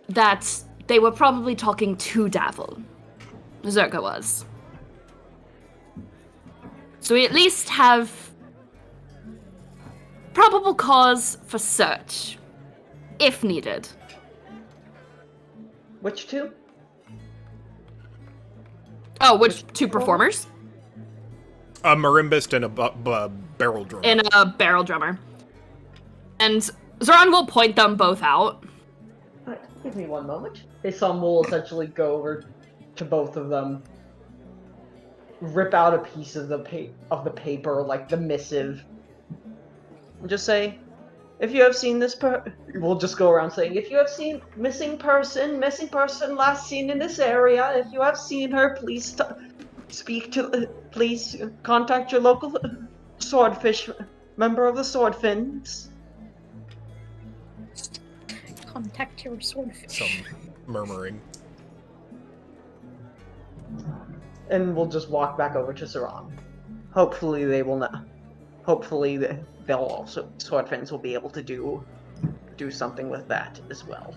that they were probably talking to Davil. Zerka was. So we at least have probable cause for search, if needed. Which two? Oh, which two performers? A marimbist and a barrel drummer. And a barrel drummer. And Zoran will point them both out. Give me one moment. Hasan will essentially go over to both of them, rip out a piece of the paper, like the missive, and just say, "If you have seen this we'll just go around saying, if you have seen missing person last seen in this area. If you have seen her, please please contact your local swordfish member of the Swordfins." Contact your swordfish. Some murmuring. And we'll just walk back over to Saran. Hopefully they will not. Hopefully they'll also Swordfins will be able to do something with that as well.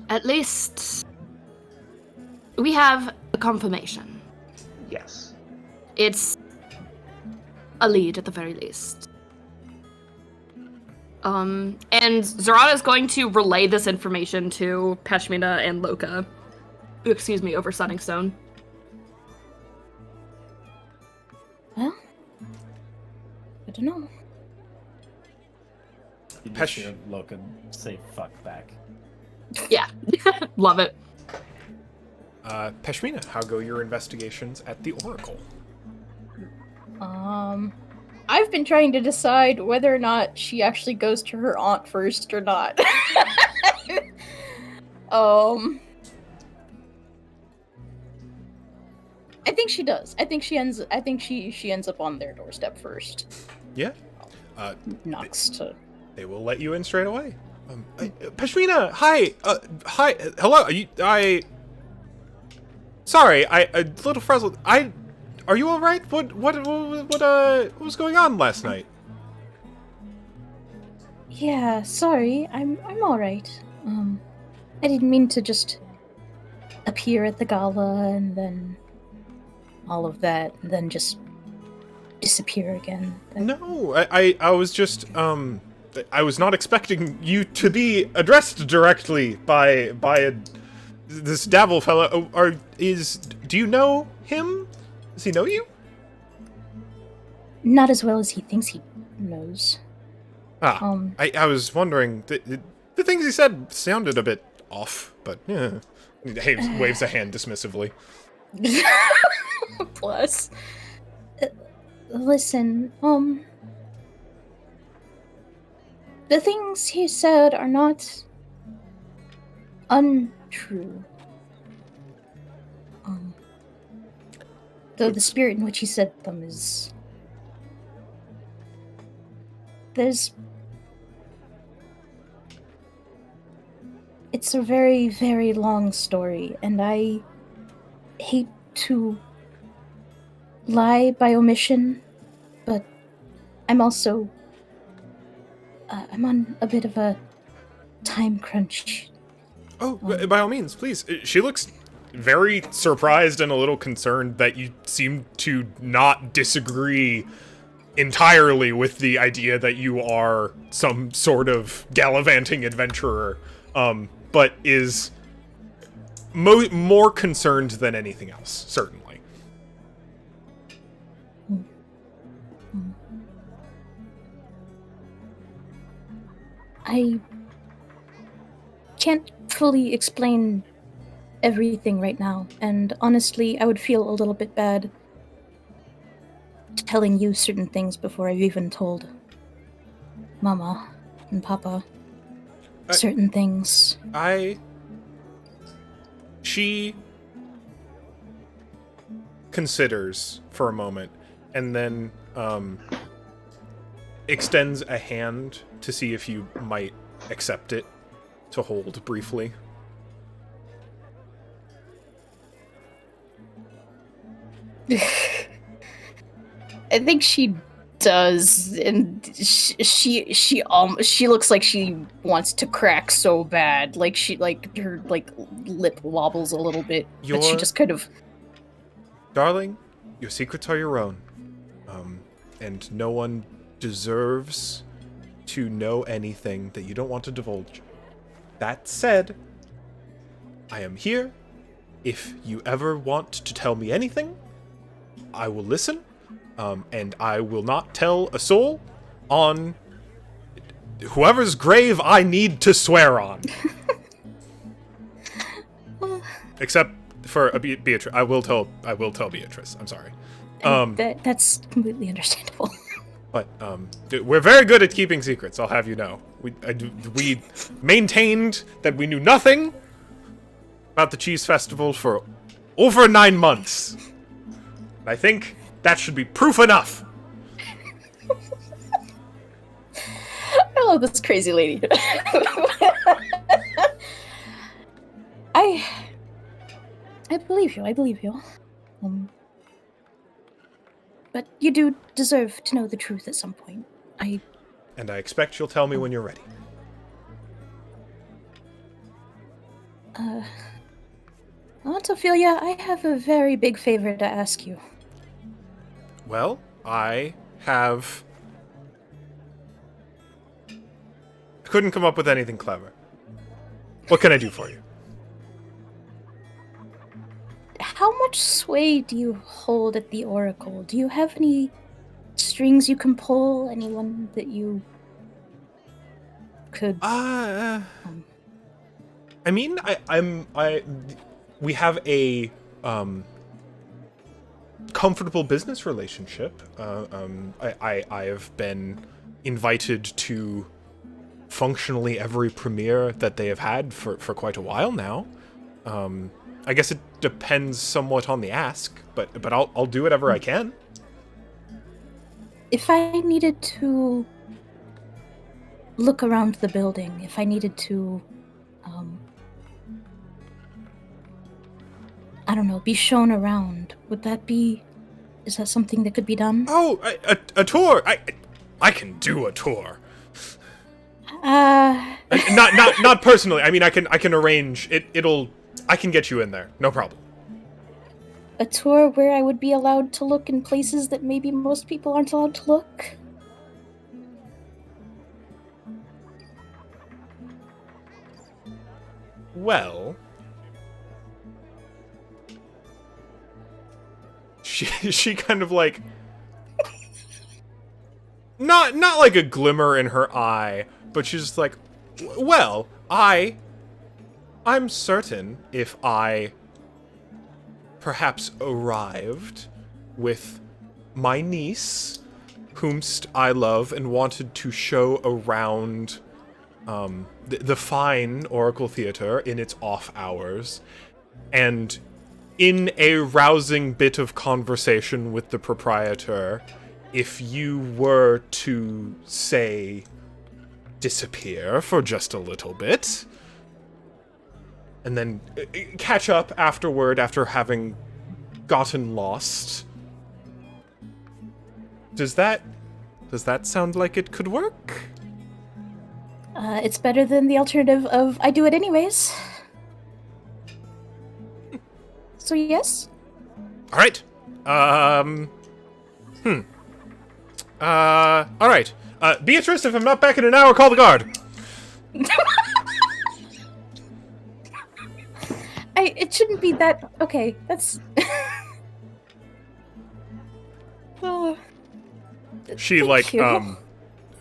At least we have a confirmation. Yes. It's a lead at the very least. And Zoran is going to relay this information to Peshmina and Loka. Excuse me, over Sunningstone. Well, I don't know. You just Pesh- hear Loka say "fuck" back. Yeah, love it. Peshmina, how go your investigations at the Oracle? I've been trying to decide whether or not she actually goes to her aunt first or not. I think she does. I think she ends up on their doorstep first. Yeah. Knocks to. They will let you in straight away. Peshmina, hi. Hi. Hello. Sorry, a little frazzled. Are you all right? What was going on last night? Yeah, sorry. I'm all right. I didn't mean to just appear at the gala and then all of that, and then just disappear again. No, I was just I was not expecting you to be addressed directly by this Davil fellow. Do you know him? Does he know you? Not as well as he thinks he knows. I was wondering. The things he said sounded a bit off, but yeah. He waves a hand dismissively. Plus, listen, the things he said are not untrue. Though the spirit in which he said them is... It's a very, very long story, and I hate to lie by omission, but I'm also... I'm on a bit of a time crunch Oh, by all means, please. She looks very surprised and a little concerned that you seem to not disagree entirely with the idea that you are some sort of gallivanting adventurer, but is more concerned than anything else, certainly. I can't fully explain everything right now, and honestly, I would feel a little bit bad telling you certain things before I've even told Mama and Papa certain things. She considers for a moment, and then extends a hand to see if you might accept it to hold briefly. I think she does, and she looks like she wants to crack so bad, like her lip wobbles a little bit, but she just kind of. Darling, your secrets are your own, and no one deserves to know anything that you don't want to divulge. That said, I am here. If you ever want to tell me anything, I will listen. And I will not tell a soul on whoever's grave I need to swear on. Except for Beatrice. I will tell Beatrice. I'm sorry. That's completely understandable. But we're very good at keeping secrets, I'll have you know. We maintained that we knew nothing about the Cheese Festival for over 9 months. And I think that should be proof enough. I love this crazy lady. I believe you. But you do deserve to know the truth at some point. And I expect you'll tell me when you're ready. Aunt Ophelia, I have a very big favor to ask you. Well, I couldn't come up with anything clever. What can I do for you? How much sway do you hold at the Oracle? Do you have any strings you can pull? Anyone that you could? I mean, we have a comfortable business relationship. I have been invited to functionally every premiere that they have had for quite a while now. I guess it depends somewhat on the ask, but I'll do whatever I can. If I needed to look around the building, if I needed to, I don't know, be shown around, is that something that could be done? Oh, a tour! I can do a tour. Not personally. I mean, I can arrange it. I can get you in there. No problem. A tour where I would be allowed to look in places that maybe most people aren't allowed to look? Well, she kind of like not like a glimmer in her eye, but she's just like, well, I'm certain if I perhaps arrived with my niece, whomst I love and wanted to show around the fine Oracle Theater in its off hours, and in a rousing bit of conversation with the proprietor, if you were to, say, disappear for just a little bit, and then catch up afterward after having gotten lost. Does that sound like it could work? It's better than the alternative of I do it anyways. So yes. All right. All right. Beatrice, if I'm not back in an hour, call the guard. It shouldn't be that. Okay, that's. Oh, She thank you.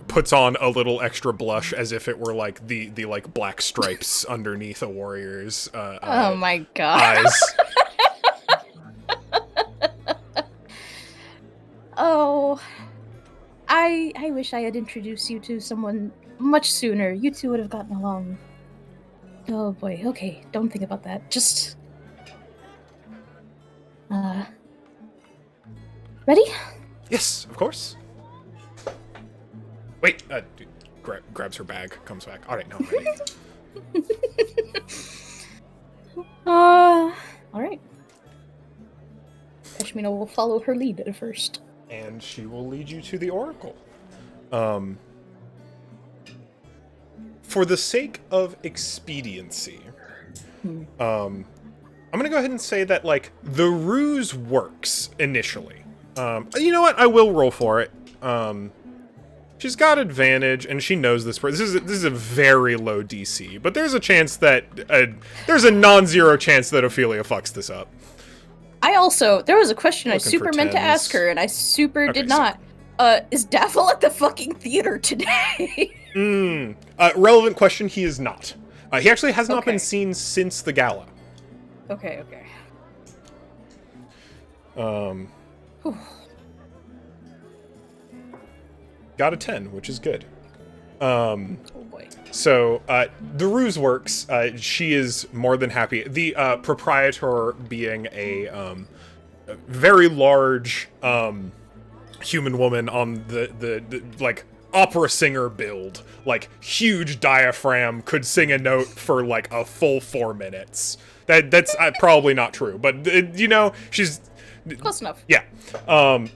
puts on a little extra blush as if it were like the like black stripes underneath a warrior's Oh my god. eyes. Oh, I wish I had introduced you to someone much sooner. You two would have gotten along. Oh boy. Okay, don't think about that. Just. Ready? Yes, of course. Wait, grabs her bag, comes back. All right, now I'm ready. All right. Peshmina will follow her lead at first. And she will lead you to the oracle. For the sake of expediency, I'm gonna go ahead and say that like the ruse works initially. You know what? I will roll for it. She's got advantage, and she knows this. This is a very low DC, but there's a chance that there's a non-zero chance that Ophelia fucks this up. There was a question I Looking super for meant to tens. ask her, and I super Okay, did so- not. Is Daffel at the fucking theater today? Relevant question. He is not. He actually has not been Okay. seen since the gala. Okay. Whew. Got a 10, which is good. Oh boy. So, the ruse works. She is more than happy. The proprietor being a very large human woman on the like opera singer build, like huge diaphragm, could sing a note for like a full 4 minutes. That's probably not true, but she's Close enough. yeah.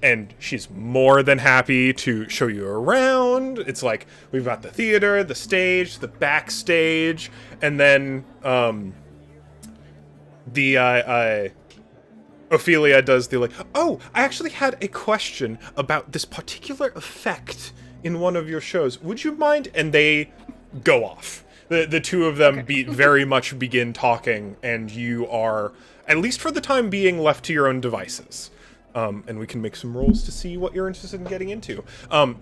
And she's more than happy to show you around. It's like, we've got the theater, the stage, the backstage, and then, Ophelia does the like, oh, I actually had a question about this particular effect in one of your shows. Would you mind? And they go off. The two of them very much begin talking, and you are, at least for the time being, left to your own devices. And we can make some rolls to see what you're interested in getting into. Are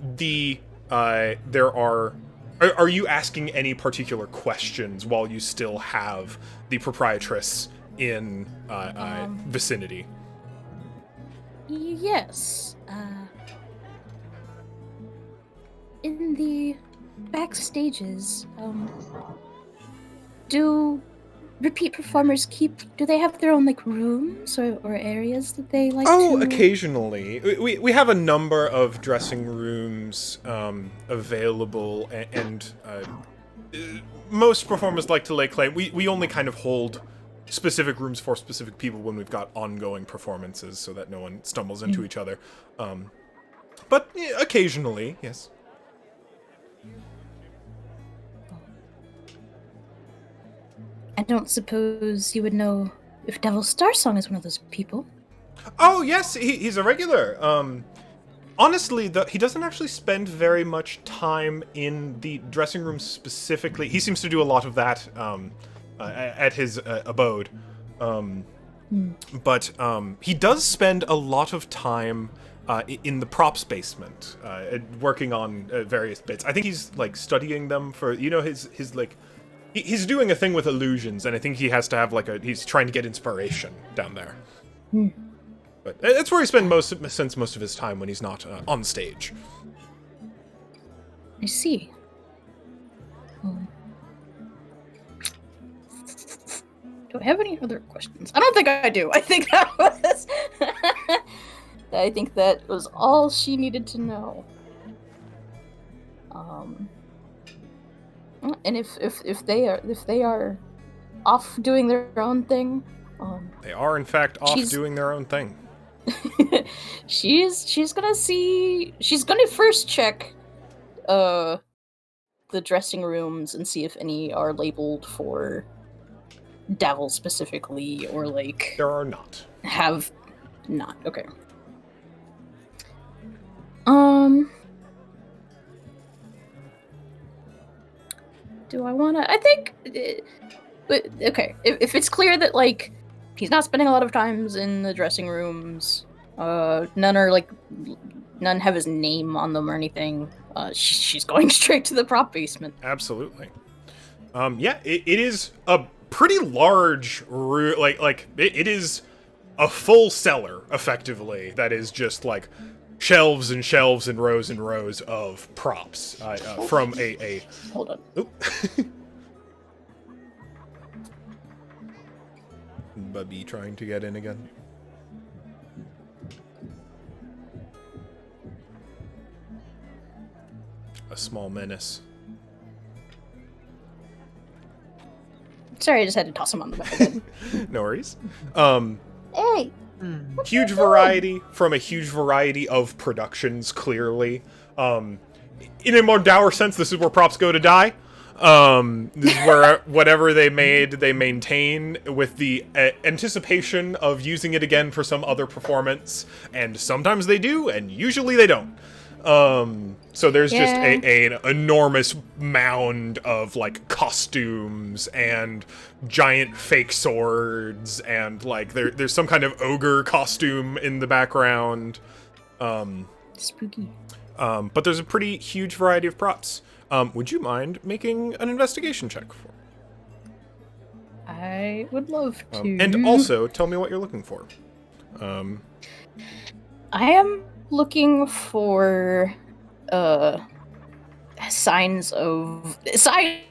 you asking any particular questions while you still have the proprietress in vicinity? Yes. In the backstages, do repeat performers do they have their own like rooms or areas that they like Oh, to... occasionally. We have a number of dressing rooms available, and most performers like to lay claim. We only kind of hold specific rooms for specific people when we've got ongoing performances, so that no one stumbles into each other. But occasionally, yes. I don't suppose you would know if Devil Starsong is one of those people. Oh, yes, he's a regular. Honestly, he doesn't actually spend very much time in the dressing room specifically. He seems to do a lot of that at his abode. But he does spend a lot of time in the props basement, working on various bits. I think he's like studying them for, his like... He's doing a thing with illusions, and I think he has to have he's trying to get inspiration down there. But that's where he spends most of his time when he's not on stage. I see. Do I have any other questions? I don't think I do. I think that was... I think that was all she needed to know. And if they are off doing their own thing, They are in fact off doing their own thing. she's gonna first check the dressing rooms and see if any are labeled for Davil specifically, or like There are not. have not. Okay. Do I want to? I think. But okay, if it's clear that like he's not spending a lot of times in the dressing rooms, none have his name on them or anything. She's going straight to the prop basement. Absolutely. Yeah, it is a pretty large room. It is a full cellar, effectively. That is just like shelves and shelves and rows of props from a. Hold on. Oop. Bubby trying to get in again. A small menace. Sorry, I just had to toss him on the back again. No worries. Hey. Huge variety from a huge variety of productions, clearly. In a more dour sense, this is where props go to die. This is where whatever they made, they maintain with the anticipation of using it again for some other performance. And sometimes they do, and usually they don't. So there's just an enormous mound of like costumes and giant fake swords, and like there's some kind of ogre costume in the background. Spooky. But there's a pretty huge variety of props. Would you mind making an investigation check for? I would love to. And also, tell me what you're looking for. I am looking for signs of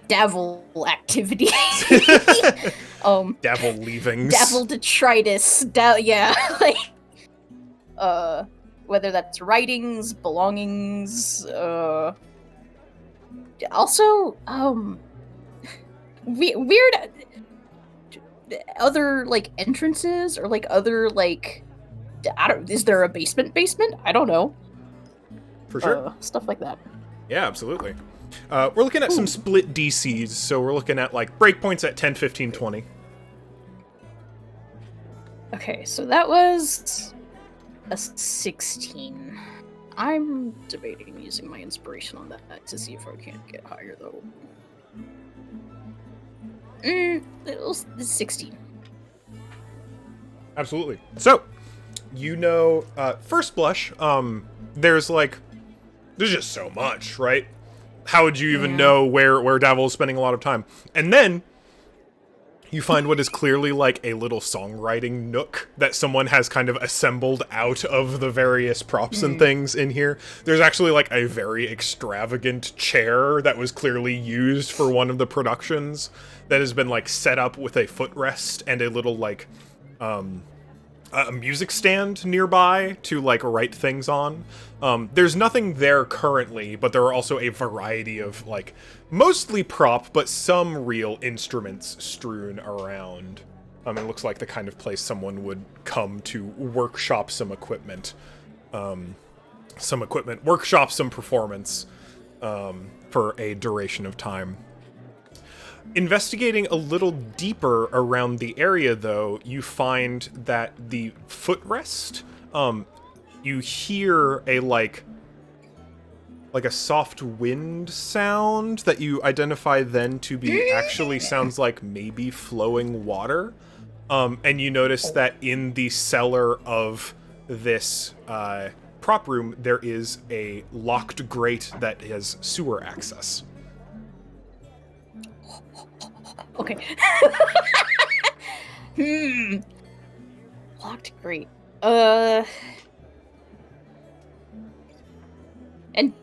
Davil activity. Devil leavings. Davil detritus. Whether that's writings, belongings, also weird other like entrances, or like other like is there a basement? I don't know. For sure. Stuff like that. Yeah, absolutely. We're looking at some split DCs, so we're looking at like breakpoints at 10, 15, 20. Okay, so that was a 16. I'm debating using my inspiration on that to see if I can't get higher, though. It was 16. Absolutely. So, first blush, there's just so much, right? How would you even know where Davil is spending a lot of time? And then you find what is clearly like a little songwriting nook that someone has kind of assembled out of the various props and things in here. There's actually like a very extravagant chair that was clearly used for one of the productions that has been like set up with a footrest and a little like a music stand nearby to like write things on. There's nothing there currently, but there are also a variety of like mostly prop, but some real instruments strewn around. It looks like the kind of place someone would come to workshop some equipment, workshop some performance for a duration of time. Investigating a little deeper around the area, though, you find that the footrest, you hear a like a soft wind sound that you identify then to be actually sounds like maybe flowing water. And you notice that in the cellar of this prop room, there is a locked grate that has sewer access. Okay. Locked grate. And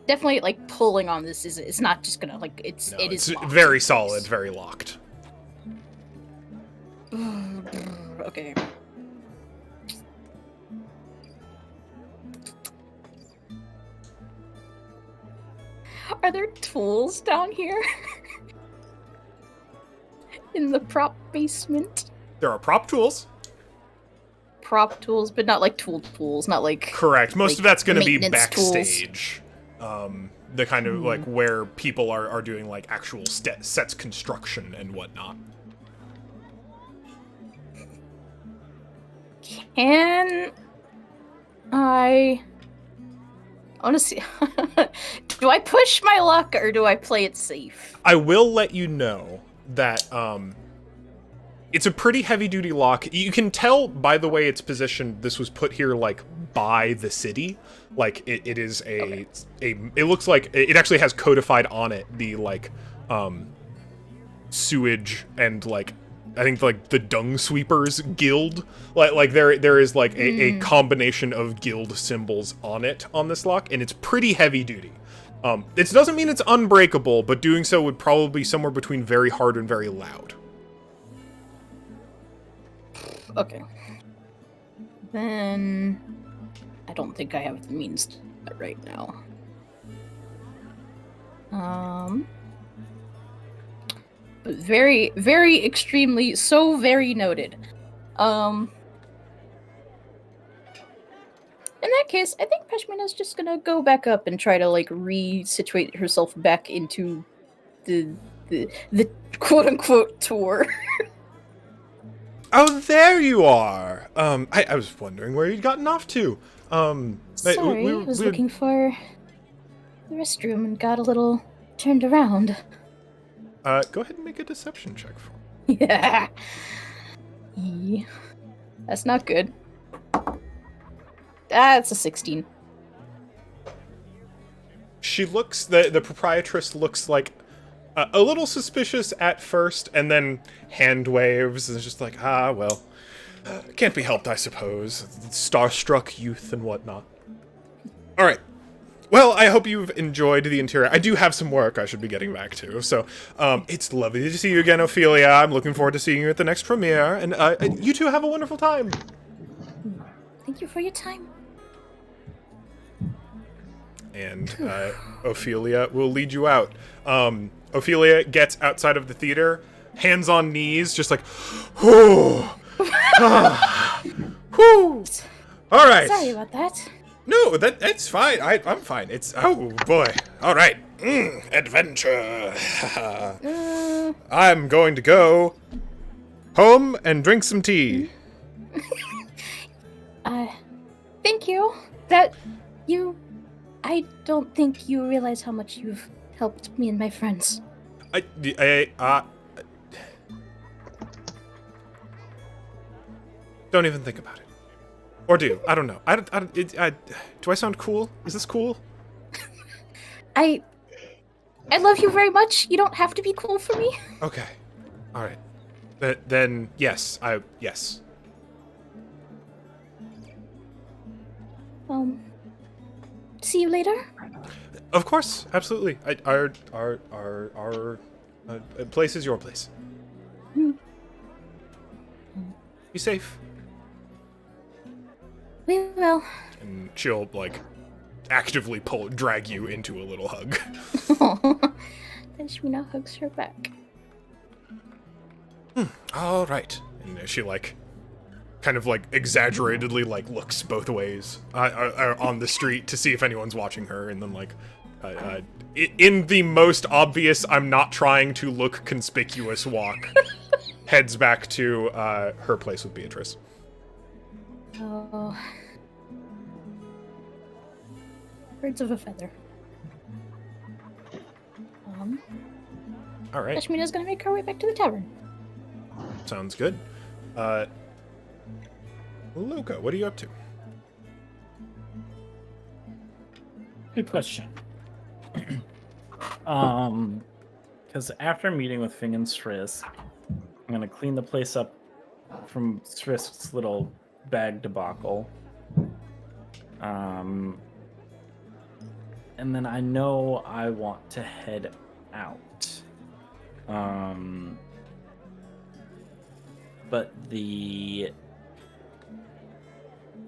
definitely, like, pulling on this it's not just gonna, like, it is locked. Very solid, very locked. Okay. Are there tools down here? In the prop basement? There are prop tools. Prop tools, but not like tools, not like... Correct. Most like, of that's going to be backstage. The kind of like where people are doing like actual sets construction and whatnot. Can I honestly do I push my luck or do I play it safe? I will let you know that it's a pretty heavy-duty lock. You can tell by the way it's positioned, this was put here, like, by the city. Like, it is it looks like, it actually has codified on it the, like, sewage and, like, I think, like, the dung sweepers guild. Like there is, like, a combination of guild symbols on it, on this lock, and it's pretty heavy-duty. It doesn't mean it's unbreakable, but doing so would probably be somewhere between very hard and very loud. Okay. Then I don't think I have the means to do that right now. But very, very extremely, so very noted. In that case, I think Peshmina's just gonna go back up and try to, like, re-situate herself back into the quote-unquote tour. Oh, there you are! I was wondering where you'd gotten off to. Sorry, I was looking for the restroom and got a little turned around. Go ahead and make a deception check for me. Yeah. That's not good. That's a 16. She looks, the proprietress looks like a little suspicious at first, and then hand waves, and is just like, well, can't be helped, I suppose. Starstruck youth and whatnot. Alright. Well, I hope you've enjoyed the interior. I do have some work I should be getting back to, so it's lovely to see you again, Ophelia. I'm looking forward to seeing you at the next premiere, and you two have a wonderful time. Thank you for your time. And Ophelia will lead you out. Ophelia gets outside of the theater, hands on knees, just like, whoo, whoo. All right. Sorry about that. No, that's fine. I'm fine. It's, oh boy. All right. Adventure. I'm going to go home and drink some tea. Thank you. I don't think you realize how much you've helped me and my friends. Don't even think about it. Or do. I don't know. Do I sound cool? Is this cool? I love you very much. You don't have to be cool for me. Okay. All right. Then yes. Yes. See you later. Of course, absolutely. Our place is your place. Be safe. We will. And she'll, like, actively drag you into a little hug. Then Shmina hugs her back. All right. And she, like, kind of, like, exaggeratedly, like, looks both ways on the street to see if anyone's watching her, and then, like, in the most obvious, I'm not trying to look conspicuous walk, heads back to her place with Beatrice. Oh. Birds of a feather. All right. Ashmina's gonna make her way back to the tavern. Sounds good. Luca, what are you up to? Good question. Because after meeting with Fing and Strisk, I'm gonna clean the place up from Strisk's little bag debacle. And then I know I want to head out. But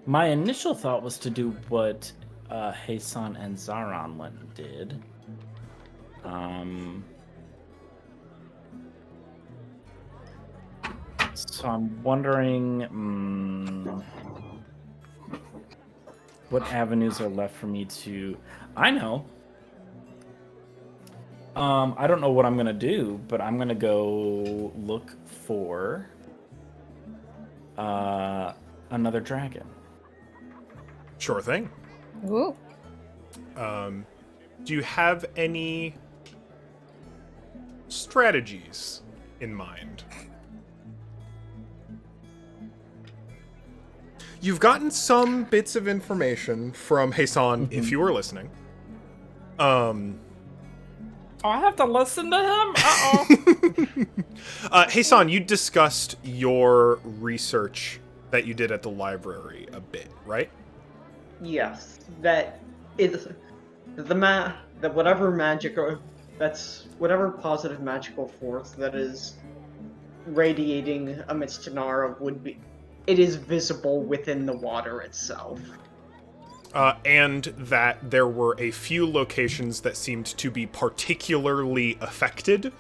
my initial thought was to do what Heisan and Zaron did. So I'm wondering what avenues are left for me to... I know. I don't know what I'm gonna do, but I'm gonna go look for another dragon. Sure thing. Ooh. Do you have any strategies in mind? You've gotten some bits of information from Hassan, if you were listening. Oh, I have to listen to him? Uh-oh. Hassan, you discussed your research that you did at the library a bit, right? Yes, that is that whatever magic or that's whatever positive magical force that is radiating amidst Tanara would be. It is visible within the water itself. And that there were a few locations that seemed to be particularly affected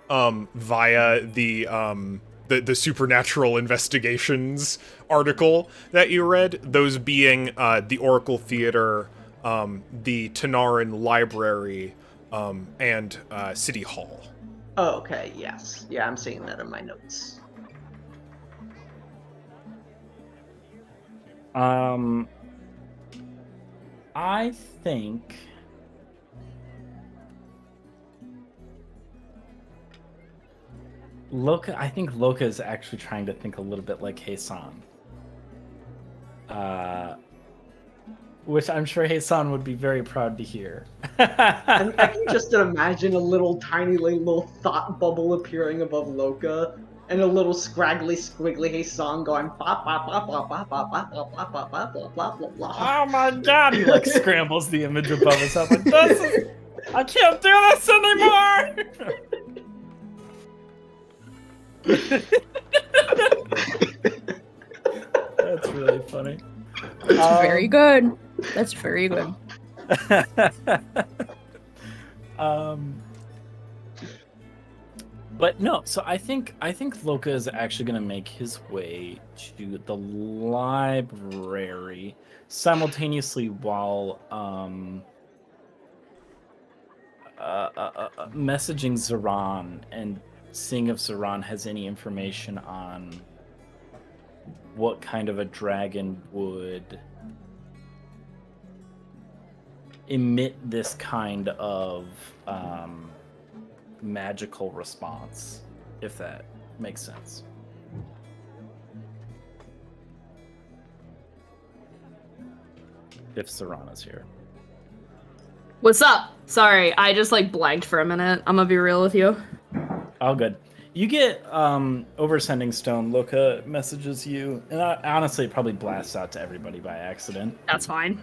via the supernatural investigations article that you read. Those being the Oracle Theater, the Tanaran Library, and City Hall. Oh, okay, yes. Yeah, I'm seeing that in my notes. I think Loka is actually trying to think a little bit like Hassan. Which I'm sure Hassan would be very proud to hear. And I can just imagine a little tiny little thought bubble appearing above Loka, and a little scraggly, squiggly Hassan going blah blah blah blah blah blah blah blah blah blah blah blah blah blah blah. Oh my god, He like scrambles the image above his head like, this is, I can't do this anymore! That's really funny. That's very good. That's very good. But no, so I think Loka is actually going to make his way to the library simultaneously while messaging Zoran and seeing if Zoran has any information on what kind of a dragon would emit this kind of magical response, if that makes sense. If Serana's here. What's up? Sorry, I just like blanked for a minute. I'm gonna be real with you. All good. You get oversending stone. Loka messages you, and honestly, it probably blasts out to everybody by accident. That's fine.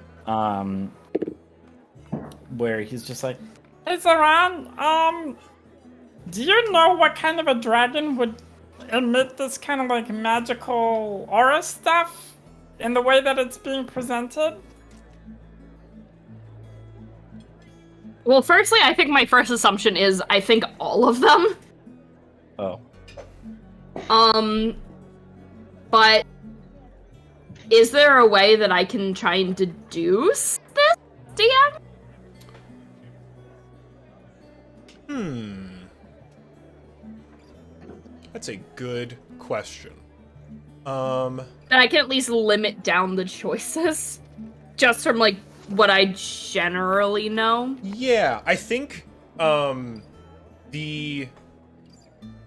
Where he's just like, Hey Zoran, do you know what kind of a dragon would emit this kind of like magical aura stuff in the way that it's being presented? Well, firstly, I think my first assumption is I think all of them. oh, But is there a way that I can try and deduce this, DM? That's a good question. That I can at least limit down the choices, just from like what I generally know. Yeah, I think And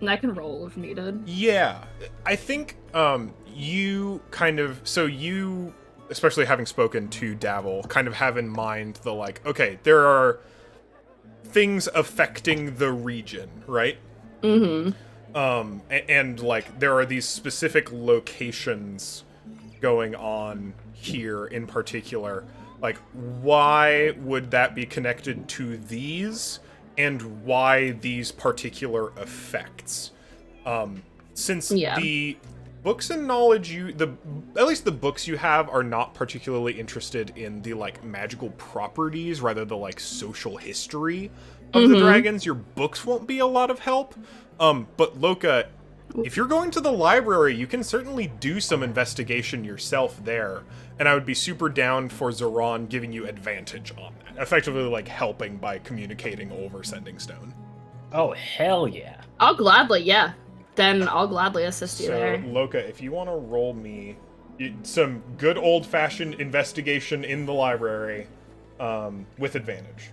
I can roll if needed. Yeah, I think you kind of, so you, especially having spoken to Davil, kind of have in mind the like, okay, there are things affecting the region, right? Mm-hmm. And like there are these specific locations going on here in particular. Like, why would that be connected to these? And why these particular effects? Since the books and knowledge at least the books you have are not particularly interested in the like magical properties, rather the like social history of the dragons, your books won't be a lot of help. But Loka, if you're going to the library, you can certainly do some investigation yourself there, and I would be super down for Zoran giving you advantage on that. Effectively, like, helping by communicating over Sending Stone. oh hell yeah! I'll gladly, yeah. Then I'll gladly assist you So, there. Loka, if you want to roll me... Some good old-fashioned investigation in the library, with advantage.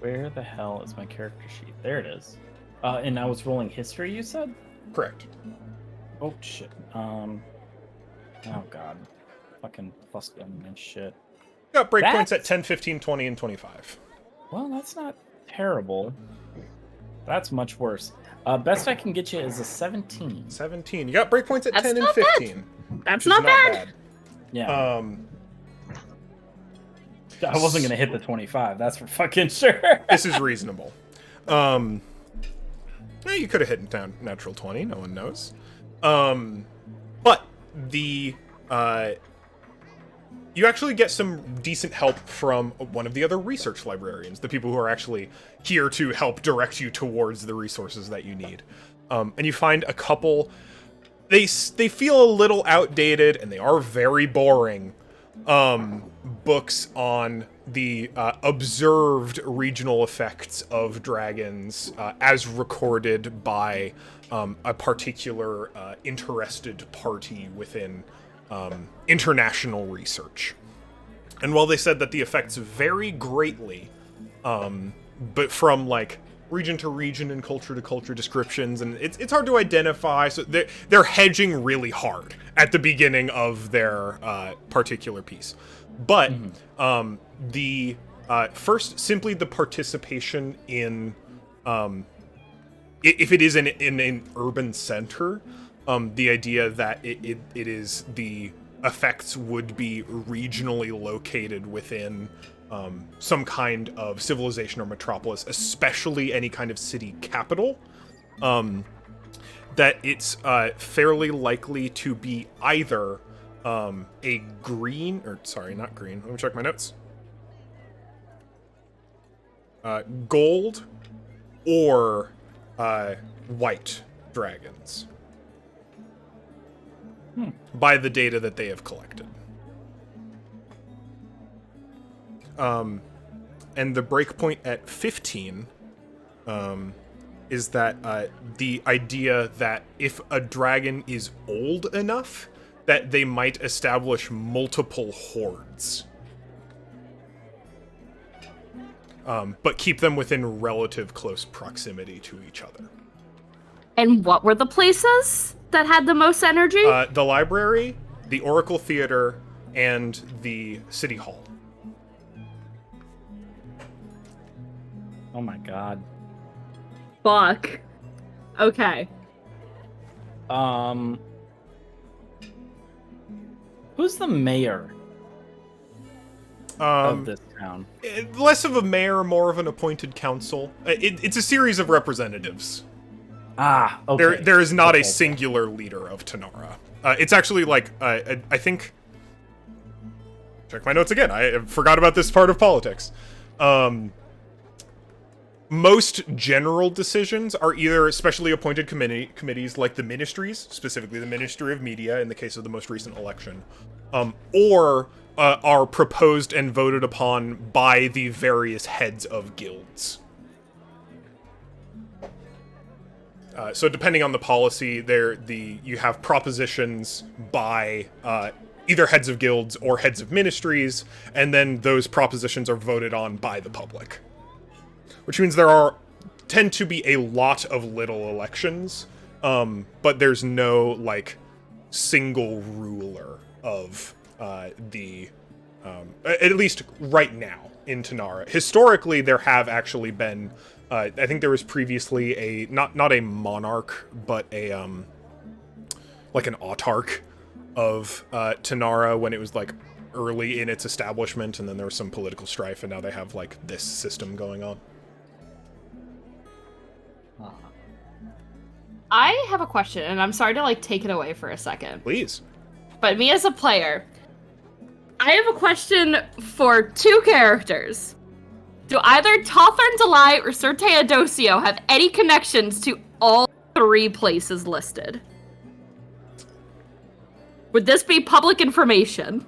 Where the hell is my character sheet? There it is. And I was rolling history, you said? Correct. Oh, shit. Oh, God. Fucking plus gun and shit. Got breakpoints That's- at 10, 15, 20, and 25. Well, that's not terrible. That's much worse. Best I can get you is a 17. 17. You got breakpoints at That's 10 and not bad. 15. That's which is not bad. Yeah. I wasn't going to hit the 25. That's for fucking sure. This is reasonable. You could have hit down natural 20. No one knows. But the you actually get some decent help from one of the other research librarians, the people who are actually here to help direct you towards the resources that you need. And you find a couple. They feel a little outdated, and they are very boring. Books on the observed regional effects of dragons as recorded by a particular interested party within international research. And while they said that the effects vary greatly, but from like region to region and culture to culture descriptions, and it's hard to identify, so they're hedging really hard at the beginning of their particular piece. But the first, simply the participation in if it is in an urban center, the idea that it is the effects would be regionally located within some kind of civilization or metropolis, especially any kind of city capital, that it's fairly likely to be either a green, or sorry, not green, let me check my notes, gold or white dragons. By the data that they have collected. And the breakpoint at 15 is that the idea that if a dragon is old enough, that they might establish multiple hordes. But keep them within relative close proximity to each other. And what were the places that had the most energy? The library, the Oracle Theater, and the City Hall. Oh my god. Fuck. Okay. Who's the mayor of this town? Less of a mayor, more of an appointed council. It's a series of representatives. Ah, okay. There is not a singular leader of Tanara. It's actually like, I think... Check my notes again. I forgot about this part of politics. Most general decisions are either specially appointed committees like the ministries, specifically the Ministry of Media in the case of the most recent election, or are proposed and voted upon by the various heads of guilds. So depending on the policy, you have propositions by either heads of guilds or heads of ministries, and then those propositions are voted on by the public. Which means tend to be a lot of little elections, but there's no like single ruler of at least right now in Tanara. Historically, there have actually been. I think there was previously a not a monarch, but a like an autarch of Tanara when it was like early in its establishment, and then there was some political strife, and now they have like this system going on. I have a question, and I'm sorry to like take it away for a second. Please. But me as a player, I have a question for two characters. Do either Tawthorn Delay or Sir Teodosio have any connections to all three places listed? Would this be public information?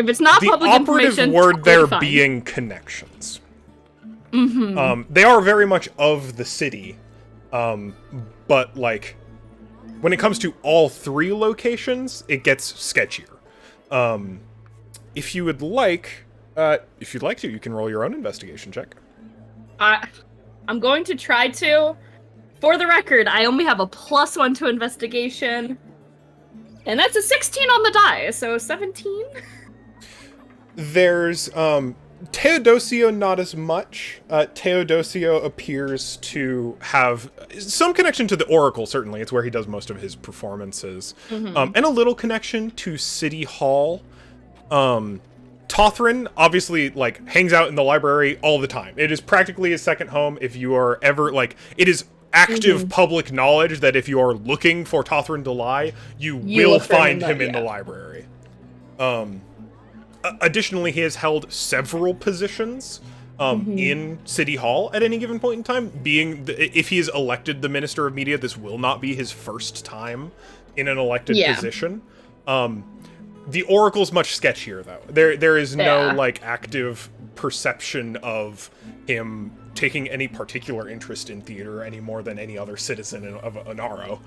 If it's not the public operative information, word totally there fine. being connections. Mm-hmm. They are very much of the city, but like when it comes to all 3 locations, it gets sketchier. If you would like, if you'd like to, you can roll your own investigation check. I'm going to try to. For the record, I only have a +1 to investigation, and that's a 16 on the die, so 17. There's Teodosio, not as much. Teodosio appears to have some connection to the Oracle, certainly. It's where he does most of his performances. And a little connection to City Hall. Tothrin, obviously, like, hangs out in the library all the time. It is practically his second home. If you are ever, like, it is active public knowledge that if you are looking for Tothrin to lie, you will look for him find in him the- in the library. Additionally, he has held several positions in City Hall at any given point in time. If he is elected the Minister of Media, this will not be his first time in an elected position. The Oracle's much sketchier, though. There is no like active perception of him taking any particular interest in theater any more than any other citizen of Anaro.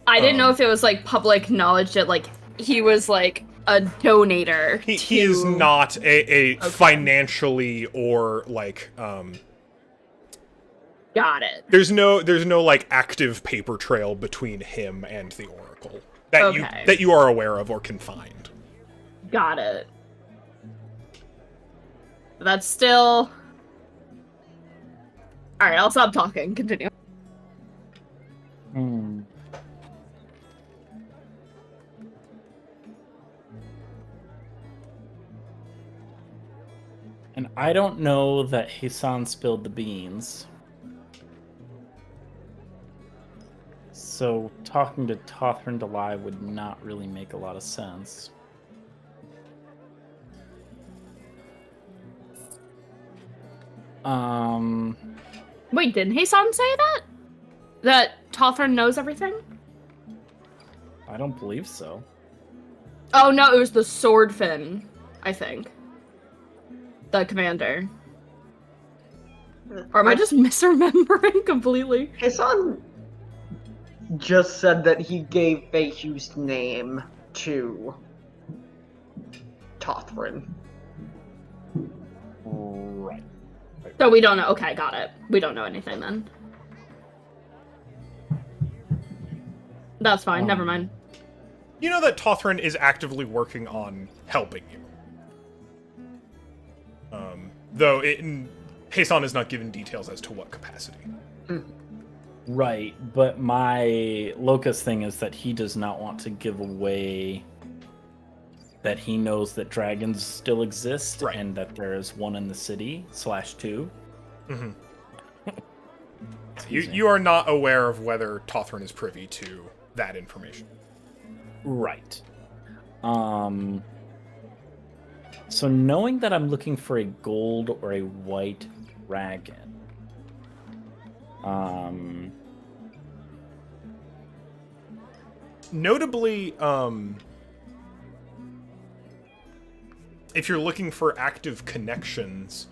I didn't know if it was like public knowledge that like he was like a donator. He is not a financially or like Got it. there's no like active paper trail between him and the Oracle that you are aware of or can find. Got it. That's still. All right, I'll stop talking. Continue. And I don't know that Hassan spilled the beans. So talking to Tothrin to lie would not really make a lot of sense. Wait, didn't Hassan say that? That Tothrin knows everything? I don't believe so. Oh no, it was the Swordfin, I think. The commander. Or am I just misremembering completely? Hassan just said that he gave Feihu's name to Tothrin. Right. So we don't know. Okay, got it. We don't know anything then. That's fine. Never mind. You know that Tothrin is actively working on helping you. Though Hassan is not given details as to what capacity. Right, but my locus thing is that he does not want to give away that he knows that dragons still exist and that there is one in the city /2. You are not aware of whether Tothrin is privy to that information. Right. So knowing that I'm looking for a gold or a white dragon, notably, if you're looking for active connections,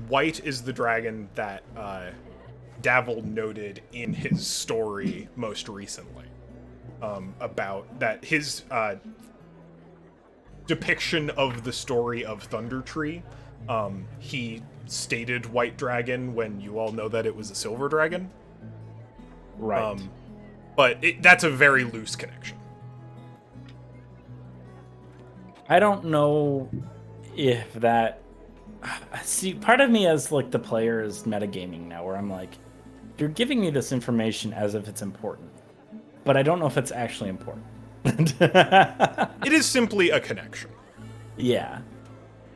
white is the dragon that Davil noted in his story most recently. About that his depiction of the story of Thunder Tree, he stated white dragon when you all know that it was a silver dragon. right. But that's a very loose connection. I don't know if that. See, part of me as like the player is metagaming now, where I'm like, you're giving me this information as if it's important, but I don't know if it's actually important. It is simply a connection. Yeah.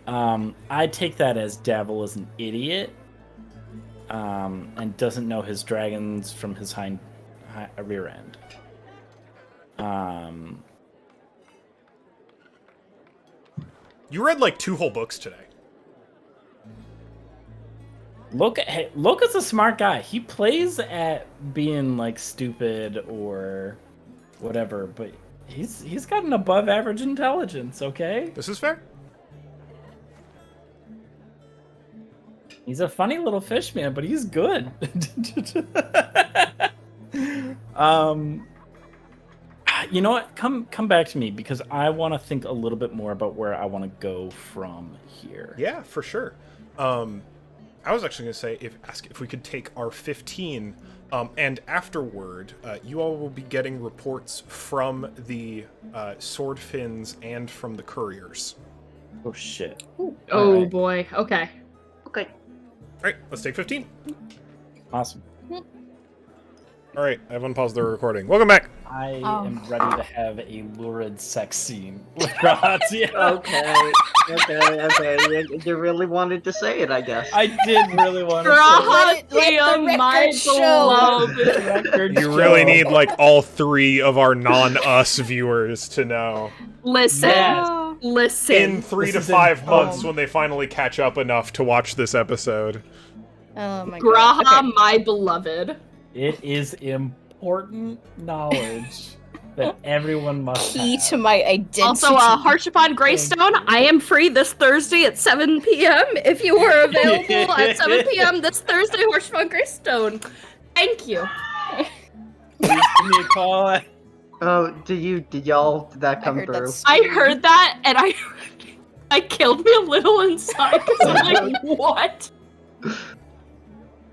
I take that as Davil is an idiot, and doesn't know his dragons from his rear end. You read like 2 whole books today. Loka's a smart guy. He plays at being like stupid or whatever, but He's got an above average intelligence, okay? This is fair. He's a funny little fish man, but he's good. You know what? Come back to me because I want to think a little bit more about where I want to go from here. Yeah, for sure. I was actually going to say ask if we could take our 15, and afterward, you all will be getting reports from the sword fins and from the couriers. Oh shit. Oh Alright. boy. Okay. Okay. All right, let's take 15. Awesome. All right, I have unpaused the recording. Welcome back. I Oh. am ready to have a lurid sex scene with Rackentha. Okay. You really wanted to say it, I guess. I did really want to Let the Rackentha, my record show. beloved. You really need like all 3 of our non-us viewers to know. Listen. Yes. Listen. In 3 This to is 5 in- months, when they finally catch up enough to watch this episode. Oh my Graha, god. Okay. my beloved. It is important knowledge that everyone must Key have. to my identity. Also, Hardship on Greystone, I am free this Thursday at 7 p.m. If you were available at 7 p.m. this Thursday, Hardship on Greystone. Thank you. Please give me a call. Oh, did that come heard through? that's- I heard that, and I killed me a little inside because I'm like, what? the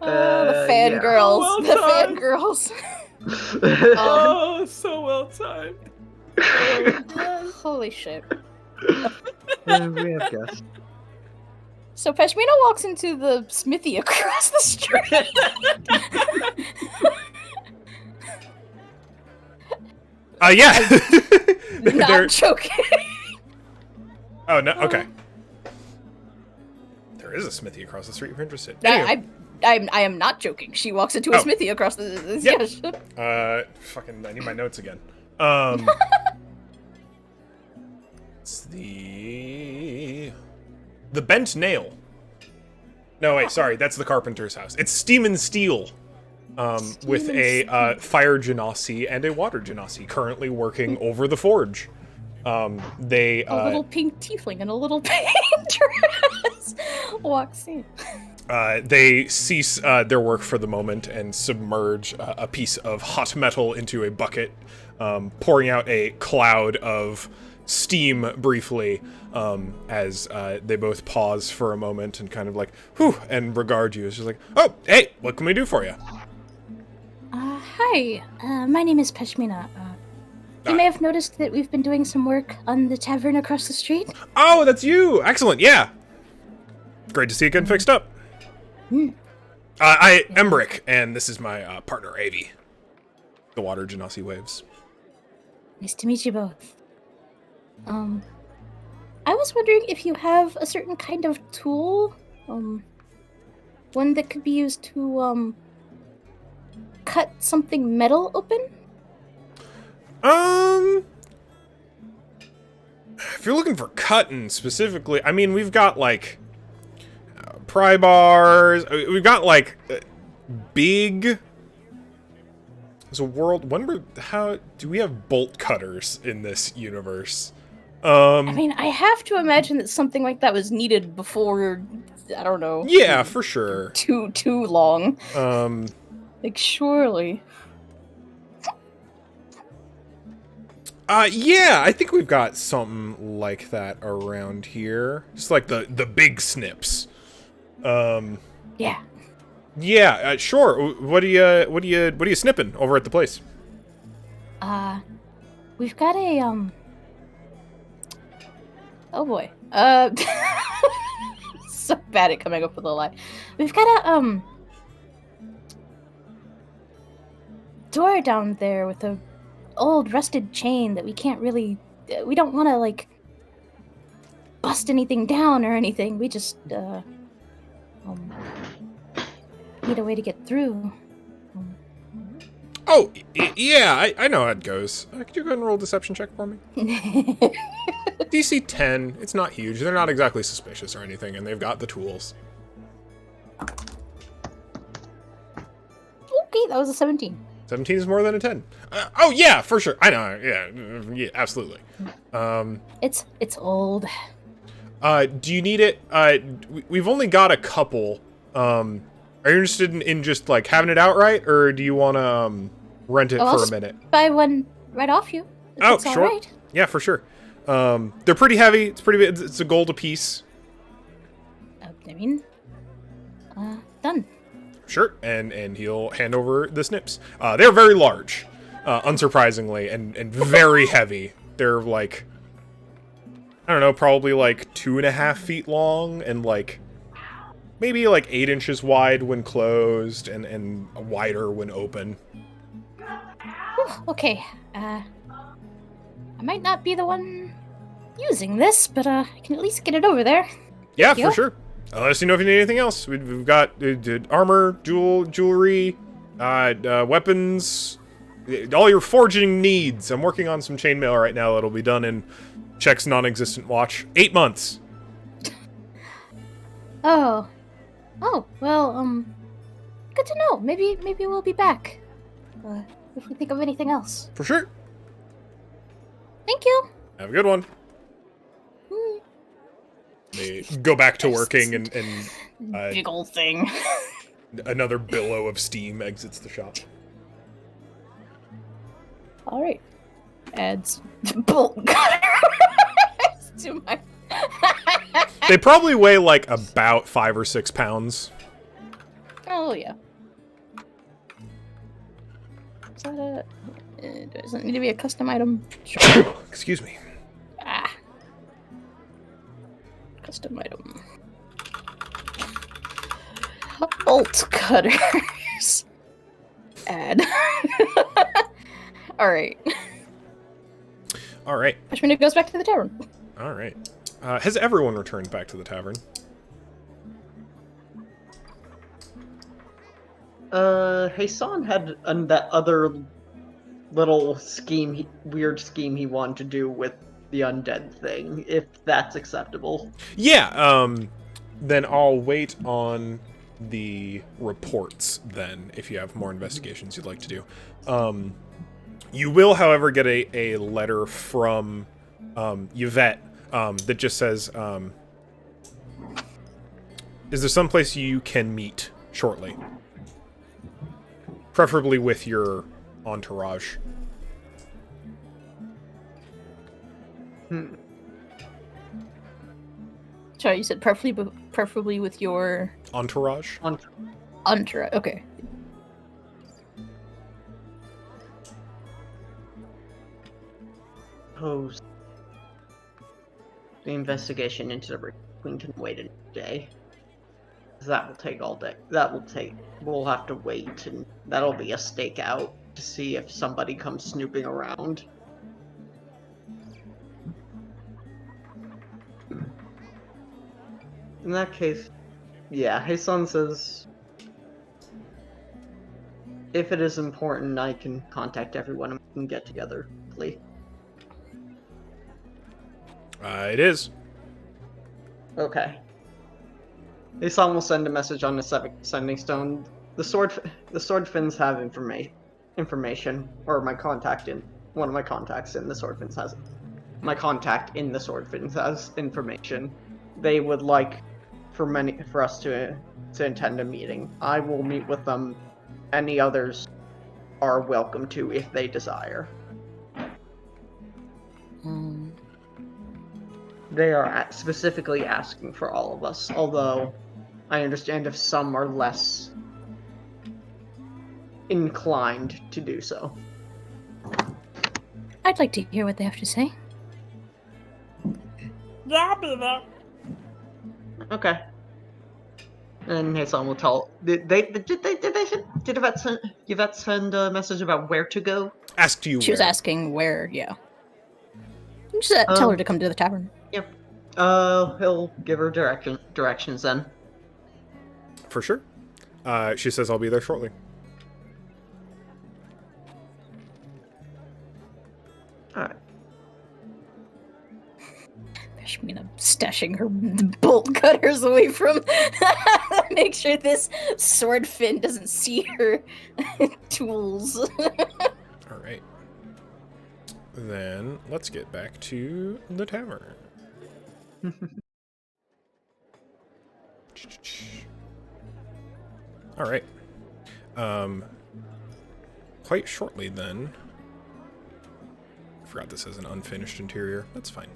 yeah. fangirls. Well the done. fangirls. Oh, so well timed. Holy shit. We have guests. So Peshmina walks into the smithy across the street. Yeah. They're- Not joking. Oh no. Okay. There is a smithy across the street if you're interested. Anyway, I am not joking. She walks into a Oh. smithy across the. Yep. Yeah. fucking, I need my notes again. It's the bent nail. No, wait, sorry, that's the carpenter's house. It's Steam and Steel, with a fire genasi and a water genasi currently working over the forge. They A little pink tiefling and a little pink dress walks in. They cease their work for the moment and submerge a piece of hot metal into a bucket, pouring out a cloud of steam briefly, as they both pause for a moment and kind of like, whew, and regard you. It's just like, oh, hey, what can we do for you? Hi, my name is Peshmina. You may have noticed that we've been doing some work on the tavern across the street. Oh, that's you! Excellent, yeah! Great to see it getting fixed up. I Embrick, and this is my partner, Avi. The water genasi waves. Nice to meet you both. I was wondering if you have a certain kind of tool, one that could be used to, cut something metal open? If you're looking for cutting specifically, I mean, we've got, like, pry bars, we've got, like, big... There's a world... How... Do we have bolt cutters in this universe? I mean, I have to imagine that something like that was needed before, I don't know. Yeah, for sure. Too long. Like, surely. Yeah, I think we've got something like that around here. Just like the big snips. Yeah. Yeah, sure. What are you snipping over at the place? We've got a, Oh boy. So bad at coming up with a lie. we've got a, door down there with a old rusted chain that we can't really, we don't want to, like, bust anything down or anything. We just, need a way to get through. Oh, yeah, I know how it goes. Could you go ahead and roll a deception check for me? DC 10. It's not huge. They're not exactly suspicious or anything, and they've got the tools. Okay, that was a 17. 17 is more than a 10. Oh, yeah, for sure. I know. Yeah, absolutely. It's old. Do you need it? We've only got a couple. Are you interested in just, like, having it outright, or do you want to rent it I'll for a just minute? buy one right off you. If Oh, it's sure. all right. Yeah, for sure. They're pretty heavy. It's pretty big. It's a gold a piece. Done. Sure. And he'll hand over the snips. They're very large, unsurprisingly, and very heavy. They're like, I don't know, probably like 2.5 feet long and like maybe like 8 inches wide when closed and wider when open. Whew, okay. I might not be the one using this, but I can at least get it over there. Yeah, Thank for you. sure. Let us know if you need anything else. We've got armor, jewelry, weapons, all your forging needs. I'm working on some chainmail right now that'll be done in Check's non-existent watch. 8 months. Oh. Well, good to know. Maybe we'll be back. If we think of anything else. For sure. Thank you. Have a good one. They go back to working and Big old thing. another billow of steam exits the shop. All right. Adds bolt cutter to my. They probably weigh like about 5 or 6 pounds. Oh yeah. Is that a? Does it need to be a custom item? Sure. Excuse me. Custom item. Bolt cutters. Add. All right. All right. Which means it goes back to the tavern. All right. Has everyone returned back to the tavern? Hassan had that other little scheme, weird scheme he wanted to do with the undead thing, if that's acceptable. Yeah, then I'll wait on the reports then, if you have more investigations you'd like to do. You will, however, get a letter from Yvette that just says, is there someplace you can meet shortly? Preferably with your entourage. Sorry, you said preferably with your Entourage? entourage. Okay. Suppose the investigation into the Queen can wait a day. That will take all day. We'll have to wait, and that'll be a stakeout to see if somebody comes snooping around. In that case, yeah, Hassan says, if it is important, I can contact everyone and we can get together quickly. It is. Okay. Hassan will send a message on the sending stone. The swordfins have information, or one of my contacts in the swordfins has. My contact in the swordfins has information. They would like for us to attend a meeting. I will meet with them. Any others are welcome to if they desire. They are specifically asking for all of us, although I understand if some are less inclined to do so. I'd like to hear what they have to say. Yeah, I'll be there. Okay. And Hassan will tell. Did Yvette send a message about where to go? Asked you She was where. asking where. Yeah. Just tell her to come to the tavern. Yep. He'll give her directions then. For sure. She says I'll be there shortly. Alright. Pashmina stashing her bolt cutters away from. Make sure this sword fin doesn't see her tools. All right. Then let's get back to the tavern. All right. Quite shortly then. Forgot this has an unfinished interior. That's fine.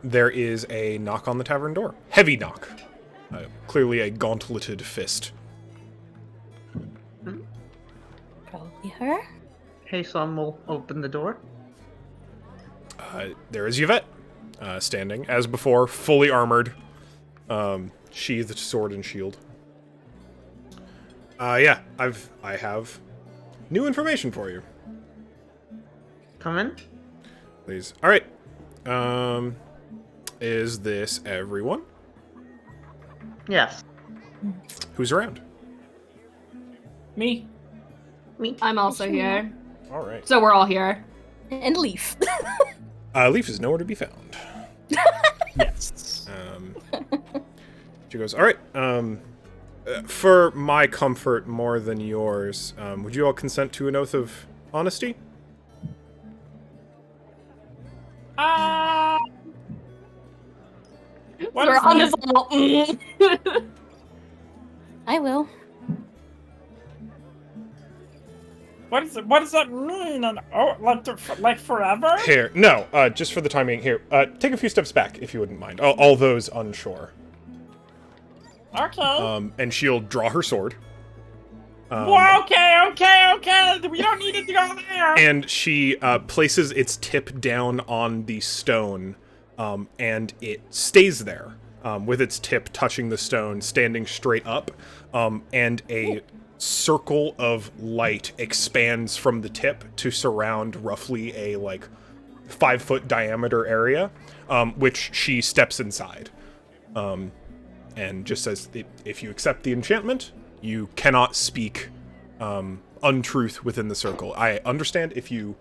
There is a knock on the tavern door. Heavy knock. Clearly a gauntleted fist. Probably her. Hayson will open the door. There is Yvette, standing, as before, fully armored, sheathed sword and shield. Yeah, I have new information for you. Come in. Please. All right. Is this everyone? Yes. Who's around? Me. I'm also here. All right. So we're all here. And Leaf. Leaf is nowhere to be found. Yes. She goes, all right. For my comfort more than yours, would you all consent to an oath of honesty? What We're is on this? this little. I will. What does that mean? Like forever? Here, no, just for the time being. Here, take a few steps back, if you wouldn't mind. All those unsure. Okay. And she'll draw her sword. Well, okay. We don't need it to go there. And she places its tip down on the stone, and it stays there, with its tip touching the stone, standing straight up, and a circle of light expands from the tip to surround roughly a, 5-foot diameter area, which she steps inside. And just says, if you accept the enchantment, you cannot speak untruth within the circle. I understand if you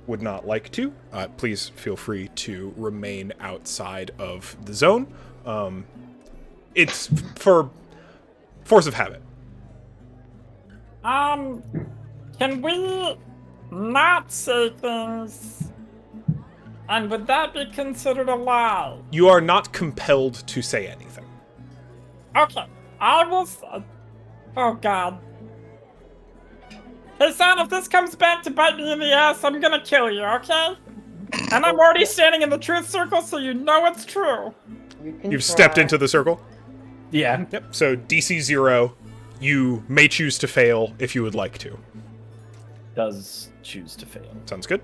would not like to. Please feel free to remain outside of the zone. It's for force of habit. Can we not say things? And would that be considered a lie? You are not compelled to say anything. Okay, I will. Oh God. Hey, son, if this comes back to bite me in the ass, I'm gonna kill you, okay? And I'm already standing in the truth circle, so you know it's true. You've stepped into the circle? Yeah. Yep. So DC 0, you may choose to fail if you would like to. Does choose to fail. Sounds good.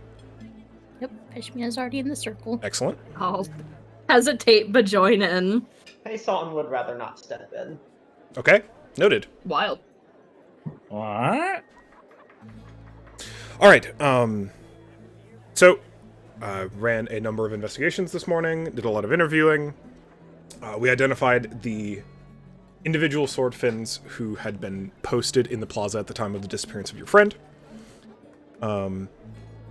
Yep, Pashmina's already in the circle. Excellent. I'll hesitate but join in. Hayson would rather not step in. Okay. Noted. Wild. What? All right. So, ran a number of investigations this morning, did a lot of interviewing. We identified the individual sword fins who had been posted in the plaza at the time of the disappearance of your friend.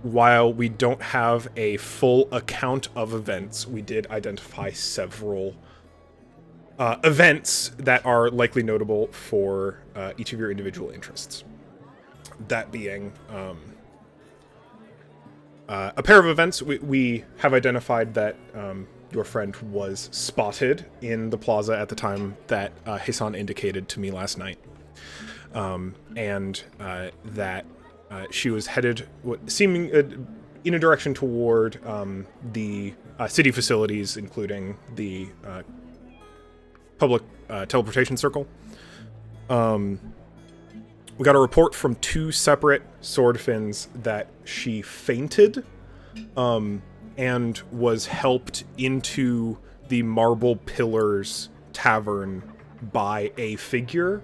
While we don't have a full account of events, we did identify several events that are likely notable for each of your individual interests. That being a pair of events, we have identified that your friend was spotted in the plaza at the time that Hassan indicated to me last night. And that she was headed, seeming in a direction toward the city facilities, including the public teleportation circle. We got a report from 2 separate sword fins that she fainted, and was helped into the Marble Pillars Tavern by a figure,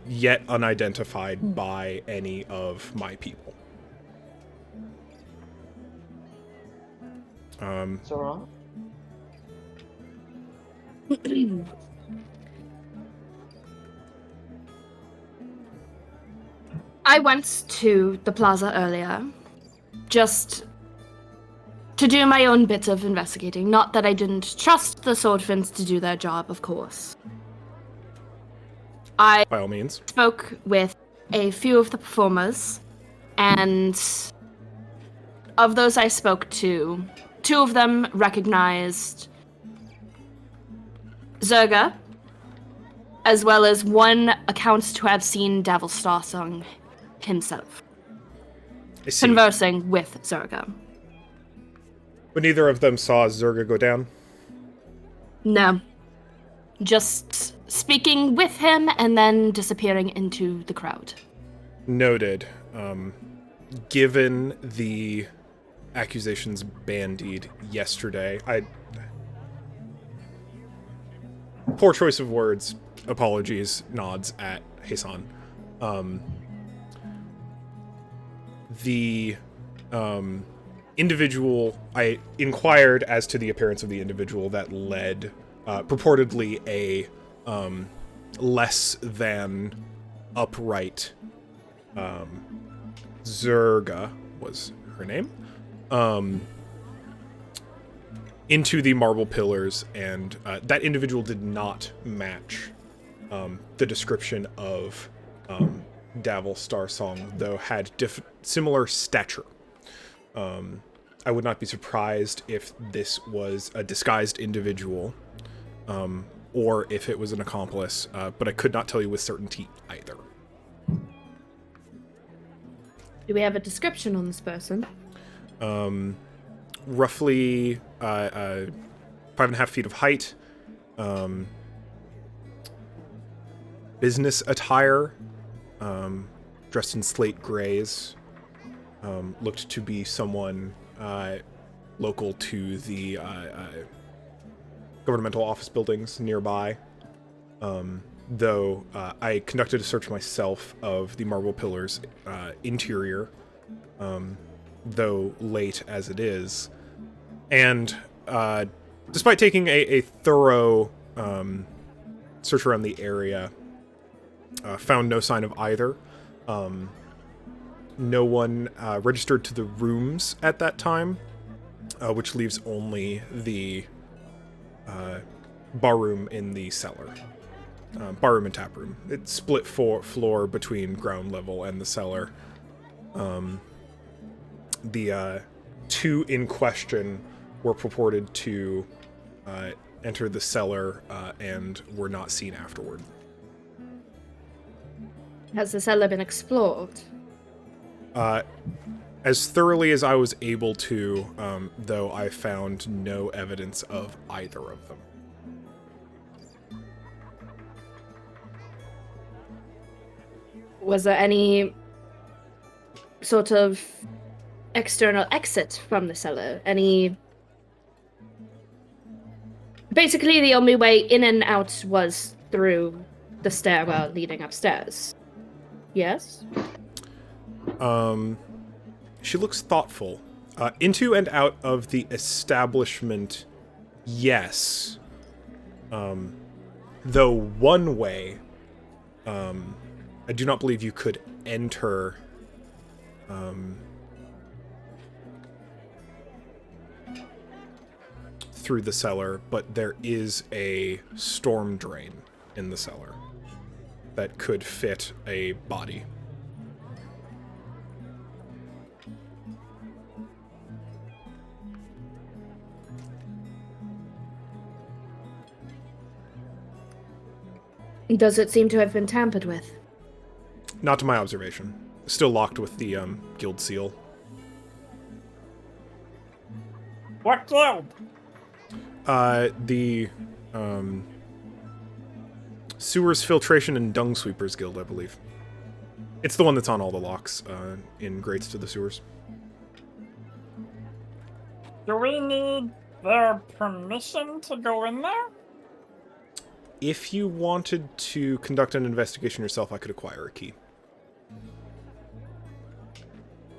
yet unidentified by any of my people. Zora? I went to the plaza earlier, just to do my own bit of investigating. Not that I didn't trust the Swordfins to do their job, of course. I By all means. spoke with a few of the performers, and of those I spoke to, 2 of them recognized Zerga, as well as 1 accounts to have seen Davil Starsong himself I see. conversing with Zerga. But neither of them saw Zerga go down? No. Just speaking with him and then disappearing into the crowd. Noted. Given the accusations bandied yesterday, poor choice of words, apologies, nods at Hassan. The individual, I inquired as to the appearance of the individual that led purportedly a less than upright Zerga was her name, into the marble pillars, and that individual did not match the description of Davil Starsong, though had similar stature. I would not be surprised if this was a disguised individual, or if it was an accomplice, but I could not tell you with certainty either. Do we have a description on this person? Roughly 5.5 feet of height, business attire, dressed in slate grays, looked to be someone local to the governmental office buildings nearby, though I conducted a search myself of the marble pillars interior, though late as it is, and despite taking a thorough search around the area, found no sign of either. No one registered to the rooms at that time, which leaves only the barroom in the cellar. Barroom and tap room. It's split floor between ground level and the cellar. The 2 in question were purported to enter the cellar and were not seen afterward. Has the cellar been explored? As thoroughly as I was able to, though I found no evidence of either of them. Was there any sort of external exit from the cellar? Basically, the only way in and out was through the stairwell leading upstairs. Yes? She looks thoughtful. Into and out of the establishment, yes. Though one way, I do not believe you could enter through the cellar, but there is a storm drain in the cellar that could fit a body. Does it seem to have been tampered with? Not to my observation. Still locked with the guild seal. What guild? The Sewers Filtration and Dung Sweepers Guild, I believe. It's the one that's on all the locks in Grates to the Sewers. Do we need their permission to go in there? If you wanted to conduct an investigation yourself, I could acquire a key.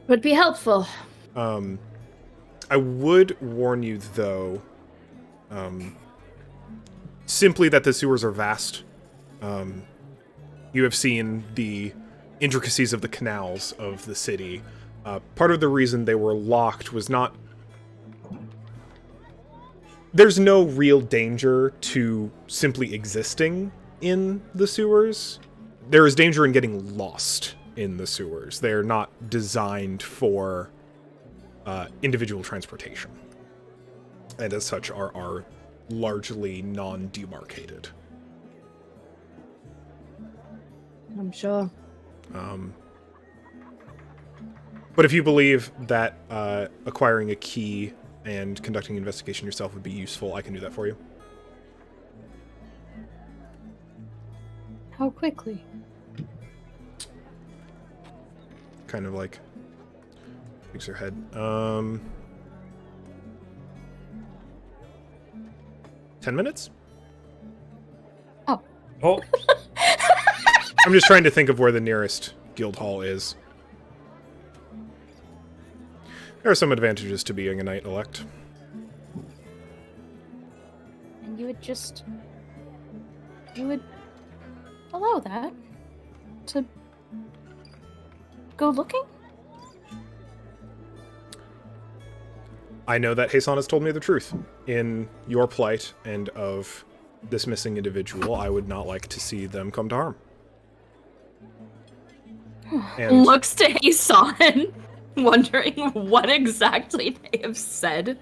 Would be helpful. I would warn you, though, simply that the sewers are vast. You have seen the intricacies of the canals of the city. Part of the reason they were locked was not there's no real danger to simply existing in the sewers. There is danger in getting lost in the sewers. They're not designed for individual transportation, and as such are largely non-demarcated. I'm sure. But if you believe that acquiring a key and conducting an investigation yourself would be useful, I can do that for you. How quickly? Kind of like shakes her head. 10 minutes? Oh, I'm just trying to think of where the nearest guild hall is. There are some advantages to being a knight elect. And you would allow that to go looking? I know that Hasan has told me the truth. In your plight and of this missing individual, I would not like to see them come to harm. And Looks to Hasan, wondering what exactly they have said.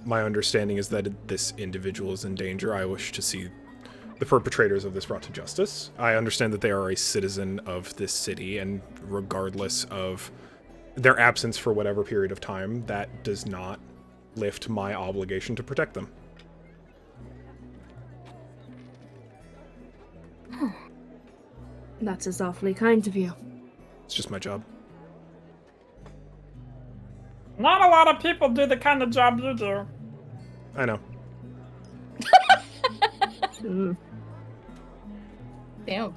my understanding is that this individual is in danger. I wish to see the perpetrators of this brought to justice. I understand that they are a citizen of this city, and regardless of their absence for whatever period of time, that does not lift my obligation to protect them. That is awfully kind of you. It's just my job. Not a lot of people do the kind of job you do. I know. Damn.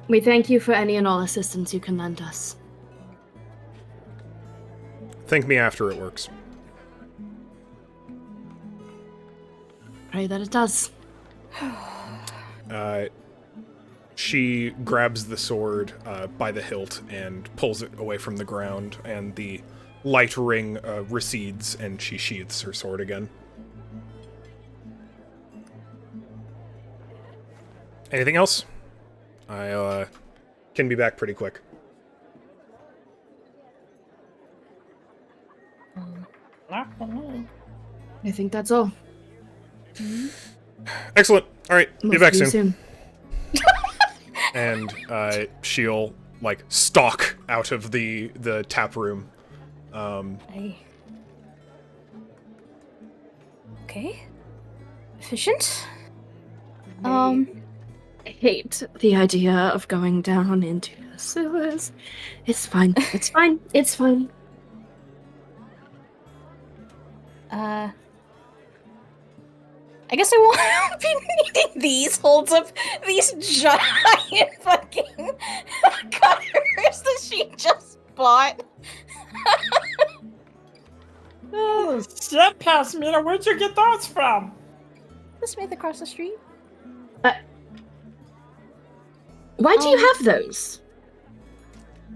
We thank you for any and all assistance you can lend us. Thank me after it works. Pray that it does. She grabs the sword by the hilt and pulls it away from the ground, and the light ring recedes, and she sheaths her sword again. Anything else? I can be back pretty quick. Not for me. I think that's all. Excellent. All right, be We'll back see you soon. And she'll like stalk out of the tap room. Okay. Efficient. I hate the idea of going down into the sewers. It's fine. It's fine. It's fine. I guess I won't be needing these. Holds up these giant fucking cutters that she just bought. Oh, shit, Passmeter, where'd you get those from? The smith across the street. Why do you have those?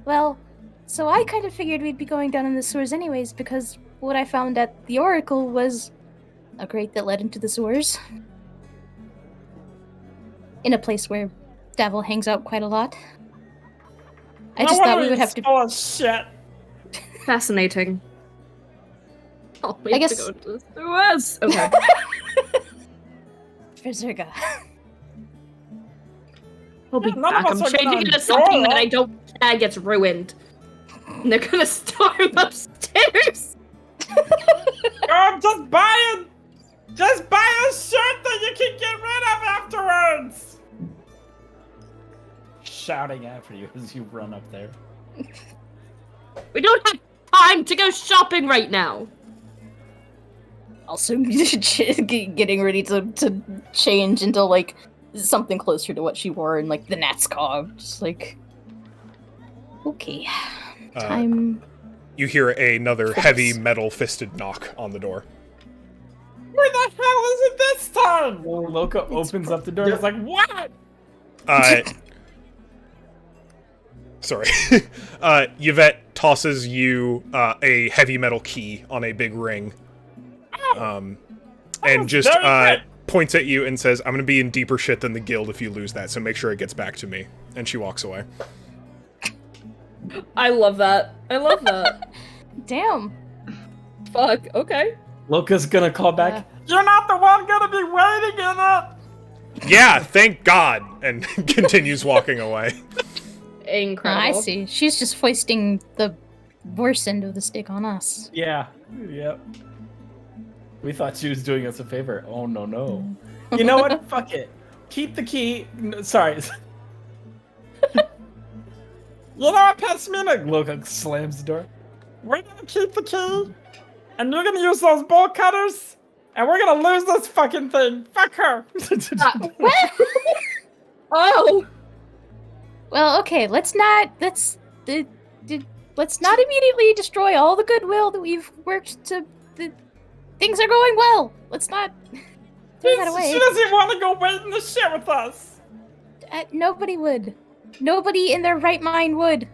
Well, so I kind of figured we'd be going down in the sewers anyways, because what I found at the Oracle was a grate that led into the sewers. In a place where Davil hangs out quite a lot. I just thought we would have to... Oh, shit. Fascinating. I'll wait I guess... to go to the sewers. Okay. For Zerga. I'll be None of back. us I'm are changing gonna into something enjoy that it. I don't gets ruined. And they're gonna storm upstairs. Oh, just buy a shirt that you can get rid of afterwards. shouting after you as you run up there. We don't have time to go shopping right now. Also, getting ready to change into, like, something closer to what she wore in, like, the Natskov. Just like, okay. Time. You hear another heavy metal-fisted knock on the door. Where the hell is it this time? Well, Loka opens up the door and is like, what? Sorry. Yvette tosses you a heavy metal key on a big ring and just very good. points at you and says, "I'm gonna be in deeper shit than the guild if you lose that. So make sure it gets back to me." And she walks away. I love that. I love that. Damn. Fuck. Okay. Loka's gonna call back. You're not the one gonna be waiting in it! Yeah, thank God, and continues walking away. Incredible. I see. She's just foisting the worst end of the stick on us. Yeah. Yep. We thought she was doing us a favor. Oh no. You know what? Fuck it. Keep the key. No, sorry. You know what, Pasmina? Loka slams the door. We're gonna keep the key, and you're gonna use those bolt cutters, and we're gonna lose this fucking thing. Fuck her. Oh. Well, okay. Let's not immediately destroy all the goodwill that we've worked to. Things are going well. Let's not throw that away. She doesn't want to go wait in the shit with us. Nobody would. Nobody in their right mind would.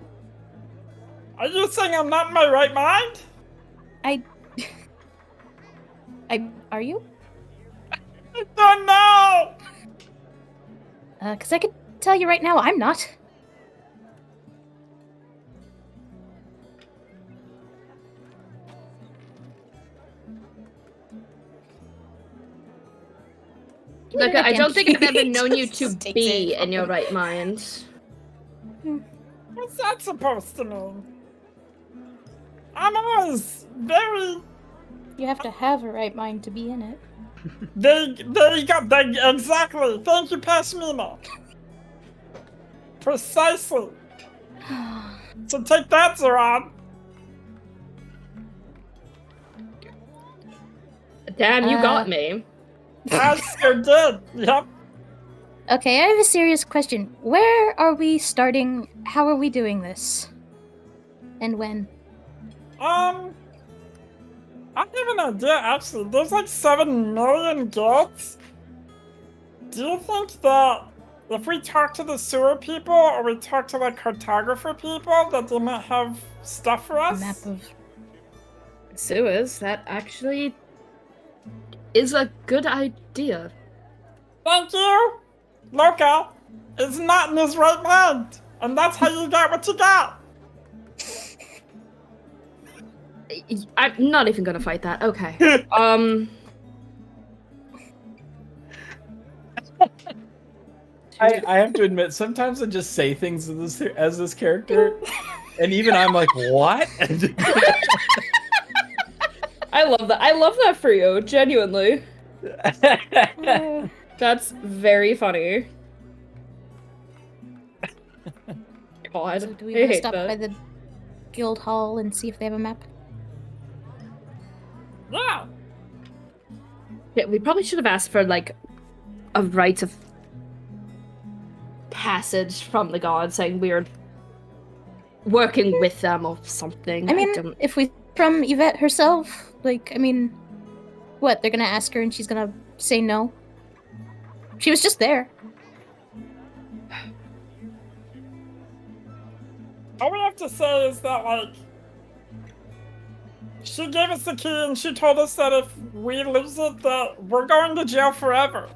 Are you saying I'm not in my right mind? Are you? I don't know. Because I could tell you right now, I'm not. Look, I don't think I've ever known you to Just takes be it. in your right mind. What's that supposed to mean? I'm always very... You have to have a right mind to be in it. There you go. Exactly. Thank you, Pasmina. Precisely. So take that, Zoran. Damn, you got me. I sure did. Yep. Okay, I have a serious question. Where are we starting? How are we doing this? And when? I have an idea, actually. There's like 7 million guilds. Do you think that if we talk to the sewer people or we talk to like cartographer people, that they might have stuff for A us? map of... Sewers, that actually is a good idea. Thank you! Loka is not in his right mind, and that's how you got what you got. I'm not even gonna fight that. Okay. I have to admit, sometimes I just say things as this character, and even I'm like, what? I love that. I love that for you, genuinely. That's very funny. God, So do we I want to hate stop that. by the guild hall and see if they have a map? Yeah. Yeah, we probably should have asked for like a rite of passage from the gods, saying we're working with them or something. I mean, don't- if we from Yvette herself, like, I mean, what? They're gonna ask her and she's gonna say no? She was just there. All we have to say is that, like, she gave us the key and she told us that if we lose it, that we're going to jail forever.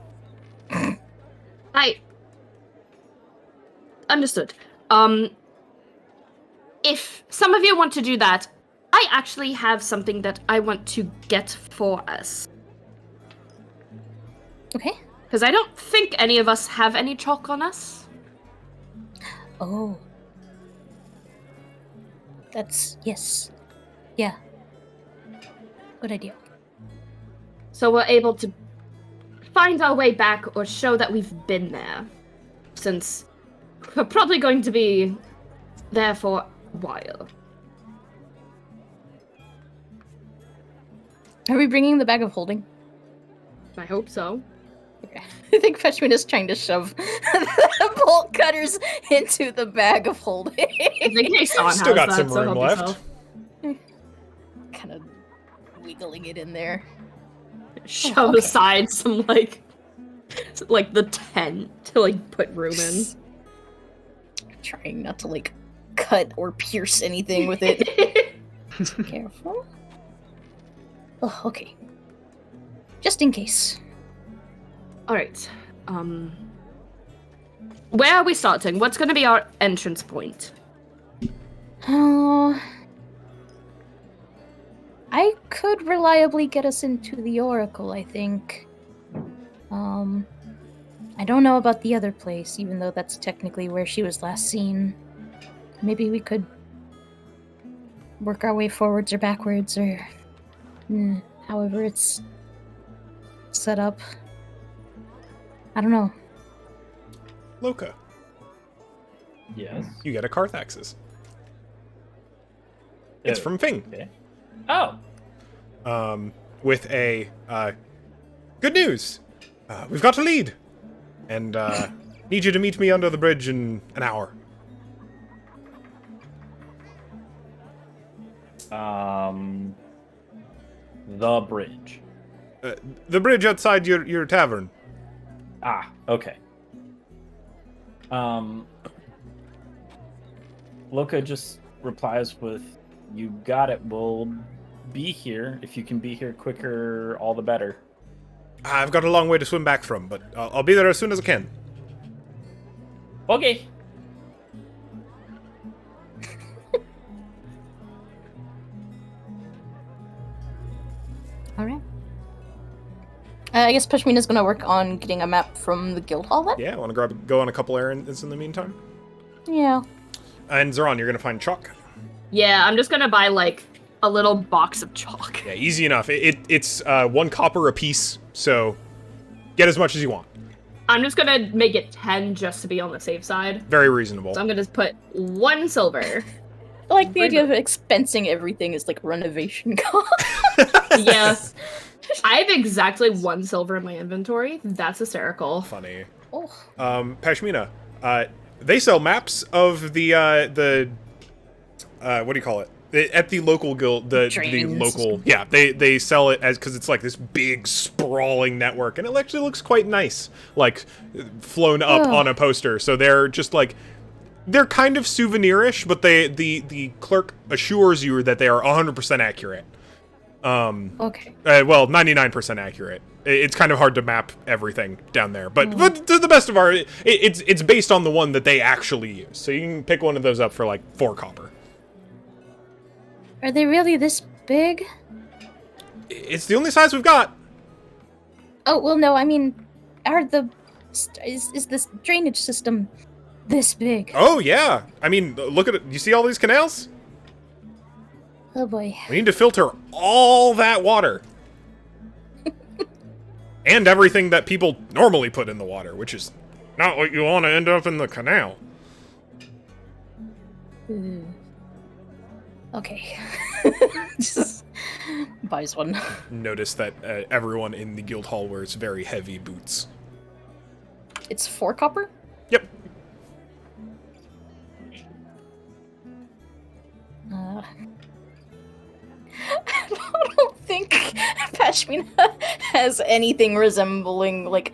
I understood. If some of you want to do that, I actually have something that I want to get for us. Okay. Because I don't think any of us have any chalk on us. Oh. That's... yes. Yeah. Good idea. So we're able to find our way back or show that we've been there. Since we're probably going to be there for a while. Are we bringing the bag of holding? I hope so. Okay. I think Fetchman is trying to shove the bolt cutters into the bag of holding. I think Jason Still got has some that, so room help left. yourself. Kind of wiggling it in there. Shove okay. aside some like the tent to like put room in. Trying not to like cut or pierce anything with it. Careful. Oh, okay. just in case. All right. Where are we starting? What's going to be our entrance point? Oh, I could reliably get us into the Oracle, I think. I don't know about the other place, even though that's technically where she was last seen. Maybe we could work our way forwards or backwards, or however it's set up. I don't know. Loka, Yes. you get a Carthaxis. It's from Fing. Okay. Oh. With a good news. We've got a lead, and need you to meet me under the bridge in an hour. The bridge. The bridge outside your tavern. Ah, okay. Loka just replies with, "You got it. We'll be here. If you can be here quicker, all the better." I've got a long way to swim back from, but I'll be there as soon as I can. Okay. All right. I guess Pashmina's gonna work on getting a map from the guild hall then? Yeah, want to go on a couple errands in the meantime? Yeah. And Zoran, you're going to find chalk. Yeah, I'm just going to buy, like, a little box of chalk. Yeah, easy enough. It's 1 copper a piece, so get as much as you want. I'm just going to make it 10 just to be on the safe side. Very reasonable. So I'm going to put 1 silver. I like the idea of expensing everything as like renovation cost. Yes. I have exactly 1 silver in my inventory. That's hysterical. Funny. Oh. Pashmina, they sell maps of the what do you call it? At the local guild, the local, yeah, they sell it as, because it's like this big sprawling network, and it actually looks quite nice, like flown up on a poster. So they're just like, they're kind of souvenirish, but the clerk assures you that they are 100% accurate. Okay. Well, 99% accurate. It's kind of hard to map everything down there, but to the best of our, it's based on the one that they actually use. So you can pick one of those up for like 4 copper. Are they really this big? It's the only size we've got. Oh, well, no, I mean, is this drainage system this big? Oh yeah. I mean, look at it. You see all these canals? Oh boy. We need to filter all that water. And everything that people normally put in the water, which is not what you want to end up in the canal. Okay. Just buys one. Notice that everyone in the guild hall wears very heavy boots. It's 4 copper? Yep. I don't think Pashmina has anything resembling, like,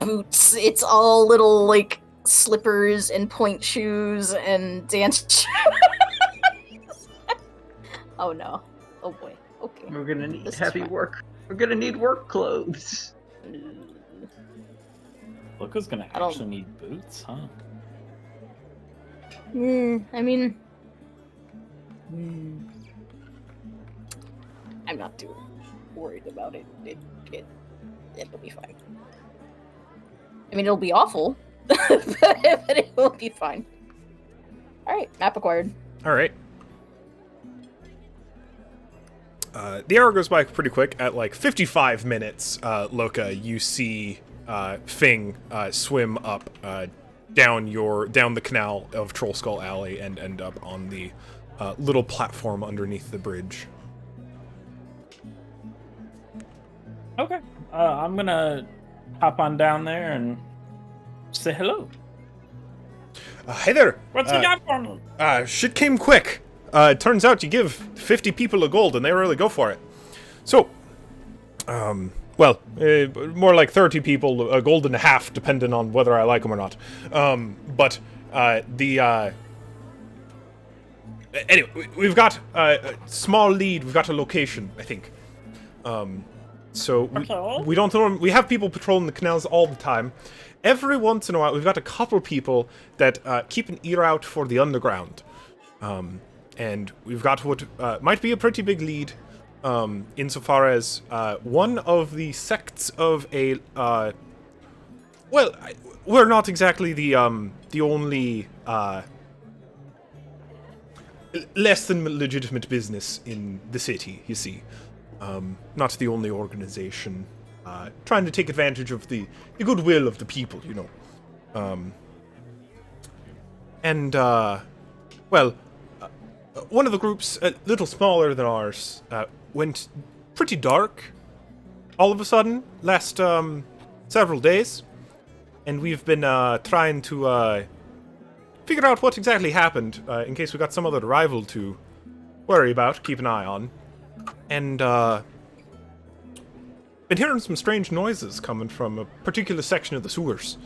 boots. It's all little, like, slippers and point shoes and dance shoes. Oh no. Oh boy. Okay. We're gonna need This is heavy fine. work. We're gonna need work clothes. Loka's going to I don't- actually need boots, huh? I mean... I'm not too worried about it. It'll be fine. I mean, it'll be awful, but it will be fine. Alright, map acquired. Alright. The hour goes by pretty quick. At like 55 minutes, Loka, you see Fing swim up down the canal of Troll Skull Alley and end up on the little platform underneath the bridge. Okay. I'm going to hop on down there and say hello. Hey there! What's he got for me? Shit came quick. It turns out you give 50 people a gold and they really go for it. So, well, more like 30 people, a gold and a half, depending on whether I like them or not. Anyway, we've got a small lead. We've got a location, I think. So Okay. we don't we have people patrolling the canals all the time. Every once in a while, we've got a couple people that keep an ear out for the underground. And we've got what might be a pretty big lead, insofar as one of the sects of a... we're not exactly the only less than legitimate business in the city, you see. Not the only organization trying to take advantage of the goodwill of the people, you know. One of the groups, a little smaller than ours, went pretty dark all of a sudden last several days. And we've been trying to figure out what exactly happened, in case we got some other rival to worry about, keep an eye on. And been hearing some strange noises coming from a particular section of the sewers.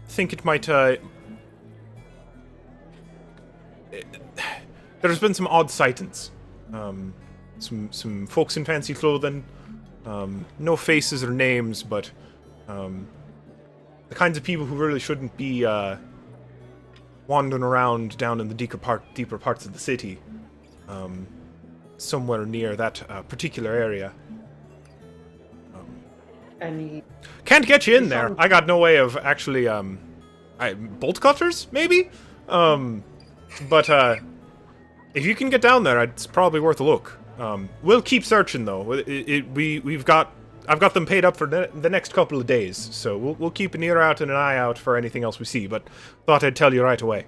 Think it might... there's been some odd sightings. Some folks in fancy clothing. No faces or names, but the kinds of people who really shouldn't be wandering around down in the deeper parts of the city. Somewhere near that particular area. Can't get you in there. I got no way of actually, bolt cutters, maybe? But if you can get down there, it's probably worth a look. We'll keep searching, though. I've got them paid up for the next couple of days, so we'll keep an ear out and an eye out for anything else we see, but thought I'd tell you right away.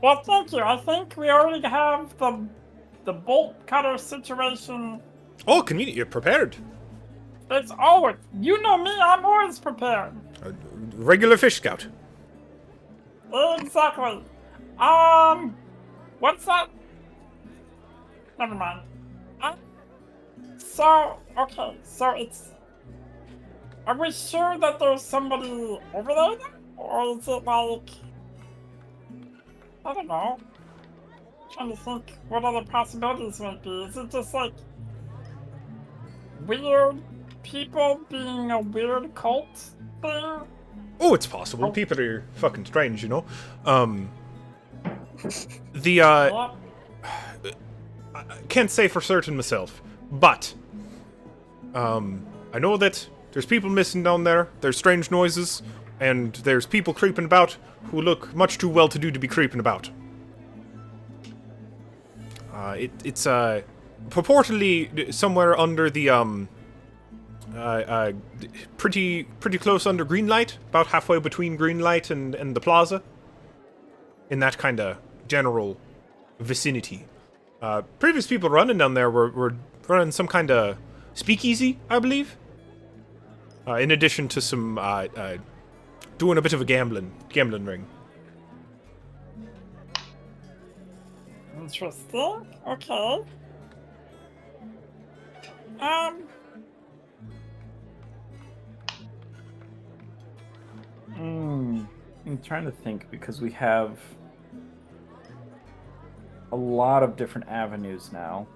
Well, thank you. I think we already have the bolt cutter situation. Oh, convenient. You're prepared. It's always... You know me, I'm always prepared. Regular fish scout. Exactly. What's that? Never mind. Okay, so it's... Are we sure that there's somebody over there? Or is it like... I don't know. Trying to think what other possibilities might be. Is it just like... weird people being a weird cult thing? Oh, it's possible. People are fucking strange, you know? I can't say for certain myself, but I know that there's people missing down there, there's strange noises, and there's people creeping about who look much too well-to-do to be creeping about. It's purportedly somewhere under the pretty close under Greenlight, about halfway between Greenlight and the plaza. In that kind of general vicinity. Previous people running down there were running some kind of speakeasy, I believe. In addition to some doing a bit of a gambling ring. Interesting. Okay. I'm trying to think because we have a lot of different avenues now.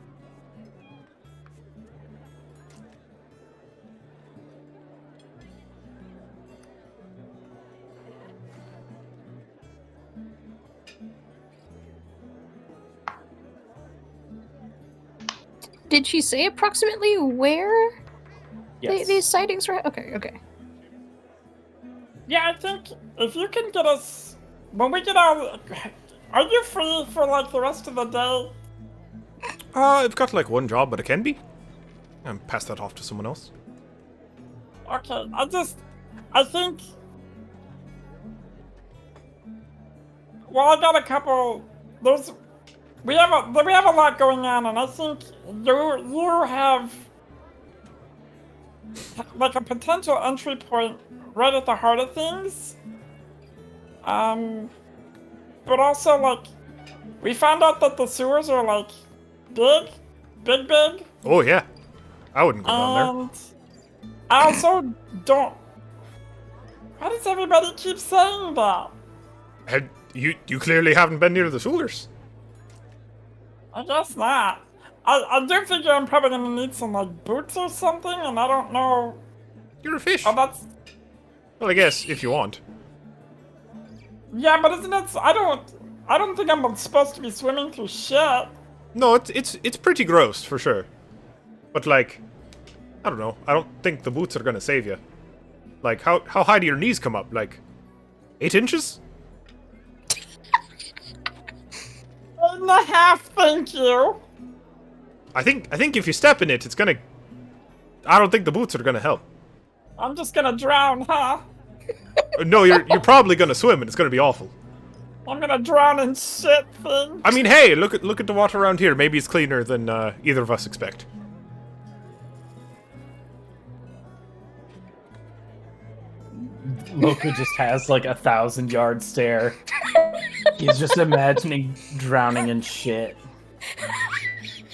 Did she say approximately where Yes. these sightings were? Okay. Yeah, I think if you can get us... When we get out... Are you free for, like, the rest of the day? I've got, like, one job, but it can be. And pass that off to someone else. Okay, I think... Well, I got a couple... We have a lot going on, and I think you have... like, a potential entry point right at the heart of things. But also, like, we found out that the sewers are, like, big. Oh, yeah. I wouldn't go down And I also don't... Why does everybody keep saying that? there. You clearly haven't been near the sewers. I guess not. I do figure I'm probably gonna need some, like, boots or something, and I don't know... You're a fish. Oh, that's... Well, I guess, if you want. Yeah, but isn't it... I don't think I'm supposed to be swimming through shit. No, it's pretty gross, for sure. But, like, I don't know. I don't think the boots are gonna save you. Like, how high do your knees come up? Like, 8 inches? 8.5, thank you. I think if you step in it, it's gonna... I don't think the boots are gonna help. I'm just gonna drown, huh? No, you're probably gonna swim, and it's gonna be awful. I'm gonna drown in shit things. I mean, hey, look at the water around here. Maybe it's cleaner than either of us expect. Loka just has like 1,000-yard stare. He's just imagining drowning in shit.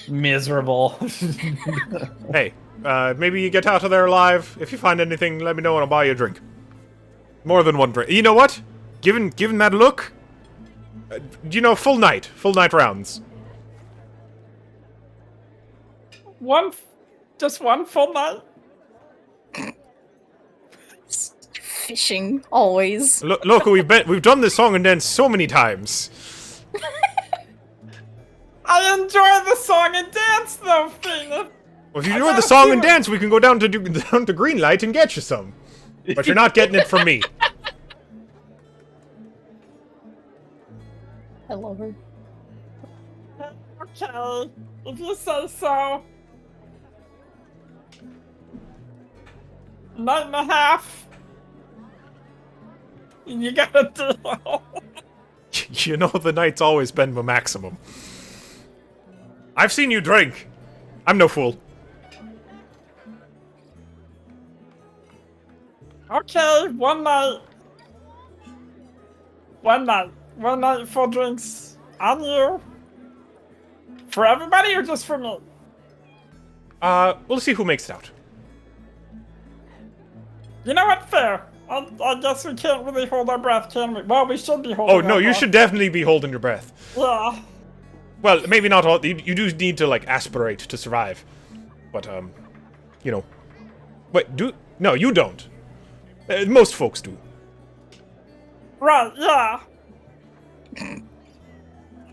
Miserable. Hey, maybe you get out of there alive. If you find anything, let me know and I'll buy you a drink. More than one drink. You know what? Given that look, full night rounds. Just one full night? Fishing, always. Look, we've done this song and dance so many times. I enjoy the song and dance, though, Fina. Well, if you enjoy the song and dance, we can go down to Greenlight and get you some. But you're not getting it from me. I love her. Okay, if you say so. 9.5. You got a deal. You know the night's always been my maximum. I've seen you drink. I'm no fool. Okay, one night. One night, 4 drinks. On you. For everybody or just for me? We'll see who makes it out. You know what? Fair. I guess we can't really hold our breath, can we? Well, we should be holding Oh, no, our you breath. should definitely be holding your breath. Yeah. Well, maybe not all. You do need to, like, aspirate to survive. But, Wait, no, you don't. Most folks do. Right, yeah.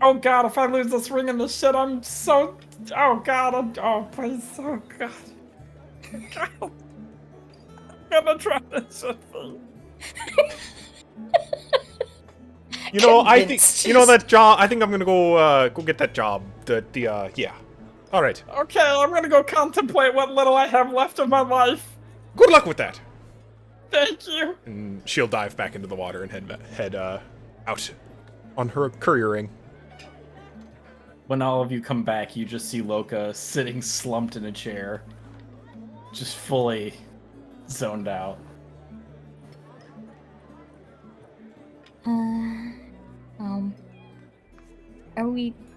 Oh god, if I lose this ring in this shit, I'm so... Oh god, oh please, oh god. God. I'm gonna try this shit thing. I think, that job, I think I'm gonna go get that job. Yeah. Alright. Okay, I'm gonna go contemplate what little I have left of my life. Good luck with that. Thank you. And she'll dive back into the water and head out on her couriering. When all of you come back, you just see Loka sitting slumped in a chair, just fully zoned out.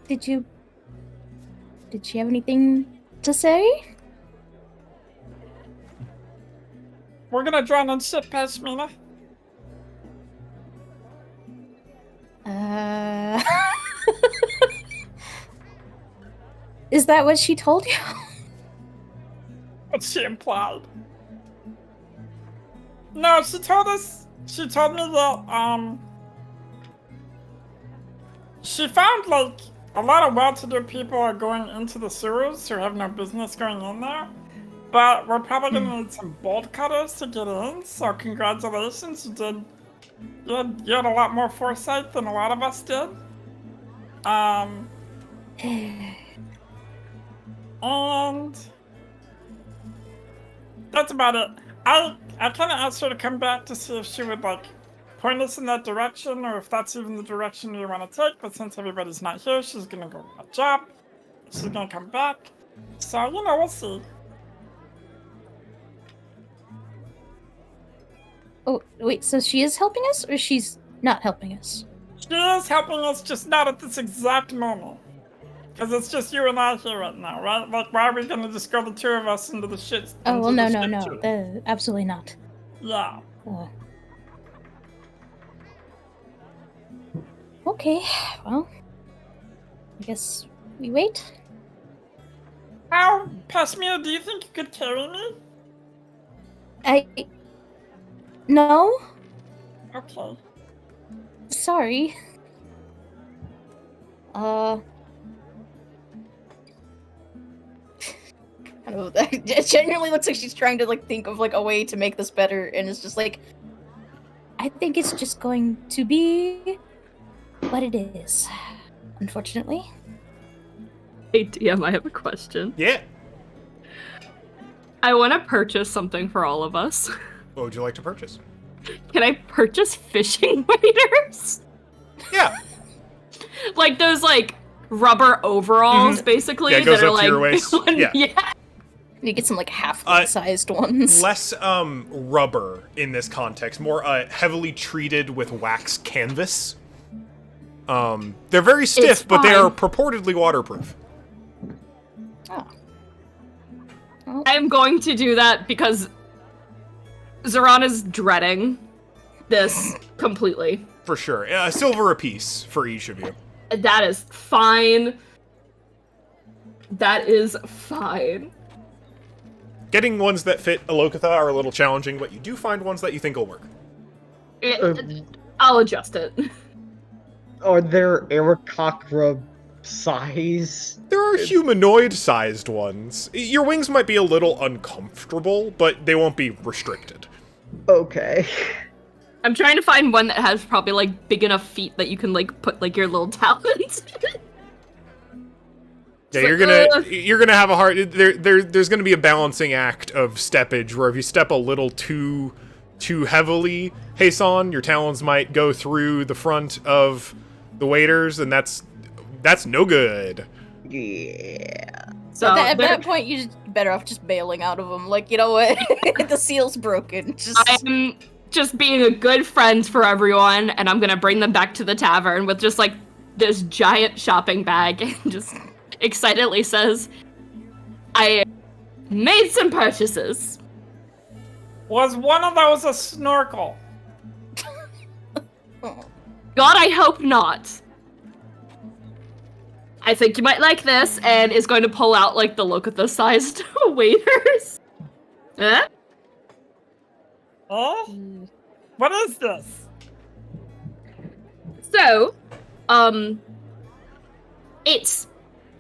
Did she have anything to say? We're gonna drown in shit, Pashmina. Is that what she told you? What she implied. No, she told me that, she found, like, a lot of well-to-do people are going into the sewers who have no business going in there. But we're probably gonna need some bolt cutters to get in, so congratulations, you had a lot more foresight than a lot of us did. And that's about it. I kind of asked her to come back to see if she would, like, point us in that direction, or if that's even the direction you want to take, but since everybody's not here, she's gonna go on a job. She's gonna come back. So, we'll see. Oh, wait, so she is helping us, or she's not helping us? She is helping us, just not at this exact moment. Because it's just you and I here right now, right? Like, why are we gonna just go the two of us into the shit? Oh, well, no. Absolutely not. Yeah. Okay, well, I guess We wait? How, Pasmia, do you think you could carry me? No? Okay. Sorry. I don't know, it genuinely looks like she's trying to like think of like a way to make this better, and it's just like, I think it's just going to be what it is, unfortunately. Hey, DM, I have a question. Yeah. I want to purchase something for all of us. What would you like to purchase? Can I purchase fishing waders? Yeah. Like those, like, rubber overalls, basically. Yeah, it goes that up are, to your like, waist. Yeah. yeah. You get some like half-sized ones. Less rubber in this context, more heavily treated with wax canvas. They're very stiff, but they are purportedly waterproof. Oh. I'm going to do that because Zoran is dreading this completely. For sure. A silver apiece for each of you. That is fine. That is fine. Getting ones that fit Alokatha are a little challenging, but you do find ones that you think will work. I'll adjust it. Are there Aarakocra size? There are humanoid-sized ones. Your wings might be a little uncomfortable, but they won't be restricted. Okay. I'm trying to find one that has probably, like, big enough feet that you can, like, put, like, your little talons. Yeah, you're gonna have a hard. There's gonna be a balancing act of steppage where if you step a little too heavily, Hason, your talons might go through the front of the waders, and that's no good. Yeah. So At that point, you're just better off just bailing out of them. Like, you know what? The seal's broken. I'm just being a good friend for everyone, and I'm gonna bring them back to the tavern with just, like, this giant shopping bag and just excitedly says, I made some purchases. Was one of those a snorkel? God, I hope not. I think you might like this, and is going to pull out, like, the Lokatha-sized waders. Eh? Oh? What is this? So, it's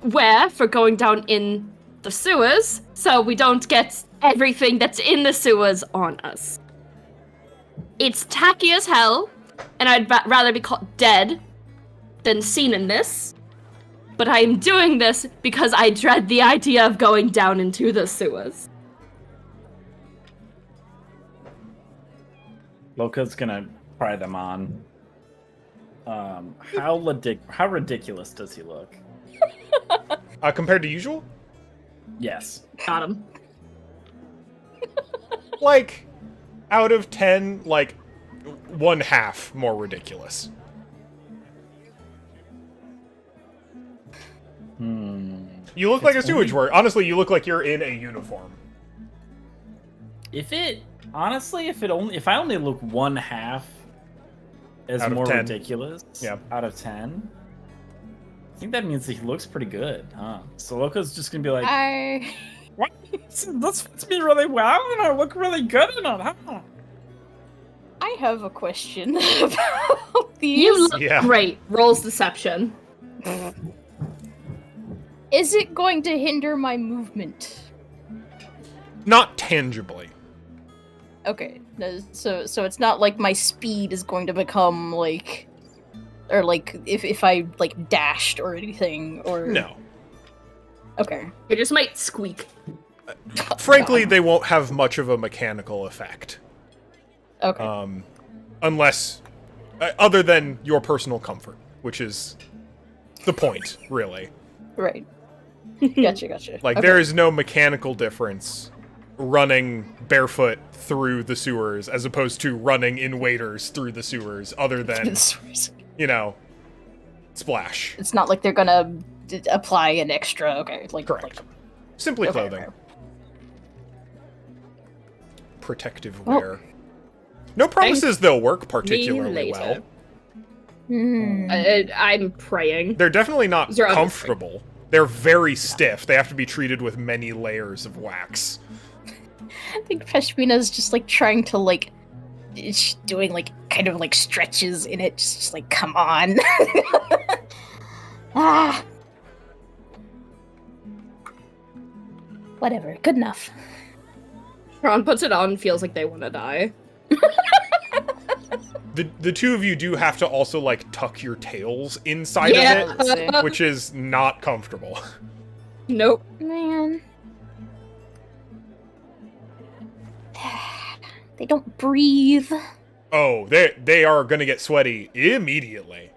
wear for going down in the sewers, so we don't get everything that's in the sewers on us. It's tacky as hell, and I'd rather be caught dead than seen in this. But I am doing this because I dread the idea of going down into the sewers. Loka's gonna try them on. How ridiculous does he look? Compared to usual? Yes. Got him. Like, out of 10, like, 1/2 more ridiculous. You look like a sewage worker. Honestly, you look like you're in a uniform. If I only look 1/2 as Out of more 10. ridiculous, Yeah. out of 10, I think that means that he looks pretty good, huh? So Loka's just gonna be like, What? This fits me really well, and I look really good in it, huh? I have a question about these. You look Yeah. great. Rolls deception. Is it going to hinder my movement? Not tangibly. Okay, so it's not like my speed is going to become like, or like if I like dashed or anything, or No. Okay. It just might squeak. Frankly, they won't have much of a mechanical effect. Okay. Unless, other than your personal comfort, which is the point, really. Right. Gotcha. Like, Okay. there is no mechanical difference running barefoot through the sewers as opposed to running in waders through the sewers, other than, you know, splash. It's not like they're gonna apply an extra. Okay, like Correct. Simply okay, clothing. okay. Protective Well- wear. No promises they'll work particularly later. well. Hmm. I'm praying. They're definitely not Zero. comfortable. They're very stiff. They have to be treated with many layers of wax. I think Peshmina's just like trying to like, she's doing like kind of like stretches in it, just like come on. Ah. Whatever, good enough. Ron puts it on and feels like they want to die. The two of you do have to also like tuck your tails inside of it, which is not comfortable. Nope. Man. They don't breathe. Oh, they are gonna get sweaty immediately.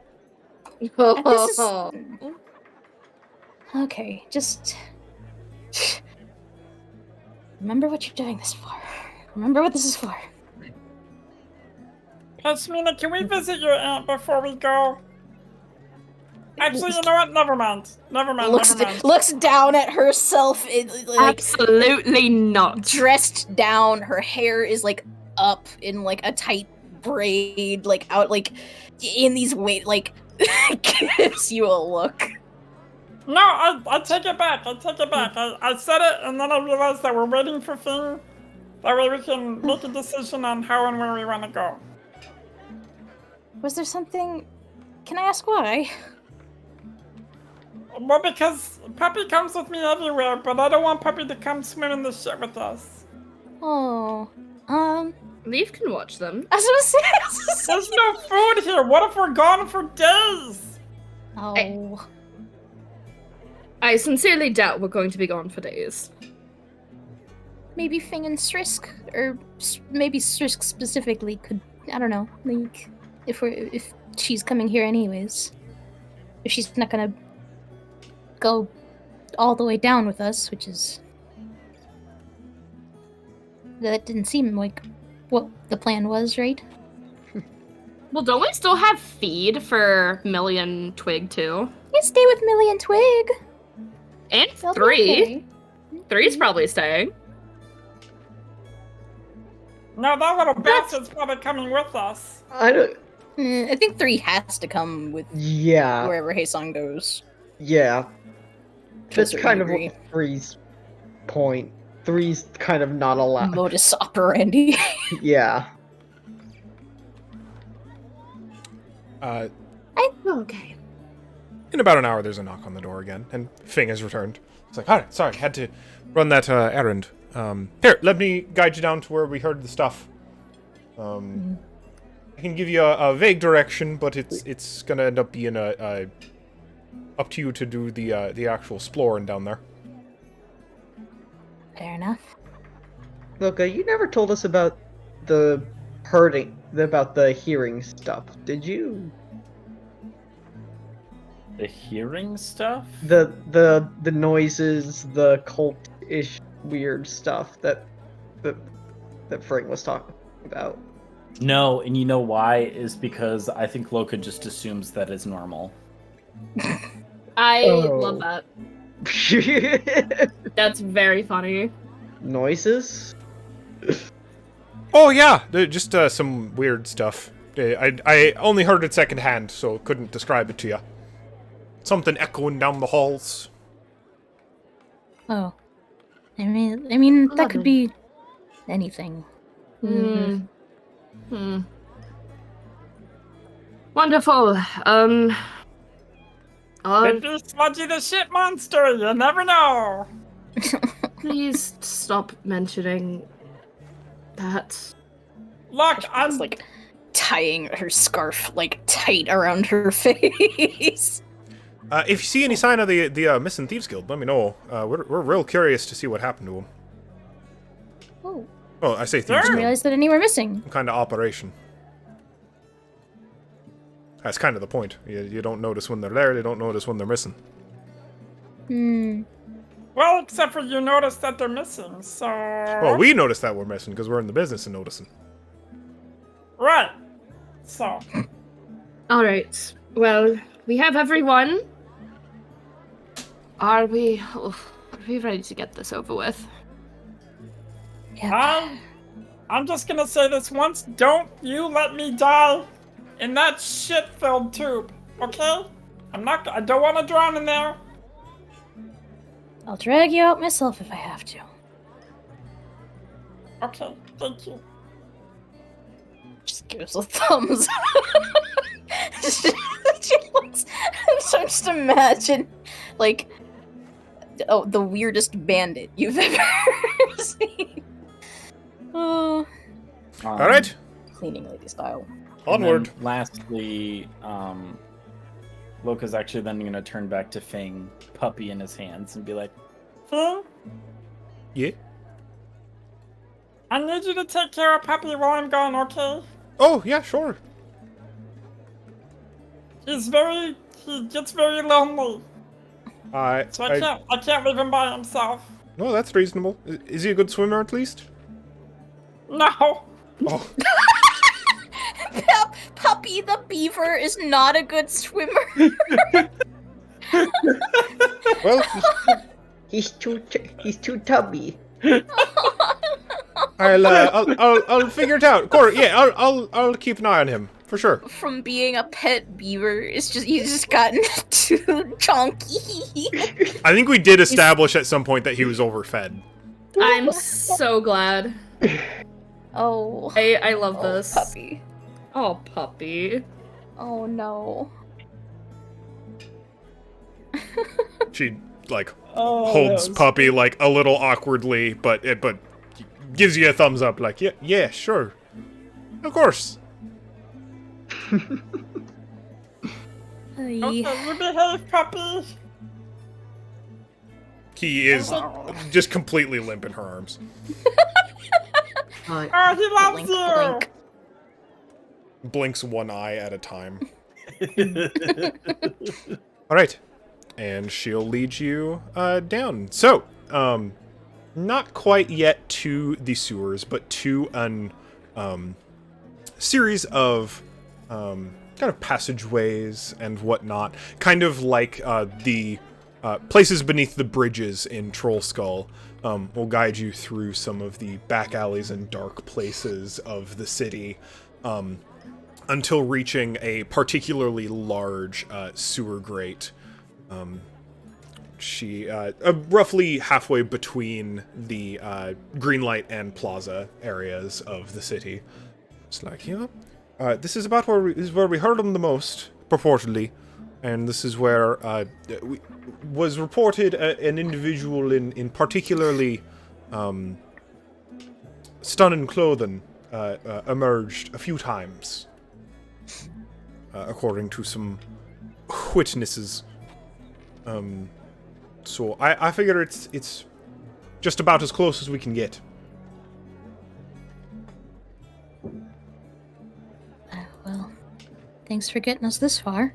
This is... Okay, just... Remember what you're doing this for. Remember what this is for. Peshmina, can we visit your aunt before we go? Actually, you know what? Never mind. Never mind. Looks down at herself, like absolutely not. Dressed down, her hair is like up in like a tight braid, like out, like in these like gives you a look. No, I take it back. I said it, and then I realized that we're waiting for Fing. That way we can make a decision on how and where we want to go. Was there something? Can I ask why? Well, because Puppy comes with me everywhere, but I don't want Puppy to come swim in the shit with us. Oh, Leaf can watch them. I was gonna say. There's no food here. What if we're gone for days? Oh. I sincerely doubt we're going to be gone for days. Maybe Fing and Strisk, or maybe Strisk specifically, could, I don't know, like, if she's coming here anyways. If she's not gonna go all the way down with us, which is... That didn't seem like what the plan was, right? Well, don't we still have feed for Millie and Twig, too? You stay with Millie and Twig. And They'll be 3. okay. 3's probably staying. No, that little bastard's probably coming with us. I don't. I think 3 has to come with Yeah. wherever Haesong goes. Yeah. To a That's certain kind degree. of what 3's point. 3's kind of not allowed. Modus operandi. Yeah. Okay. In about an hour, there's a knock on the door again, and Fing has returned. It's like, alright, sorry, had to run that errand. Here, let me guide you down to where we heard the stuff. I can give you a vague direction, but it's gonna end up being up to you to do the actual exploring down there. Fair enough. Look, you never told us about the about the hearing stuff, did you? The hearing stuff? The noises, the cult-ish weird stuff that Frank was talking about. No, and you know why? Is because I think Loka just assumes that is normal. I Oh. love that. That's very funny. Noises? Oh yeah, just some weird stuff. I only heard it secondhand, so couldn't describe it to you. Something echoing down the halls. Oh. I mean, that could be anything. Wonderful. Could be Sludgy the shit monster. You never know. Please stop mentioning that. Look, I'm It's like tying her scarf like tight around her face. If you see any sign of the missing thieves guild, let me know. We're real curious to see what happened to them. Oh, Oh, I say thieves I didn't guild. realize that any were missing. Some kind of operation. That's kind of the point. You don't notice when they're there, you don't notice when they're missing. well, except for you notice that they're missing. So Well, we noticed that we're missing because we're in the business of noticing. right. So All right. Well, we have everyone. Are we ready to get this over with? Yeah. I'm just gonna say this once. Don't you let me die in that shit-filled tube, okay? I don't want to drown in there. I'll drag you out myself if I have to. Okay, thank you. Just gives a thumbs. she looks. So just imagine, like, the weirdest bandit you've ever seen. Oh, All right, cleaning lady style. onward. And then lastly, Loka's actually then going to turn back to Fang, puppy in his hands, and be like, Fing, Yeah. I need you to take care of Puppy while I'm gone, okay? Oh, yeah, sure. He gets very lonely, I so I can't leave him by himself. No, that's reasonable. Is he a good swimmer at least? No. Oh, Puppy the beaver is not a good swimmer. well, He's too tubby. I'll figure it out. Corey, yeah, I'll keep an eye on him for sure. From being a pet beaver, he's just gotten too chunky. I think we did establish at some point that he was overfed. I'm so glad. Oh, I love this. puppy. Oh, puppy. Oh no. She like Oh, holds that was- puppy like a little awkwardly, but gives you a thumbs up, like yeah, sure, of course. Okay, you behave, Puppy. He is just completely limp in her arms. Hi. Oh, he loves Blink, you. blink. Blinks one eye at a time. All right, and she'll lead you down. So, not quite yet to the sewers, but to an series of kind of passageways and whatnot, kind of like the places beneath the bridges in Troll Skull. Will guide you through some of the back alleys and dark places of the city. Until reaching a particularly large sewer grate. She roughly halfway between the Greenlight and Plaza areas of the city. It's like, this is about where we heard them the most, purportedly, and this is where was reported an individual in particularly stunning clothing emerged a few times. According to some witnesses. So I figure it's just about as close as we can get. Well, thanks for getting us this far.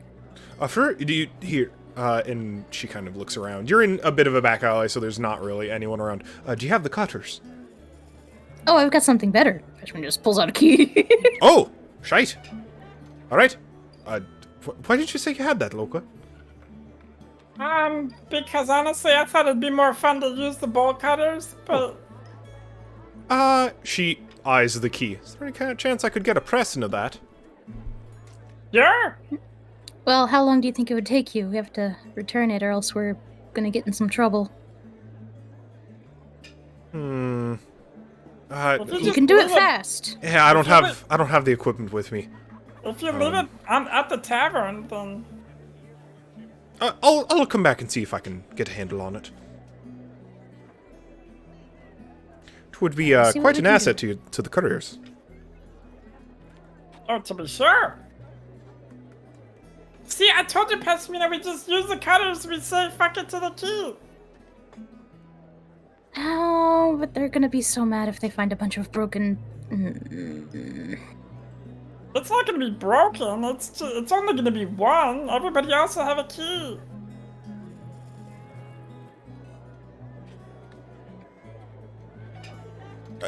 Do you here? And she kind of looks around. You're in a bit of a back alley, so there's not really anyone around. Do you have the cutters? Oh, I've got something better. Freshman just pulls out a key. Oh, shite. All right. Why did you say you had that, Loka? Because honestly, I thought it'd be more fun to use the bolt cutters, but She eyes the key. Is there any kind of chance I could get a press into that? yeah. Well, how long do you think it would take you? We have to return it, or else we're gonna get in some trouble. Hmm. You can do it fast. Yeah, I don't have the equipment with me. If you leave it at the tavern, then I'll come back and see if I can get a handle on it. It would be See what quite we an can asset to the couriers. oh, to be sure. See, I told you, Pesmina, we just use the cutters. We say fuck it to the key. Oh, but they're gonna be so mad if they find a bunch of broken. It's not gonna be broken. It's only gonna be one. Everybody else will have a key.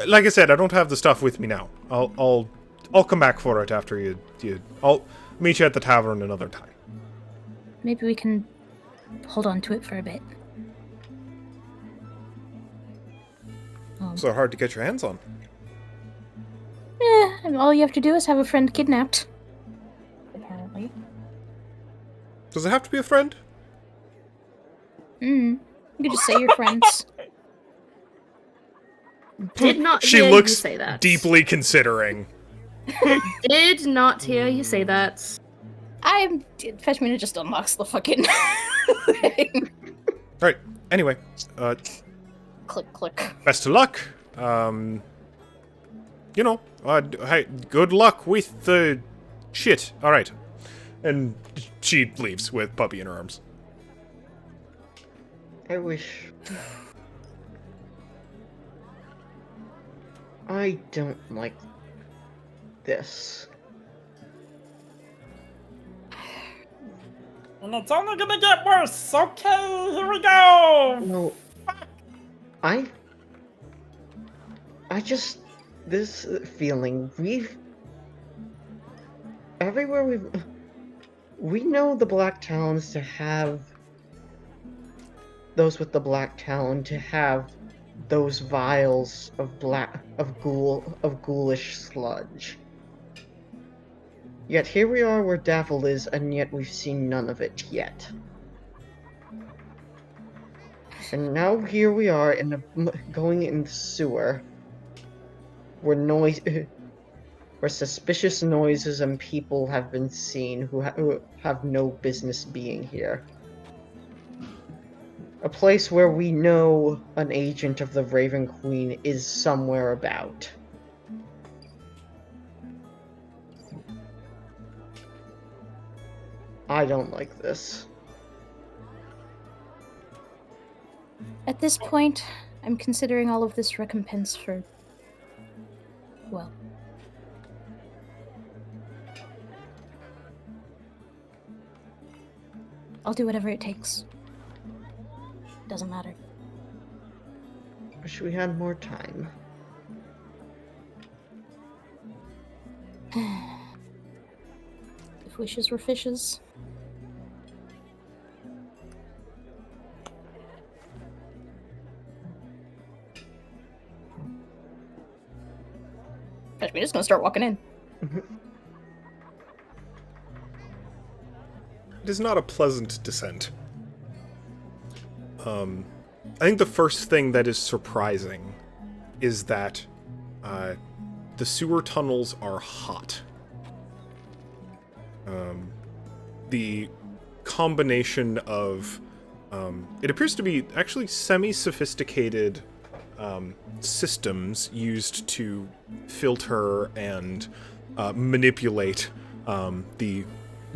Like I said, I don't have the stuff with me now. I'll come back for it after you. I'll meet you at the tavern another time. Maybe we can hold on to it for a bit. So hard to get your hands on. And all you have to do is have a friend kidnapped. Apparently. Does it have to be a friend? You could just say you're friends. Did not She hear looks you say that. deeply considering. Did not hear you say that. Fetchmina just unlocks the fucking thing. Alright, anyway. Click, click. Best of luck. Hey, good luck with the shit. Alright. And she leaves with Puppy in her arms. I wish... I don't like this. And it's only gonna get worse. Okay, here we go. No. I just... This feeling, everywhere we know the Black Talons to have... Those with the Black Talon to have those vials of ghoulish sludge. Yet here we are where Davil is, and yet we've seen none of it yet. And now here we are going in the sewer, where suspicious noises and people have been seen who have no business being here. A place where we know an agent of the Raven Queen is somewhere about. I don't like this. At this point, I'm considering all of this recompense for... well... I'll do whatever it takes. Doesn't matter. Wish we had more time. If wishes were fishes. Fetchmina's just gonna start walking in. It is not a pleasant descent. I think the first thing that is surprising is that the sewer tunnels are hot. The combination of it appears to be actually semi-sophisticated systems used to filter and manipulate the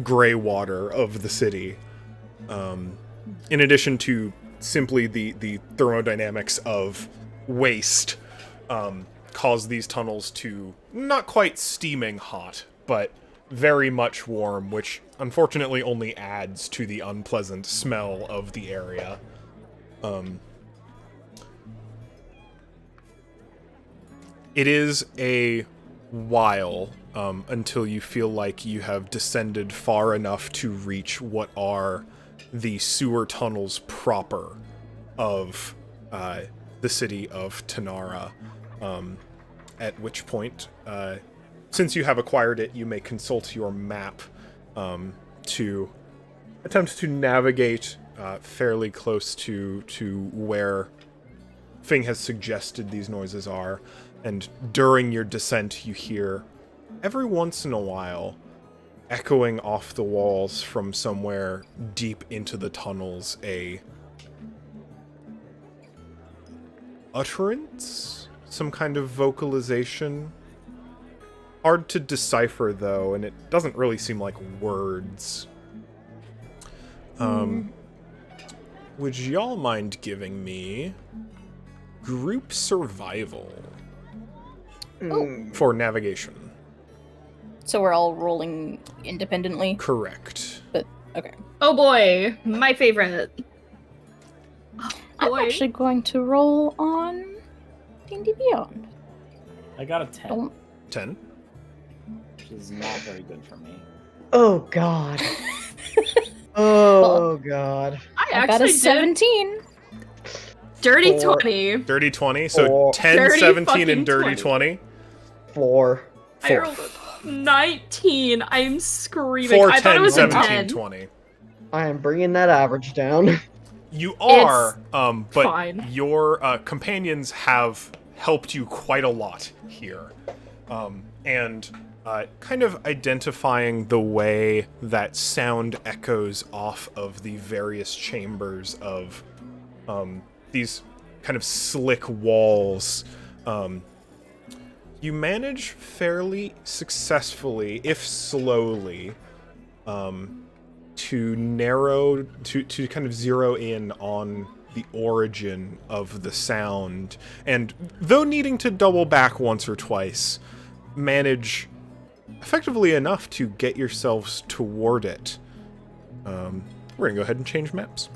gray water of the city, in addition to simply the thermodynamics of waste, cause these tunnels to not quite steaming hot, but very much warm, which unfortunately only adds to the unpleasant smell of the area. It is a while until you feel like you have descended far enough to reach what are the sewer tunnels proper of the city of Tanara, at which point, since you have acquired it, you may consult your map to attempt to navigate fairly close to where Fing has suggested these noises are, and during your descent you hear, every once in a while, echoing off the walls from somewhere deep into the tunnels, a utterance? Some kind of vocalization? Hard to decipher, though, and it doesn't really seem like words. Would y'all mind giving me group survival for navigation? So we're all rolling independently? Correct. But, okay. Oh boy, my favorite. Oh, I'm boy. actually going to roll on D&D Beyond. I got a 10, 10. which is not very good for me. Oh god. Oh god. I got a actually did 17. dirty 4. 20. Dirty 20, so Four. 10, Dirty 17, and dirty 20. 20. 4. I rolled a 19. I'm screaming. 4, I thought it 10, was 17, a 10. 20. I am bringing that average down. You are, but fine. your companions have helped you quite a lot here. And kind of identifying the way that sound echoes off of the various chambers of these kind of slick walls. You manage fairly successfully, if slowly, to narrow, to kind of zero in on the origin of the sound. And though needing to double back once or twice, manage effectively enough to get yourselves toward it. We're gonna go ahead and change maps.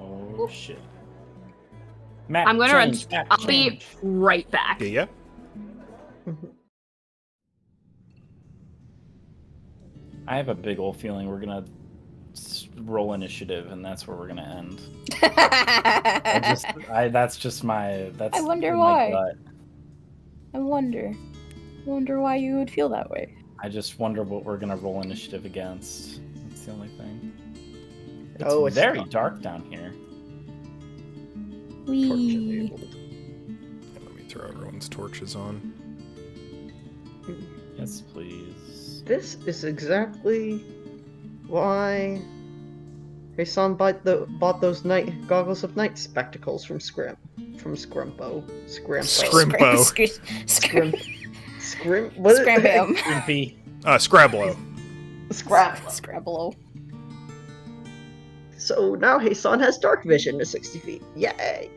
Oh shit. Map I'm gonna run. change, map I'll be change. right back. Yeah. I have a big old feeling we're gonna roll initiative, and that's where we're gonna end. That's just my. That's. I wonder in why. my gut. I wonder why you would feel that way. I just wonder what we're gonna roll initiative against. That's the only thing. It's It's very not- dark down here. Torch Wee. enabled. Let me throw everyone's torches on. Yes, please. This is exactly why Hassan bought those night goggles of night spectacles from Scrimpo. Scrimpo. What is it? Scram Wimpy. Scrablo. Scrabble. So now Hassan has dark vision to 60 feet. Yay!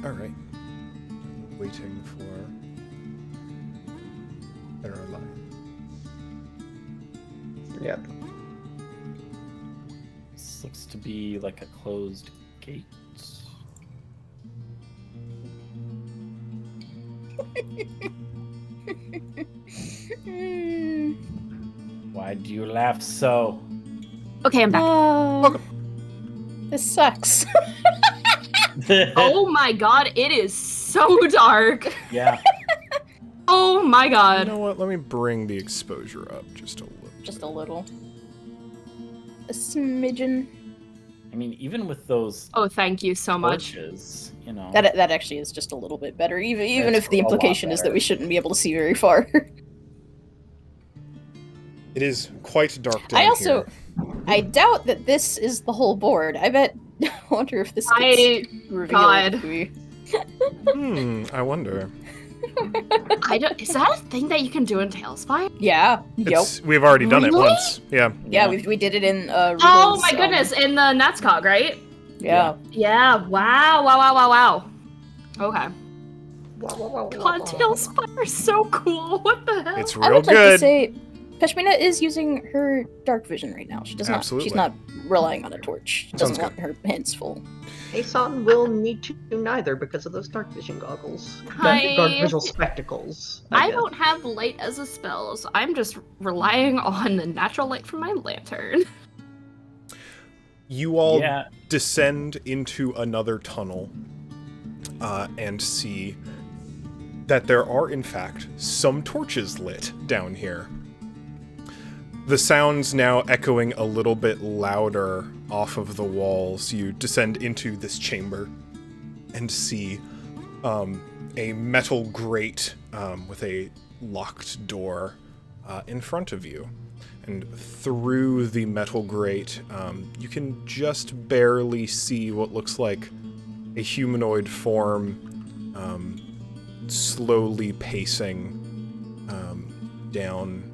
Alright. Waiting for better alive. Yep. This looks to be like a closed gate. Why do you laugh so? Okay, I'm back. This sucks. Oh my god, it is so dark. Yeah. Oh my You god. know what? Let me bring the exposure up just a little. Just a little. A smidgen. I mean, even with those Oh, thank you so much. torches, you know. That actually is just a little bit better, even That's if the a lot implication is that better. we shouldn't be able to see very far. It is quite dark down I also, here. I doubt that this is the whole board. I bet. I wonder if this gets revealed. God. if we- I wonder. I don't. Is that a thing that you can do in Tailspire? Yeah. Yep. We've already done it Really? once. Yeah. Yeah, we did it in. Oh Ruben's, my goodness! In the Netscog, right? Yeah. Yeah. Wow. Wow. Wow. Wow. Wow. Okay. Wow. God, Tailspire is so cool. What the hell? It's I real would like to good. say, Peshmina is using her dark vision right now. She does not. Absolutely. She's not relying on a torch. She Sounds doesn't want her hands full. Hassan will need to do neither because of those dark vision goggles. I- Dark visual spectacles. I guess. don't have light as a spell, so I'm just relying on the natural light from my lantern. You all Yeah. descend into another tunnel and see that there are, in fact, some torches lit down here. The sounds now echoing a little bit louder off of the walls. You descend into this chamber and see a metal grate with a locked door in front of you. And through the metal grate, you can just barely see what looks like a humanoid form slowly pacing down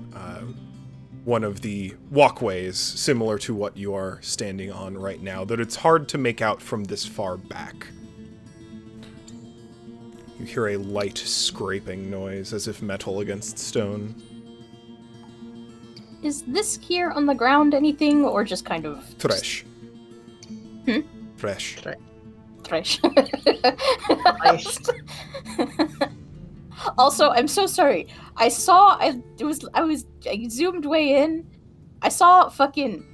one of the walkways, similar to what you are standing on right now, that it's hard to make out from this far back. You hear a light scraping noise, as if metal against stone. Is this here on the ground anything, or just kind of Fresh. Hmm? Fresh. trash? Nice. Also, I'm so sorry. I zoomed way in. I saw fucking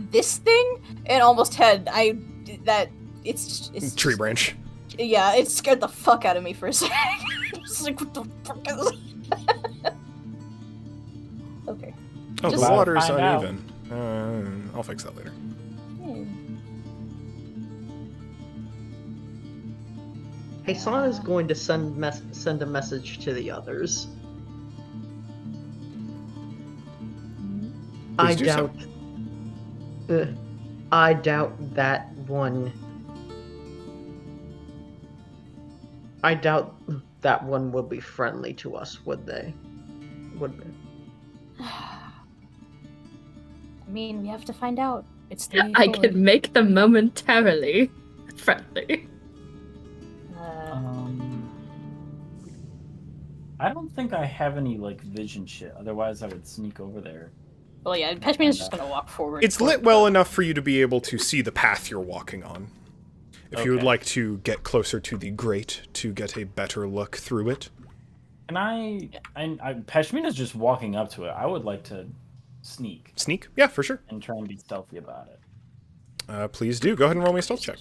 this thing, and almost had it's Tree branch. Yeah, it scared the fuck out of me for a second. Just like, what the fuck is Okay. Oh, Just the gotta water's find out. uneven. I'll fix that later. Hassan is going to send a message to the others. Please do so. I doubt that one. I doubt that one will be friendly to us, would they? Would they? I mean, we have to find out. It's the way I forward. can make them momentarily friendly. I don't think I have any like vision shit. Otherwise, I would sneak over there. Well, yeah, Peshmina's just gonna walk forward. It's lit well enough for you to be able to see the path you're walking on. If you would Okay. like to get closer to the grate to get a better look through it. Can I Pashmina's just walking up to it. I would like to sneak Sneak? Yeah, for sure. and try and be stealthy about it. Please do. Go ahead and roll me a stealth check.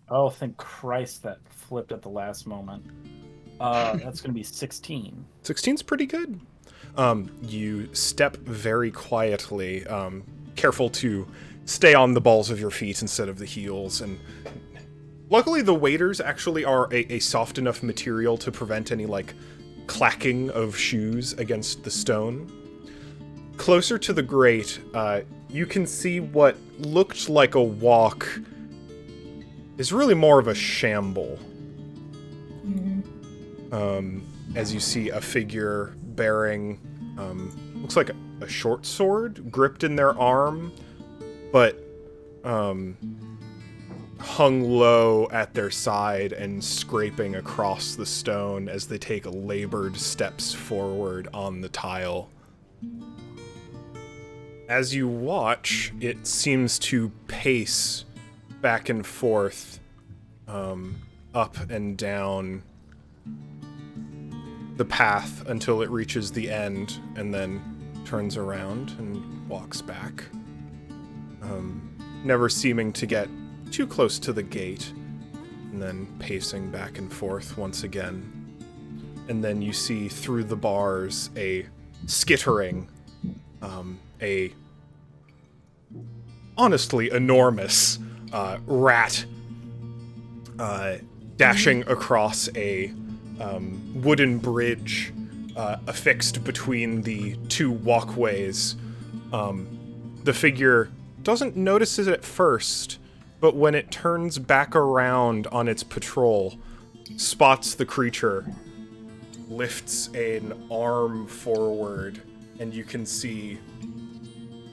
Oh, thank Christ that flipped at the last moment. That's gonna be 16. 16's pretty good. You step very quietly, careful to stay on the balls of your feet instead of the heels, and luckily the waders actually are a soft enough material to prevent any, like, clacking of shoes against the stone. Closer to the grate, you can see what looked like a walk is really more of a shamble. As you see a figure bearing, looks like a short sword gripped in their arm, but hung low at their side and scraping across the stone as they take labored steps forward on the tile. As you watch, it seems to pace back and forth, up and down the path until it reaches the end, and then turns around and walks back. Never seeming to get too close to the gate, and then pacing back and forth once again. And then you see through the bars a skittering, a honestly enormous rat dashing across a wooden bridge affixed between the two walkways. The figure doesn't notice it at first, but when it turns back around on its patrol, spots the creature, lifts an arm forward, and you can see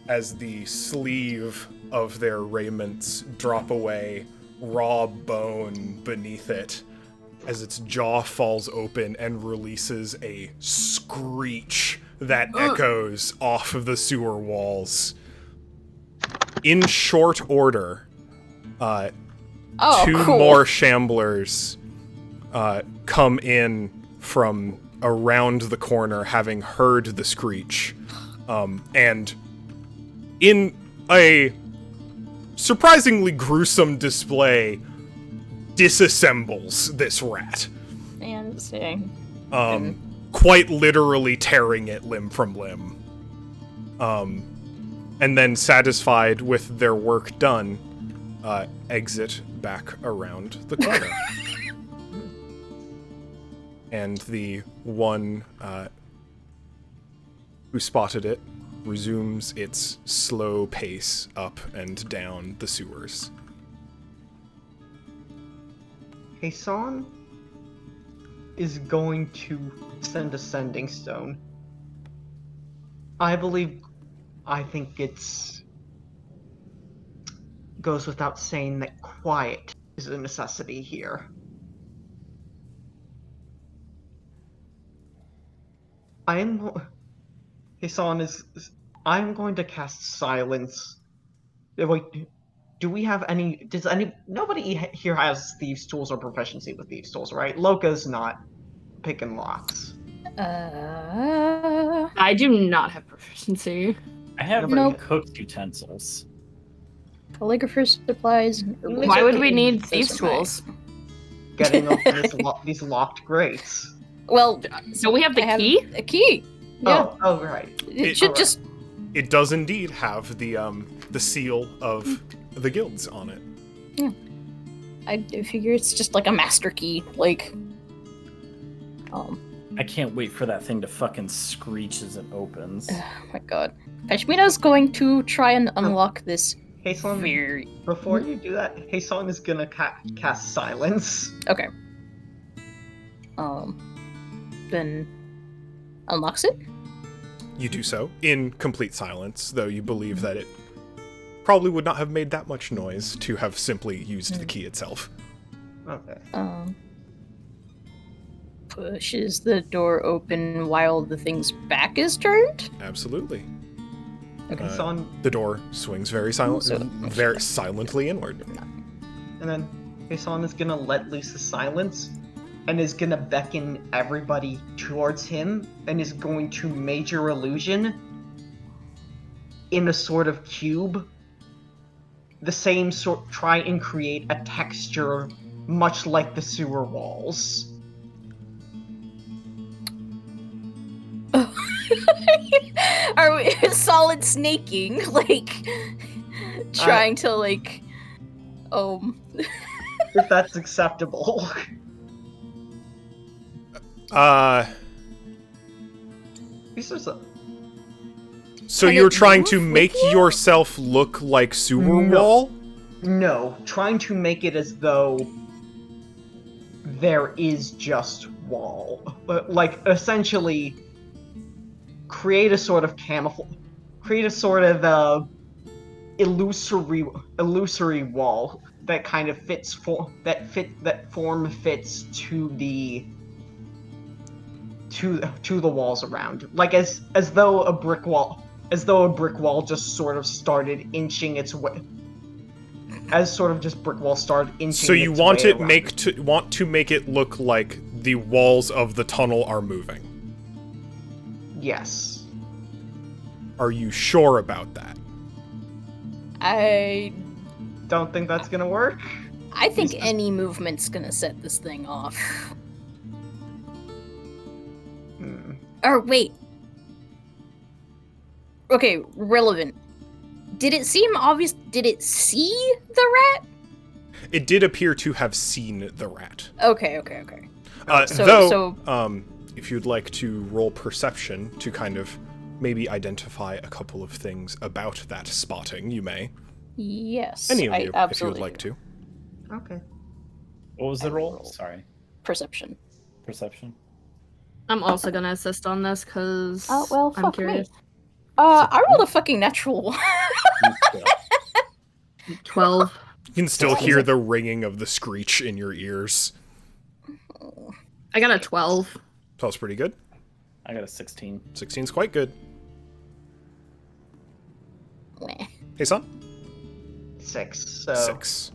as the sleeve of their raiments drop away, raw bone beneath it, as its jaw falls open and releases a screech that echoes off of the sewer walls. In short order, two more shamblers come in from around the corner, having heard the screech, and in a surprisingly gruesome display, disassembles this rat. And saying. Quite literally tearing it limb from limb. And then, satisfied with their work done, exit back around the corner. And the one who spotted it resumes its slow pace up and down the sewers. Hassan is going to send a sending stone. I think it's goes without saying that quiet is a necessity here. Hassan is. I'm going to cast silence. Wait, do we have any? Nobody here has thieves' tools or proficiency with thieves' tools, right? Loka's not picking locks. I do not have proficiency. I have Nope. cooked utensils. calligrapher's supplies. And herbal Why would we supplies. need Those thieves' are my- tools? Getting open these locked grates. Well, So we have the I have key? a key. Yeah. Oh, right. It should alright. just. It does indeed have the seal of the guilds on it. I figure it's just like a master key. Like. I can't wait for that thing to fucking screech as it opens. Oh my god. Pashmina's going to try and unlock this Hey, Song, very. before you do that, Hey Song is gonna cast silence. Okay. Then unlocks it. You do so in complete silence, though you believe that it probably would not have made that much noise to have simply used the key itself. Okay. Pushes the door open while the thing's back is turned. Absolutely. Okay, Song, The door swings very very silently inward. and then Hey Song is gonna let loose the silence, and is gonna beckon everybody towards him, and is going to major illusion in a sort of cube. The same sort, try and create a texture much like the sewer walls. Are we solid snaking? Like trying to like If that's acceptable. These are some... So Can you're it trying move to with make you? yourself look like sewer No. wall? No, trying to make it as though there is just wall. Like, essentially, create a sort of camouflage, create a sort of illusory wall that kind of fits that form fits to the walls around. Like as though a brick wall just sort of started inching its way. As sort of just brick wall started inching. So you its want way it around. want to make it look like the walls of the tunnel are moving. Yes. Are you sure about that? I Don't think that's gonna work. think any movement's gonna set this thing off. Hmm. Or wait. Okay, relevant. Did it seem obvious? Did it see the rat? It did appear to have seen the rat. Okay. If you'd like to roll perception to kind of maybe identify a couple of things about that spotting, you may. Yes. Any of I you, if you absolutely would like to. Okay. What was the I roll? rolled. Sorry. Perception. Perception. I'm also gonna assist on this because Oh well, I'm fuck curious. me. I rolled a fucking natural one. 12. You can still hear the ringing of the screech in your ears. I got a 12. That's pretty good. I got a 16. 16's quite good. Meh. Hey, son? 6. So 6.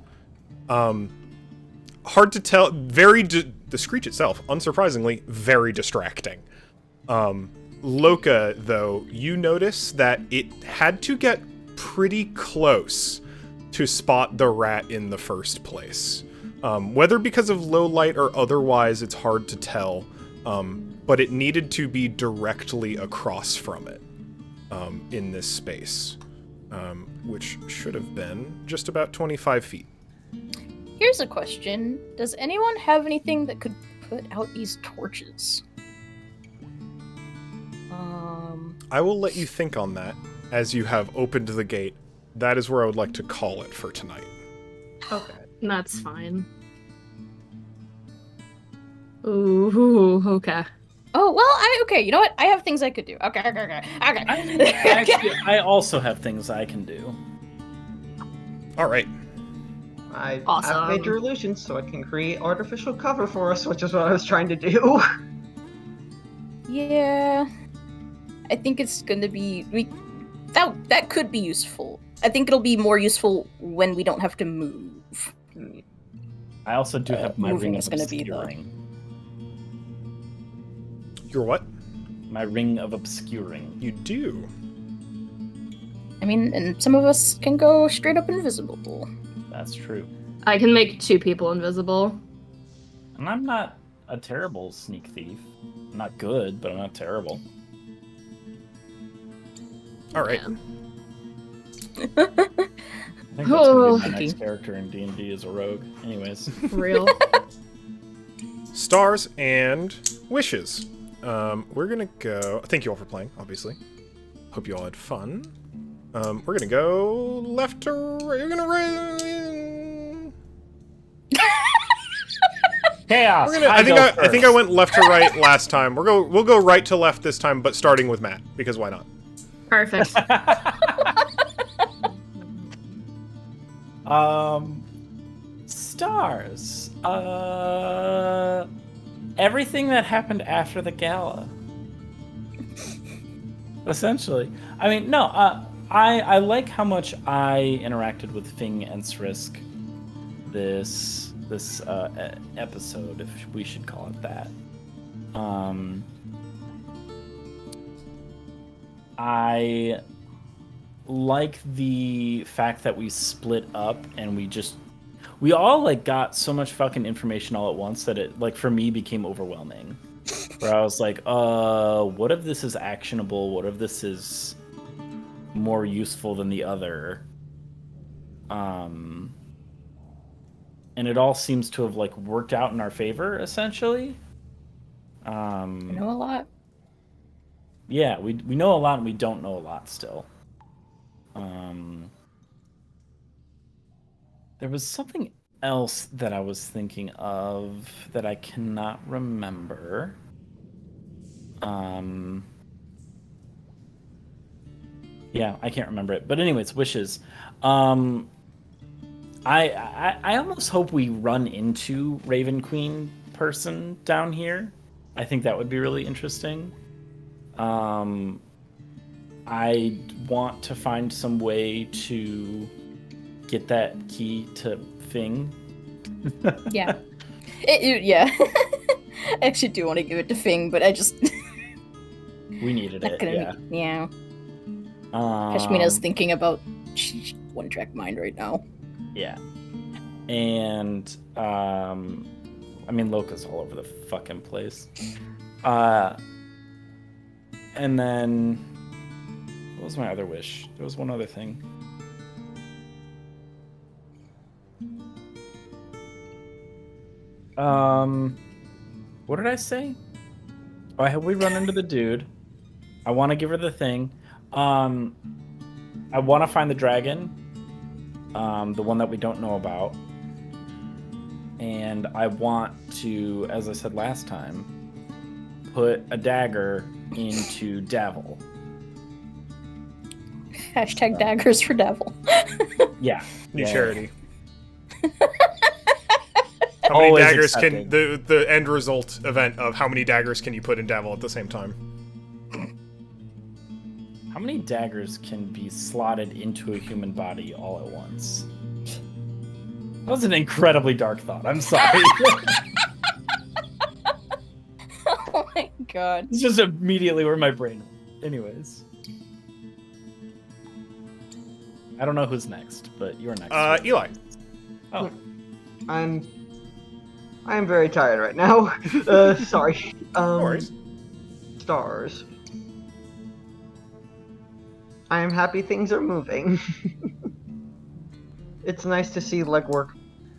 Hard to tell. The screech itself, unsurprisingly, very distracting. Loka, though, you notice that it had to get pretty close to spot the rat in the first place. Whether because of low light or otherwise, it's hard to tell. But it needed to be directly across from it in this space, which should have been just about 25 feet. Here's a question. Does anyone have anything that could put out these torches? I will let you think on that as you have opened the gate. That is where I would like to call it for tonight. okay. That's fine. Ooh, okay. Oh well, okay. You know what? I have things I could do. Okay. Actually, I also have things I can do. All right. I Awesome. have major illusions, so I can create artificial cover for us, which is what I was trying to do. Yeah, I think it's gonna be that could be useful. I think it'll be more useful when we don't have to move. I also do have my moving ring is of gonna be the- obscuring. Your what? My ring of obscuring. You do. I mean, and some of us can go straight up invisible. That's true. I can make 2 people invisible. And I'm not a terrible sneak thief. I'm not good, but I'm not terrible. All right. Yeah. I think that's gonna be my next character in D&D is a rogue. Anyways. Real. Stars and wishes. We're gonna go. Thank you all for playing, obviously. Hope you all had fun. We're gonna go left to right. We're gonna right. Chaos. I think I went left to right last time. We'll go right to left this time, but starting with Matt because why not? Perfect. Stars. Everything that happened after the gala. Essentially. I mean, no, I like how much I interacted with Fing and Srisk this episode, if we should call it that. I like the fact that we split up and we all like got so much fucking information all at once that it, like, for me became overwhelming. Where I was like, what if this is actionable? What if this is more useful than the other? And it all seems to have like worked out in our favor, essentially. I know a lot. Yeah, we know a lot and we don't know a lot still. There was something else that I was thinking of that I cannot remember. Yeah, I can't remember it. But anyways, wishes. I almost hope we run into Raven Queen person down here. I think that would be really interesting. I want to find some way to get that key to Fing. Yeah. Yeah. I actually do want to give it to Fing, but I just... We needed it, yeah. Yeah. Kashmina's thinking about one-track mind right now. Yeah. And, I mean, Loka's all over the fucking place. And then... What was my other wish? There was one other thing. What did I say? Oh, I hope we run into the dude. I want to give her the thing. I want to find the dragon. The one that we don't know about. And I want to, as I said last time, put a dagger into Davil. Hashtag daggers for devil. Yeah. New yeah. charity. How many Always daggers accepted. can the end result event of how many daggers can you put in Davil at the same time? How many daggers can be slotted into a human body all at once? That was an incredibly dark thought. I'm sorry. Oh my god. It's just immediately where my brain went. Anyways. I don't know who's next, but you're next. Eli. Oh. I am very tired right now. Sorry. No worries. Stars. I am happy things are moving. It's nice to see legwork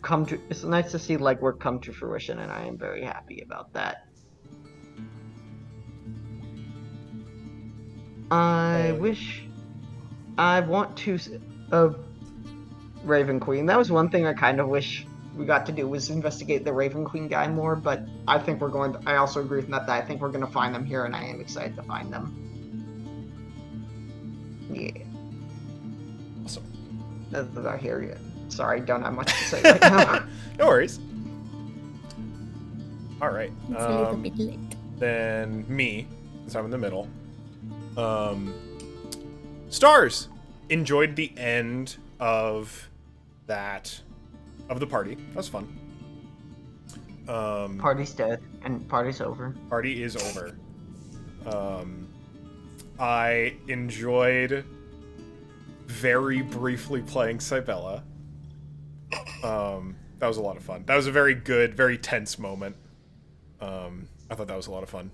come to fruition, and I am very happy about that. I want to Raven Queen. That was one thing I kind of wish we got to do, was investigate the Raven Queen guy more, but I think I also agree with that I think we're going to find them here, and I am excited to find them. Yeah. Awesome. That's what I hear you. Sorry, don't have much to say right now. No worries. All right. It's a little bit late. Then me, since I'm in the middle. Stars enjoyed the end of the party. That was fun. Party's dead and party's over. Party is over. I enjoyed very briefly playing Cybella. That was a lot of fun. That was a very good, very tense moment. I thought that was a lot of fun.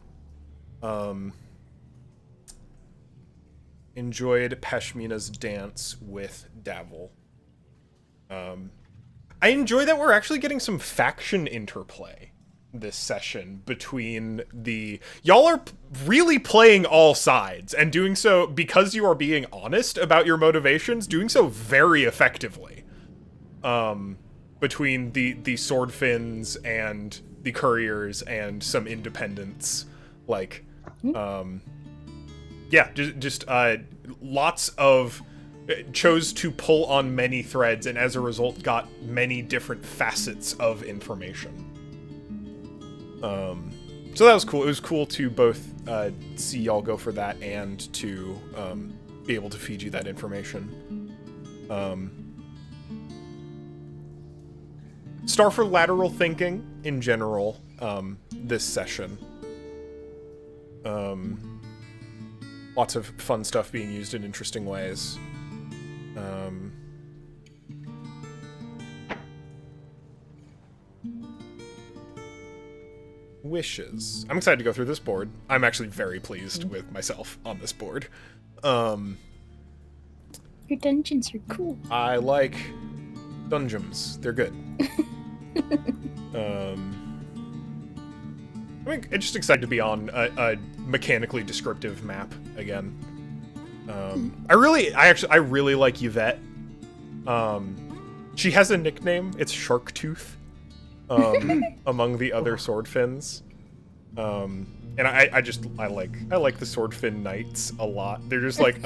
Enjoyed Pashmina's dance with Davil. I enjoy that we're actually getting some faction interplay this session between y'all are really playing all sides and doing so because you are being honest about your motivations, doing so very effectively. Between the sword fins and the couriers and some independents, like, yeah, just lots of chose to pull on many threads and as a result got many different facets of information. So that was cool. It was cool to both see y'all go for that and to be able to feed you that information. Star for lateral thinking in general, this session. Lots of fun stuff being used in interesting ways. Wishes. I'm excited to go through this board. I'm actually very pleased with myself on this board. Your dungeons are cool. I like dungeons. They're good. I'm just excited to be on a mechanically descriptive map again. I really like Yvette. She has a nickname. It's Sharktooth. Among the other swordfins. And I like the swordfin knights a lot. They're just like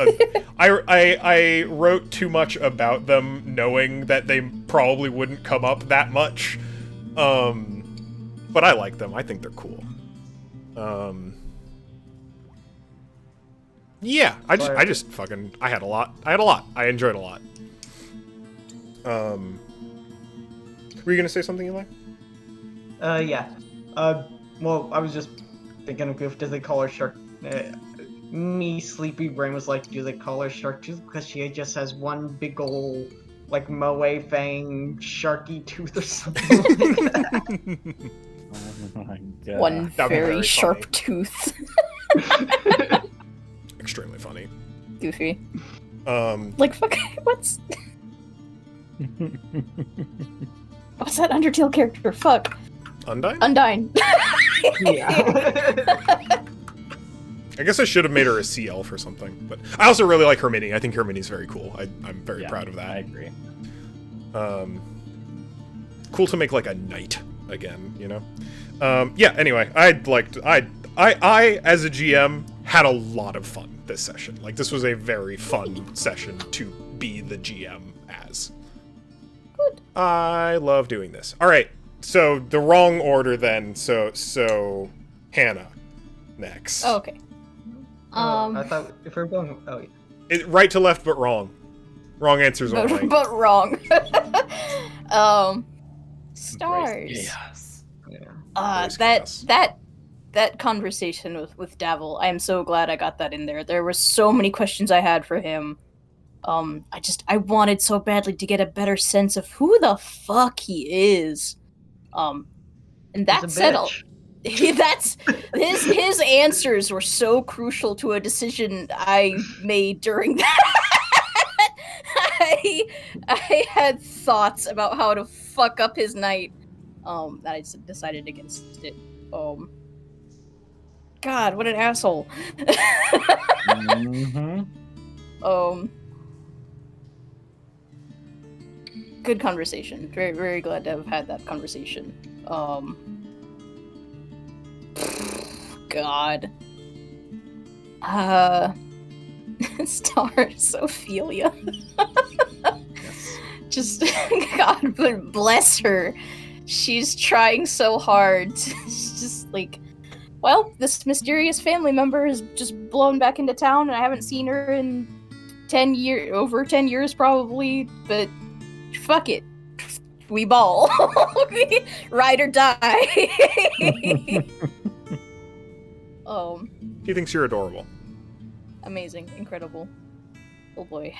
I wrote too much about them knowing that they probably wouldn't come up that much. But I like them. I think they're cool. Yeah, I had a lot. I enjoyed a lot. Were you gonna say something, Eli? Yeah. Well, I was just thinking of do they call her Shark? Me, sleepy brain was like, do they call her Sharktooth because she just has one big ol' like moe fang sharky tooth or something like that? Oh my god. One very very sharp funny. tooth. Extremely funny. Goofy. Like, fuck, what's that Undertale character? Fuck. Undyne? Undyne. Yeah. I guess I should have made her a CL for something, but I also really like Hermione. I think Hermione's very cool. I'm very proud of that. I agree. Cool to make like a knight again, you know? Yeah, anyway, I as a GM had a lot of fun this session. Like, this was a very fun session to be the GM as. Good. I love doing this. All right, so the wrong order then. So Hannah next. Oh, okay. I thought if we're going, yeah. Right to left, but wrong. Wrong answers only. but wrong. Stars. Yes. Yeah. That conversation with Davil, I am so glad I got that in there. There were so many questions I had for him. I wanted so badly to get a better sense of who the fuck he is. And that He's a said, bitch. that's his answers were so crucial to a decision I made during that. I had thoughts about how to fuck up his night. That I decided against it. God, what an asshole. Mm-hmm. Good conversation. Very, very glad to have had that conversation. God. Stars, Ophelia. Just, God bless her. She's trying so hard. It's just like, well, this mysterious family member is just blown back into town, and I haven't seen her in over 10 years probably, but fuck it. We ball. Ride or die. He thinks you're adorable. Amazing. Incredible. Oh boy.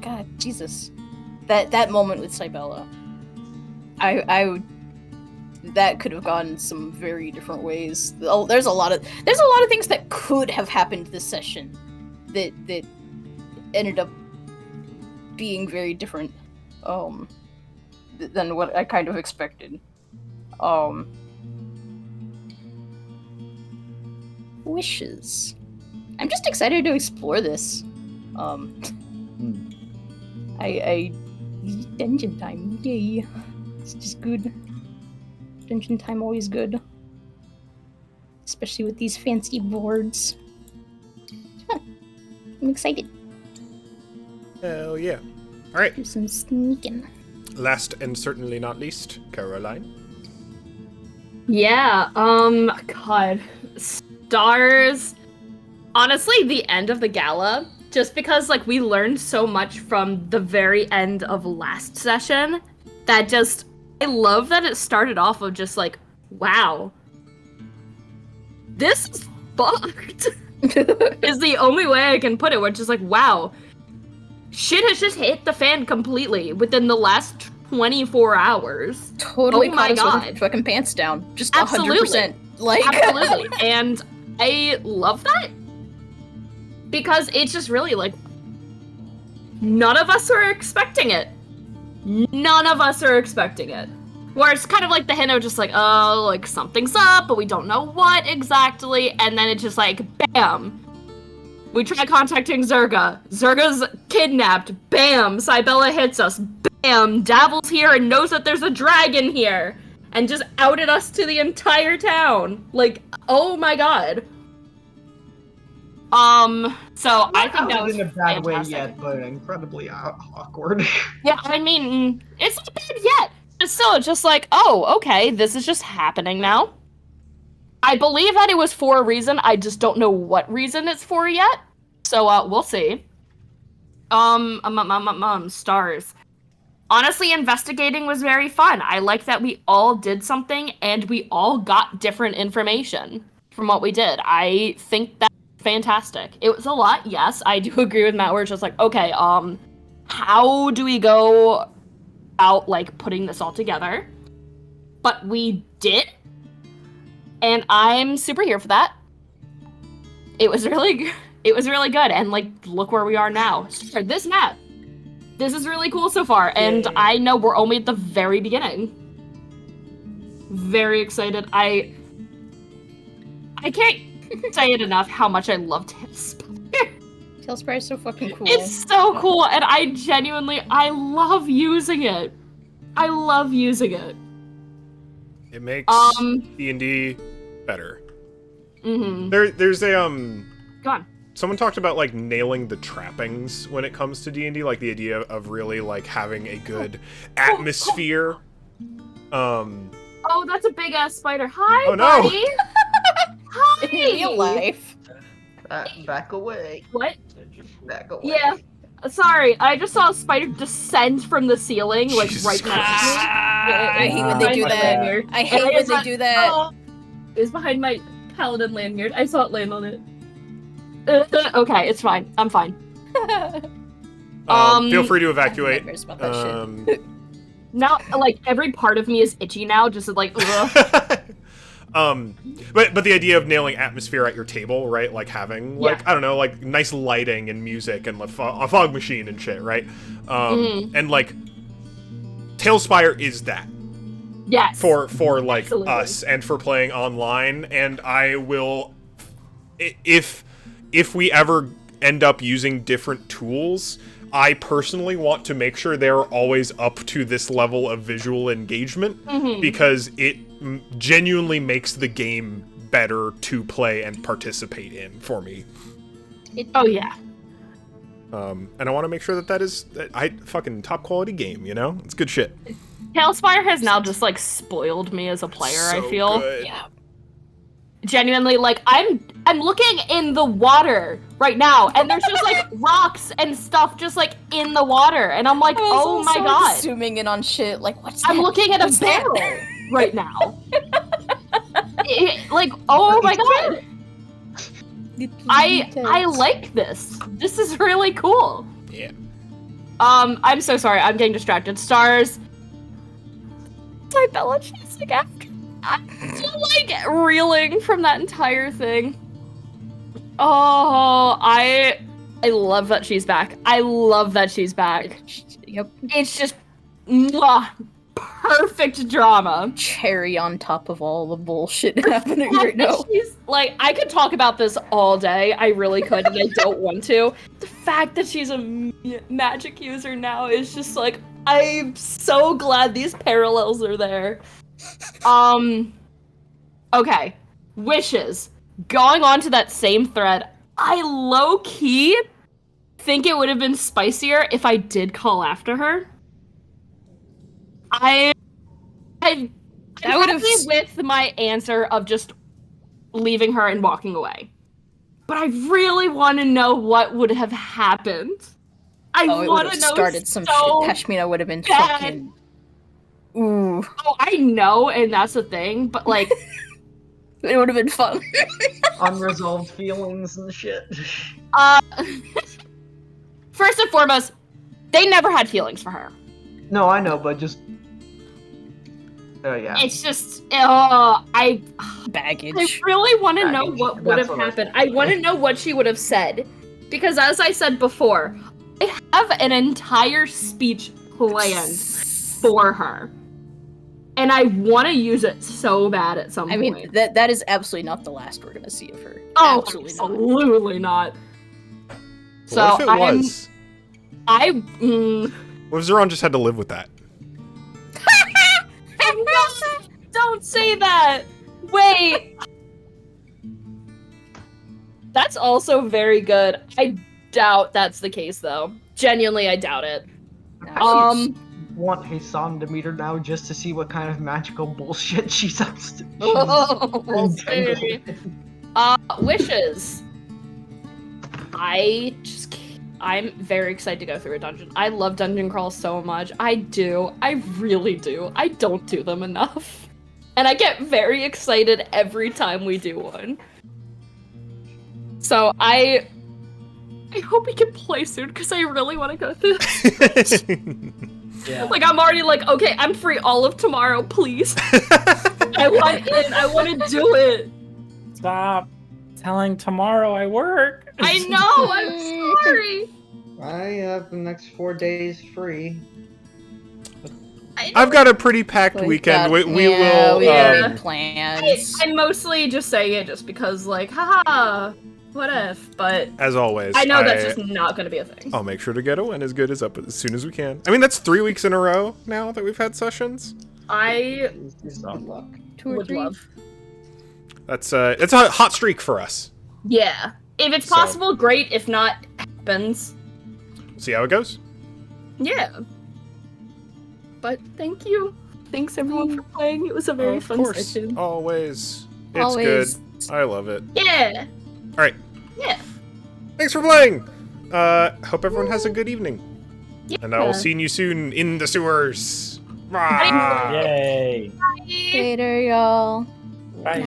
God, Jesus. That moment with Cybella. I that could have gone some very different ways. There's a lot of things that could have happened this session that ended up being very different than what I kind of expected. Wishes. I'm just excited to explore this. I dungeon time, yay! It's just good. Dungeon time always good, especially with these fancy boards. It's fun. I'm excited. Hell yeah! All right. Do some sneaking. Last and certainly not least, Caroline. Yeah, God. Stars. Honestly, the end of the gala, just because, like, we learned so much from the very end of last session, that just, I love that it started off of just like, wow, this is fucked, is the only way I can put it, which is like, wow, shit has just hit the fan completely within the last 24 hours. Totally Oh my caught us with God. fucking pants down. Just Absolutely. 100%. Like, Absolutely. And I love that. Because it's just really like, none of us are expecting it. None of us are expecting it. Where it's kind of like the hint of just like, oh, like something's up, but we don't know what exactly. And then it's just like, bam. We try contacting Zerga. Zerga's kidnapped. Bam. Cybella hits us. Bam. Davil's here and knows that there's a dragon here. And just outed us to the entire town. Like, oh my god. So I think that was in a bad way fantastic. yet, but incredibly awkward. Yeah, I mean, it's not bad yet. It's still just like, oh, okay, this is just happening now. I believe that it was for a reason. I just don't know what reason it's for yet. So, we'll see. Stars. Honestly, investigating was very fun. I like that we all did something and we all got different information from what we did. I think that's fantastic. It was a lot, yes. I do agree with Matt where it's just like, okay, how do we go out, like, putting this all together? But we did. And I'm super here for that. It was really good. And, like, look where we are now. Sure, this map. This is really cool so far, and Yay. I know we're only at the very beginning. Very excited. I can't say it enough how much I love Tailspire. Tailspire is so fucking cool. It's so cool, and I love using it. I love using it. It makes D&D better. Mm-hmm. There's a Go on. someone talked about like nailing the trappings when it comes to D&D, like the idea of really like having a good atmosphere. Oh, that's a big ass spider. Hi, Oh, no. buddy. Hi. In real life. Back away. What? Back away. Yeah. Sorry, I just saw a spider descend from the ceiling, like Jesus right next to me. I hate when they do that. I hate when they do that. Oh, it was behind my paladin lanyard. I saw it land on it. Okay, it's fine. I'm fine. Feel free to evacuate. Nightmares about that shit. Now, like, every part of me is itchy now, just like, ugh. But the idea of nailing atmosphere at your table, right? Like having, like, I don't know, like nice lighting and music and a fog machine and shit, right? And like, Tailspire is that. Yes. For like Absolutely. us and for playing online, and I will, if we ever end up using different tools, I personally want to make sure they're always up to this level of visual engagement, because it genuinely makes the game better to play and participate in for me. Oh, yeah. And I want to make sure that is fucking top quality game, you know? It's good shit. Tailspire has now just, like, spoiled me as a player, I So feel. good. Yeah. Genuinely, like, I'm looking in the water right now, and there's just, like, rocks and stuff just, like, in the water, and I'm like, oh my god. Zooming in on shit, like, what's that? I'm looking at a What's that? barrel right now. Like, oh my god. I like this. This is really cool. Yeah. I'm so sorry. I'm getting distracted. Stars. Sorry, Bella chasing after. I'm still like reeling from that entire thing. Oh, I love that she's back. I love that she's back. Yep. It's just mwah, perfect drama. Cherry on top of all the bullshit happening right now. She's like, I could talk about this all day. I really could, and I don't want to. The fact that she's a magic user now is just like, I'm so glad these parallels are there. Okay. Wishes. Going on to that same thread, I low-key think it would have been spicier if I did call after her. I'm happy with my answer of just leaving her and walking away. But I really want to know what would have happened. I want to know started some shit. Pashmina would have been bad. fucking... Ooh. Oh, I know, and that's the thing, but like... It would have been fun. Unresolved feelings and shit. First and foremost, they never had feelings for her. No, I know, but just... yeah. It's just, I Baggage. really want to know what would have That's what happened. I want to know what she would have said. Because as I said before, I have an entire speech planned for her. And I want to use it so bad at some point. I mean, that is absolutely not the last we're gonna see of her. Oh, absolutely not. So What if it was? What if Zeron just had to live with that? Don't say that! Wait! That's also very good. I doubt that's the case, though. Genuinely, I doubt it. Want Hassan to meet her now just to see what kind of magical bullshit she's up to. We'll see. Wishes. I'm very excited to go through a dungeon. I love dungeon crawls so much. I do. I really do. I don't do them enough. And I get very excited every time we do one. So I hope we can play soon, because I really want to go through this. Yeah. Like, I'm already like, okay, I'm free all of tomorrow, please. I want in. I want to do it. Stop telling tomorrow I work. I know, I'm sorry. I have the next 4 days free. I've got a pretty packed weekend. We will. We have plans. I'm mostly just saying it just because, like, haha, what if? But as always, I know that's just not going to be a thing. I'll make sure to get a win as good as up as soon as we can. I mean, that's 3 weeks in a row now that we've had sessions. I Luck. 2 or would 3. love. It's a hot streak for us. Yeah. If it's possible, great. If not, happens. See how it goes. Yeah. But thank you. Thanks everyone for playing. It was a very fun session. Always. It's Always. good. I love it. Yeah. All right. Yeah. Thanks for playing. Hope everyone has a good evening. Yeah. And I will see you soon in the sewers. Rah! Yay. Bye. Later, y'all. Bye.